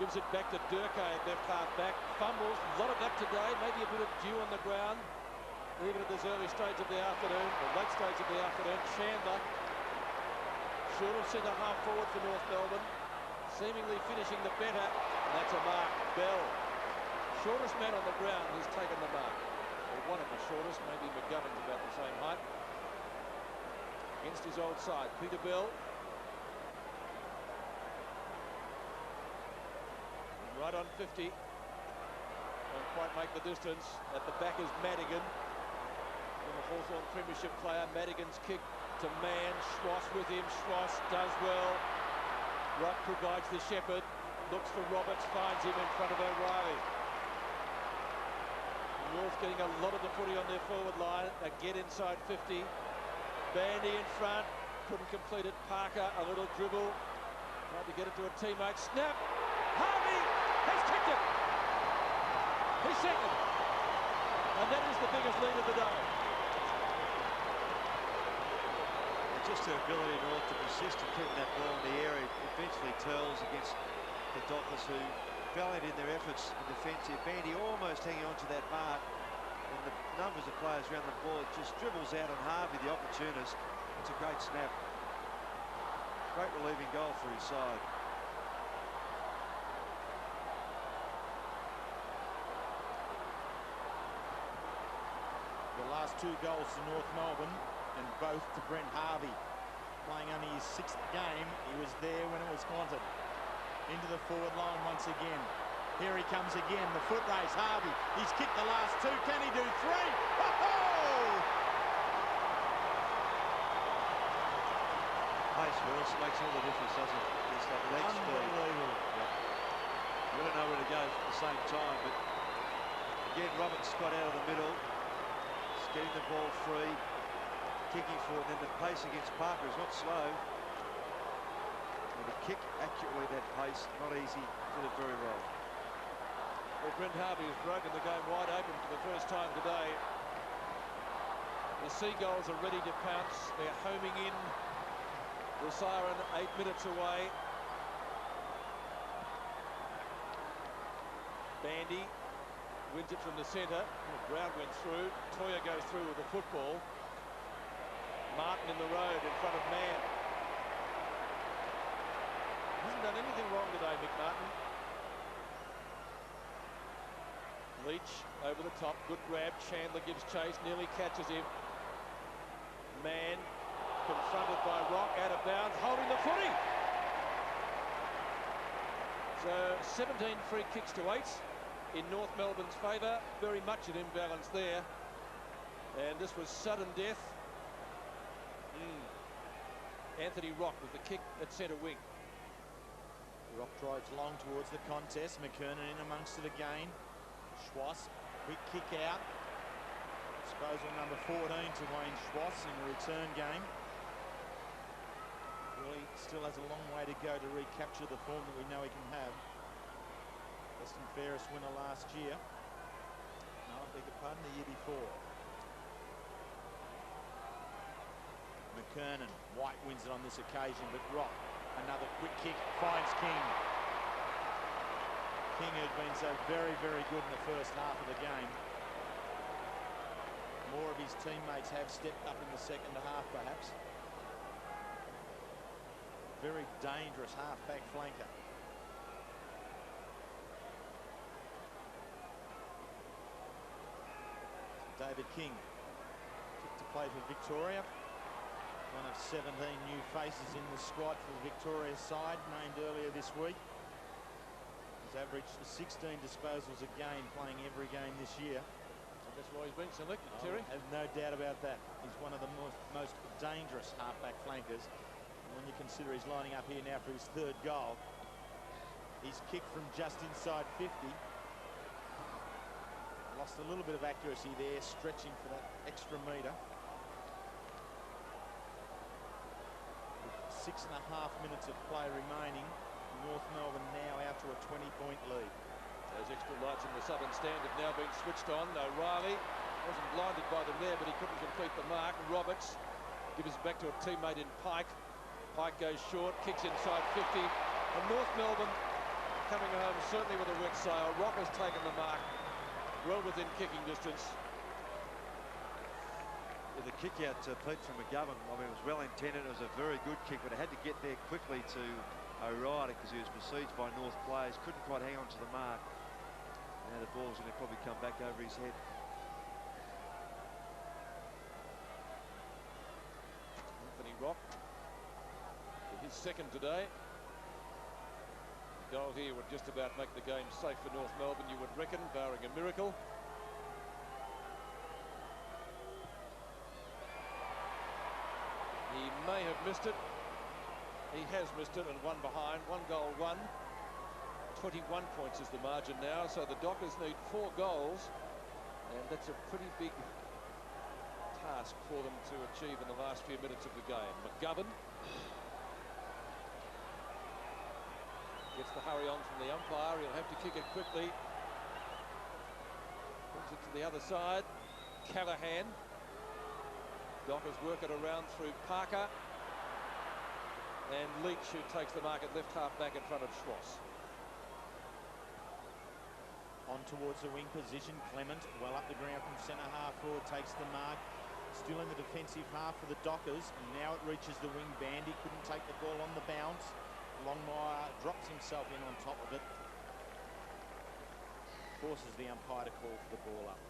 gives it back to Durkay at left half back. Fumbles, a lot of that today. Maybe a bit of dew on the ground. Even at this early stage of the afternoon, or late stage of the afternoon. Chandler, short of centre half forward for North Melbourne, seemingly finishing the better. And that's a mark. Bell, shortest man on the ground, has taken the mark. Or one of the shortest, maybe McGovern's about the same height. Against his old side, Peter Bell. Right on 50. Won't quite make the distance. At the back is Madigan. The Hawthorn Premiership player. Madigan's kick to Mann. Schwass with him. Schwass does well. Rock provides the shepherd. Looks for Roberts. Finds him in front of O'Reilly. North getting a lot of the footy on their forward line. Again inside 50. Bandy in front. Couldn't complete it. Parker, a little dribble. Tried to get it to a teammate. Snap. Harvey has kicked it. He's second. And that is the biggest lead of the day. Just their ability North to persist in keeping that ball in the air. It eventually tells against the Dockers, who valiant in their efforts in defensive. Bandy almost hanging on to that mark. And the numbers of players around the ball, it just dribbles out on Harvey, the opportunist. It's a great snap. Great relieving goal for his side. The last 2 goals to North Melbourne, and both to Brent Harvey. Playing only his 6th game, he was there when it was wanted. Into the forward line once again. Here he comes again, the foot race, Harvey. He's kicked the last 2, can he do 3? Oh! Pace, Willis, makes all the difference, doesn't it? It's like leg speed. Unbelievable. Yeah. You don't know where to go at the same time, but again, Roberts got out of the middle. He's getting the ball free. Kicking for it, and then the pace against Parker is not slow. And to kick accurately that pace, not easy, did it very well. Well, Brent Harvey has broken the game wide open for the first time today. The Seagulls are ready to pounce. They're homing in. The siren 8 minutes away. Bandy wins it from the centre. Brown went through. Toya goes through with the football. Martin in the road in front of Mann. Hasn't done anything wrong today, Mick Martin. Leach over the top, good grab. Chandler gives chase, nearly catches him. Mann confronted by Rock, out of bounds, holding the footy. So 17 free kicks to 8 in North Melbourne's favour. Very much an imbalance there. And this was sudden death. Anthony Rock with the kick at centre wing. Rock drives long towards the contest. McKernan in amongst it again. Schwass, quick kick out. Disposal number 14 to Wayne Schwass in a return game. Really still has a long way to go to recapture the form that we know he can have. Best and fairest winner last year. No, I beg your pardon, the year before. McKernan, White wins it on this occasion, but Rock, another quick kick, finds King. King, who'd been so very, very good in the first half of the game. More of his teammates have stepped up in the second half, perhaps. Very dangerous half-back flanker. David King, kick to play for Victoria. One of 17 new faces in the squad for Victoria's side, named earlier this week. He's averaged 16 disposals a game, playing every game this year. So that's why he's been selected, Terry. I have no doubt about that. He's one of the most dangerous halfback flankers. And when you consider he's lining up here now for his 3rd goal, he's kicked from just inside 50. Lost a little bit of accuracy there, stretching for that extra metre. 6.5 minutes of play remaining. North Melbourne now out to a 20-point lead. Those extra lights in the southern stand have now been switched on. O'Reilly Wasn't blinded by them there, but he couldn't complete the mark. Roberts gives it back to a teammate in Pike. Pike goes short, kicks inside 50. And North Melbourne coming home certainly with a wet sail. Rock has taken the mark well within kicking distance. Yeah, the kick out to Pete from McGovern, I mean, it was well intended. It was a very good kick, but it had to get there quickly to O'Reilly because he was besieged by North players. Couldn't quite hang on to the mark. Now the ball's going to probably come back over his head. Anthony Rock, his second today. The goal here would just about make the game safe for North Melbourne, you would reckon, barring a miracle. He may have missed it. He has missed it and one behind. 1 goal, 1. 21 points is the margin now. So the Dockers need 4 goals. And that's a pretty big task for them to achieve in the last few minutes of the game. McGovern gets the hurry on from the umpire. He'll have to kick it quickly. Brings it to the other side. Callahan. Dockers work it around through Parker. And Leach, who takes the mark at left half back in front of Schloss. On towards the wing position. Clement well up the ground from centre half forward, takes the mark. Still in the defensive half for the Dockers. And now it reaches the wing. Bandy couldn't take the ball on the bounce. Longmire drops himself in on top of it. Forces the umpire to call for the ball up.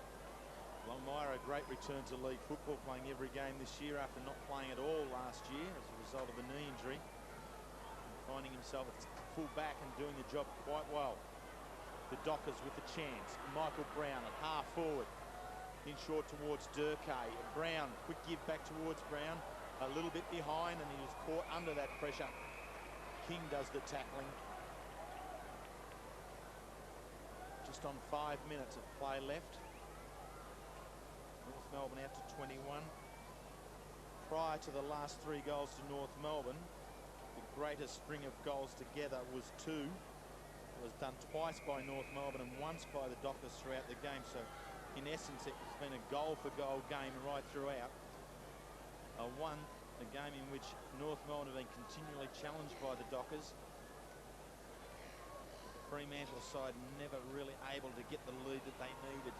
Longmire, a great return to league football, playing every game this year after not playing at all last year as a result of a knee injury. And finding himself at full back and doing the job quite well. The Dockers with the chance. Michael Brown at half forward. In short towards Durkay. Brown, quick give back towards Brown. A little bit behind and he was caught under that pressure. King does the tackling. Just on 5 minutes of play left. North Melbourne out to 21. Prior to the last 3 goals to North Melbourne, the greatest string of goals together was 2. It was done twice by North Melbourne and once by the Dockers throughout the game. So in essence, it's been a goal-for-goal game right throughout. A game in which North Melbourne have been continually challenged by the Dockers. Fremantle side never really able to get the lead that they needed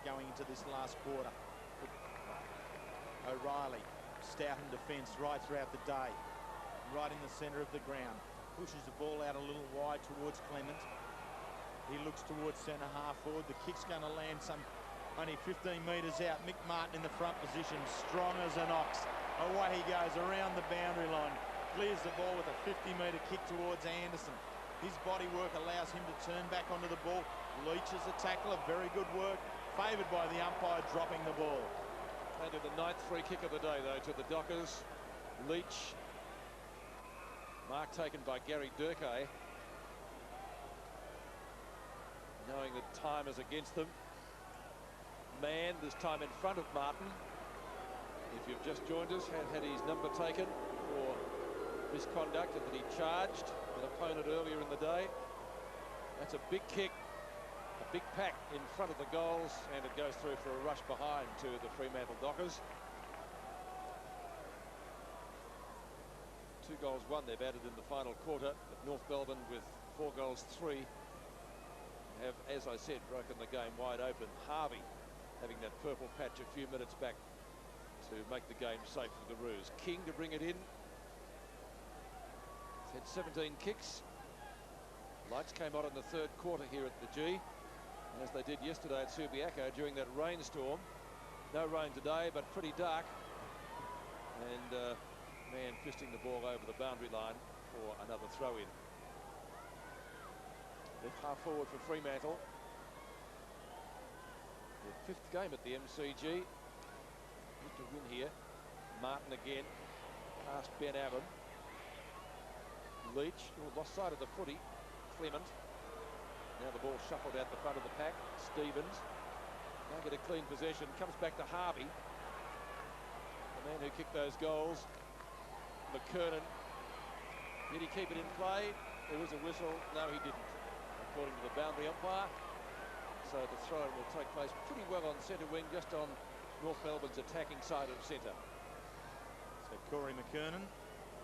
going into this last quarter. O'Reilly, stout in defence right throughout the day. Right in the centre of the ground. Pushes the ball out a little wide towards Clement. He looks towards centre half forward. The kick's going to land only 15 metres out. Mick Martin in the front position, strong as an ox. Away he goes around the boundary line. Clears the ball with a 50-metre kick towards Anderson. His body work allows him to turn back onto the ball. Leach is the tackler, very good work. Favoured by the umpire dropping the ball. Into the 9th free kick of the day, though, to the Dockers. Leach. Mark taken by Gary Durkay. Knowing that time is against them. Mann, this time in front of Martin. If you've just joined us, had his number taken for misconduct and that he charged an opponent earlier in the day. That's a big kick. A big pack in front of the goals, and it goes through for a rush behind to the Fremantle Dockers. 2 goals, 1 they've added in the final quarter. But North Melbourne with 4 goals, 3 have, as I said, broken the game wide open. Harvey having that purple patch a few minutes back to make the game safe for the Roos. King to bring it in. He's had 17 kicks. Lights came on in the 3rd quarter here at the G, as they did yesterday at Subiaco during that rainstorm. No rain today, but pretty dark. And Mann fisting the ball over the boundary line for another throw-in. Left half forward for Fremantle. Their 5th game at the MCG. Need to win here. Martin again. Past Ben Avon. Leach, who lost sight of the footy. Clement. Now the ball shuffled out the front of the pack. Stevens. Can't get a clean possession. Comes back to Harvey. The man who kicked those goals. McKernan. Did he keep it in play? There was a whistle. No, he didn't. According to the boundary umpire. So the throw will take place pretty well on centre wing, just on North Melbourne's attacking side of centre. So Corey McKernan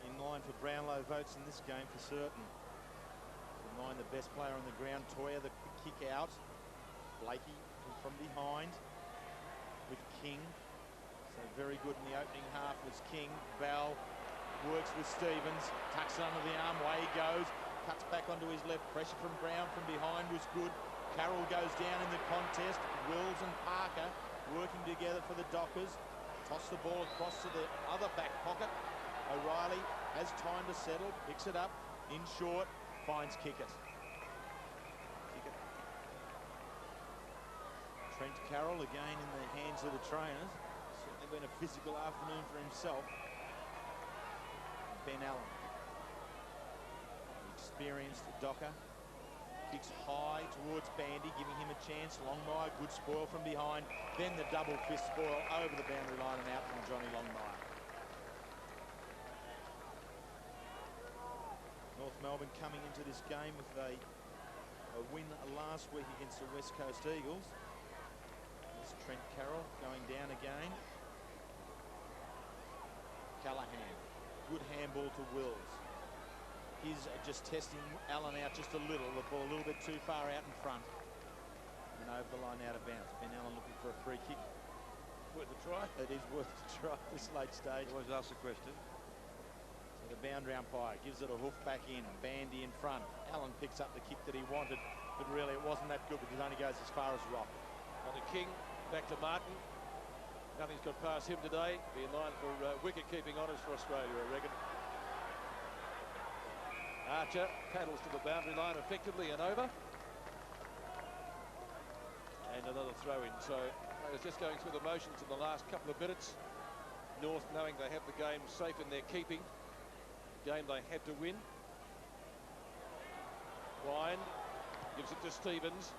in line for Brownlow votes in this game for certain. For mine, the best player on the ground. Toya, the quick kick out. Blakey from behind with King. So very good in the opening half was King. Bell works with Stevens, tucks it under the arm, away he goes, cuts back onto his left. Pressure from Brown from behind was good. Carroll goes down in the contest. Wills and Parker working together for the Dockers. Toss the ball across to the other back pocket. O'Reilly has time to settle, picks it up in short, finds Kickett. Trent Carroll again in the hands of the trainers. Certainly been a physical afternoon for himself. Ben Allen, experienced Docker, kicks high towards Bandy, giving him a chance. Longmire, good spoil from behind. Then the double fist spoil over the boundary line and out from Johnny Longmire. North Melbourne coming into this game with a win last week against the West Coast Eagles. Trent Carroll going down again. Callahan, good handball to Wills. He's just testing Allen out just a little. The ball a little bit too far out in front. And over the line out of bounds. Ben Allen looking for a free kick. Worth a try. It is worth a try at this late stage. Always ask the question. So the boundary umpire gives it a hoof back in. Bandy in front. Allen picks up the kick that he wanted, but really it wasn't that good because it only goes as far as Rock. And the King back to Martin. Nothing's got past him today. Be in line for wicket-keeping honours for Australia, I reckon. Archer paddles to the boundary line effectively and over. And another throw-in. So I was just going through the motions in the last couple of minutes. North knowing they have the game safe in their keeping. Game they had to win. Wine gives it to Stevens.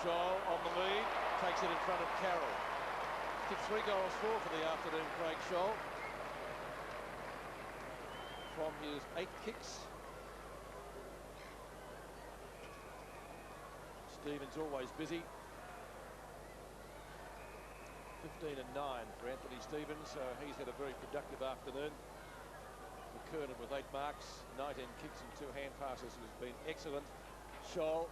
Scholl on the lead, takes it in front of Carroll. Kicked 3 goals for the afternoon, Craig Scholl. From his 8 kicks. Stevens always busy. 15 and 9 for Anthony Stevens, so he's had a very productive afternoon. McKernan with 8 marks, 19 kicks and 2 hand passes has been excellent. Scholl.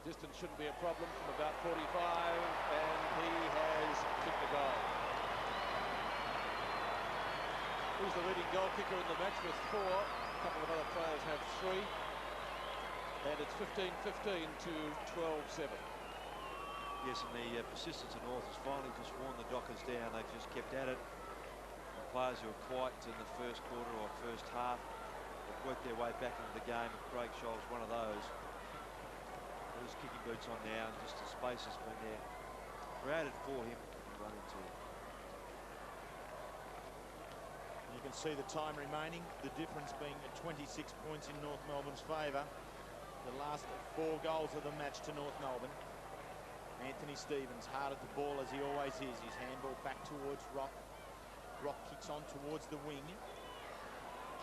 Distance shouldn't be a problem from about 45, and he has kicked the goal. He's the leading goal kicker in the match with 4. A couple of other players have 3. And it's 15-15 to 12-7. Yes, and the persistence of North has finally just worn the Dockers down. They've just kept at it. The players who were quiet in the first quarter or first half have worked their way back into the game, and Craig Scholl's one of those. His kicking boots on now, and just the space has been there created for him to run into. You can see the time remaining, the difference being at 26 points in North Melbourne's favour. The last 4 goals of the match to North Melbourne. Anthony Stevens hard at the ball as he always is. His handball back towards Rock. Rock kicks on towards the wing.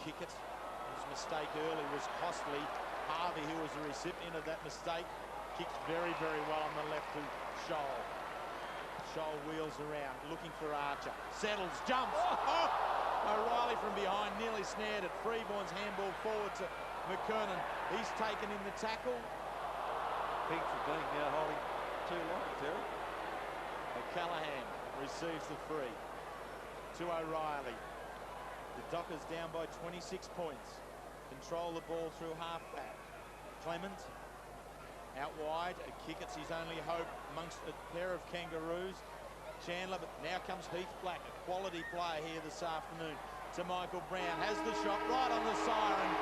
Kickett. His mistake early was costly. Harvey, who was the recipient of that mistake, kicks very, very well on the left to Scholl. Scholl wheels around, looking for Archer. Settles, jumps. Oh! O'Reilly from behind, nearly snared it. Freeborn's handball forward to McKernan. He's taken in the tackle. Pink for being holding too long, Terry. Callahan receives the free to O'Reilly. The Dockers down by 26 points. Control the ball through half-back. Clement out wide. Kickett's his only hope amongst a pair of kangaroos. Chandler, but now comes Heath Black, a quality player here this afternoon. To Michael Brown, has the shot right on the siren.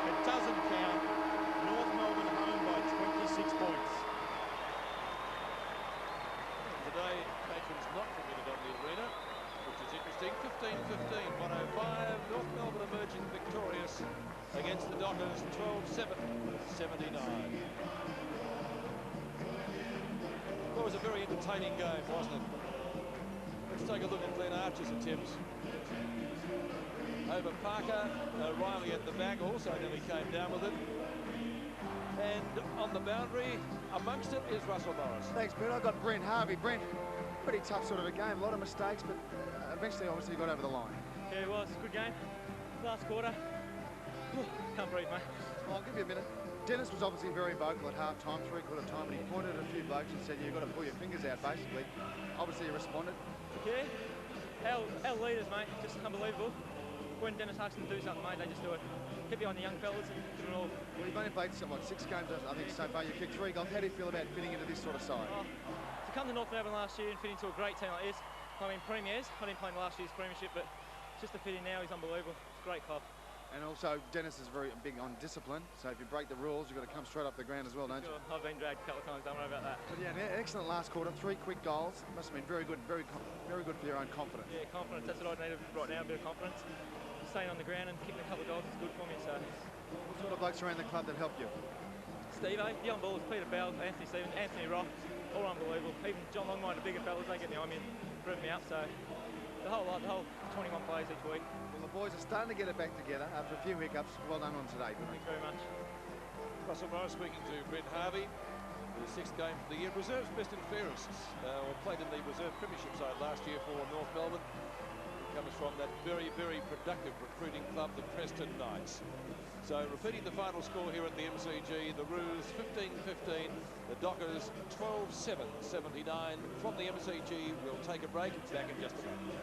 It doesn't count. North Melbourne home by 26 points. Today, patrons not permitted on the arena, which is interesting. 15-15, 105. North Melbourne emerging victorious against the Dockers, 12-7, 79. Well, it was a very entertaining game, wasn't it? Let's take a look at Glenn Archer's attempts. Over Parker, O'Reilly at the back also nearly came down with it. And on the boundary, amongst it, is Russell Morris. Thanks, Brent. I got Brent Harvey. Brent, pretty tough sort of a game. A lot of mistakes, but eventually, obviously, got over the line. Yeah, it was a good game. Last quarter, can't breathe, mate. I'll give you a minute. Dennis was obviously very vocal at half-time, three-quarter time, and he pointed at a few blokes and said, you've got to pull your fingers out, basically. Obviously, he responded. Yeah, our leaders, mate, just unbelievable. When Dennis asks them to do something, mate, they just do it. Keep behind the young fellas and do it all. Well, you've only played, what, 6 games, I think, so far. You kicked 3 goals. How do you feel about fitting into this sort of side? To come to North Melbourne last year and fit into a great team like this, I mean, premiers. I didn't play in last year's premiership, but just to fit in now, he's unbelievable. It's a great club. And also, Dennis is very big on discipline, so if you break the rules, you've got to come straight up the ground as well, don't you? I've been dragged a couple of times, don't worry about that. But yeah, an excellent last quarter, 3 quick goals. Must have been very good, very good for your own confidence. Yeah, confidence, that's what I need right now, a bit of confidence. Staying on the ground and kicking a couple of goals is good for me, so. What sort of blokes around the club that help you? Steve, the young ballers, Peter Bell, Anthony Stevens, Anthony Rock, all unbelievable. Even John Longmire, the bigger fellas, they get behind me and prove me up, so. The whole 21 players each week. Well, the boys are starting to get it back together after a few hiccups. Well done on today. Thanks very much. Russell Morris speaking to Brent Harvey. The 6th game of the year. Reserves best and fairest. Played in the reserve premiership side last year for North Melbourne. Comes from that very, very productive recruiting club, the Preston Knights. So repeating the final score here at the MCG, the Roos 15-15, the Dockers 12-7-79. From the MCG, we'll take a break. Back in just a moment.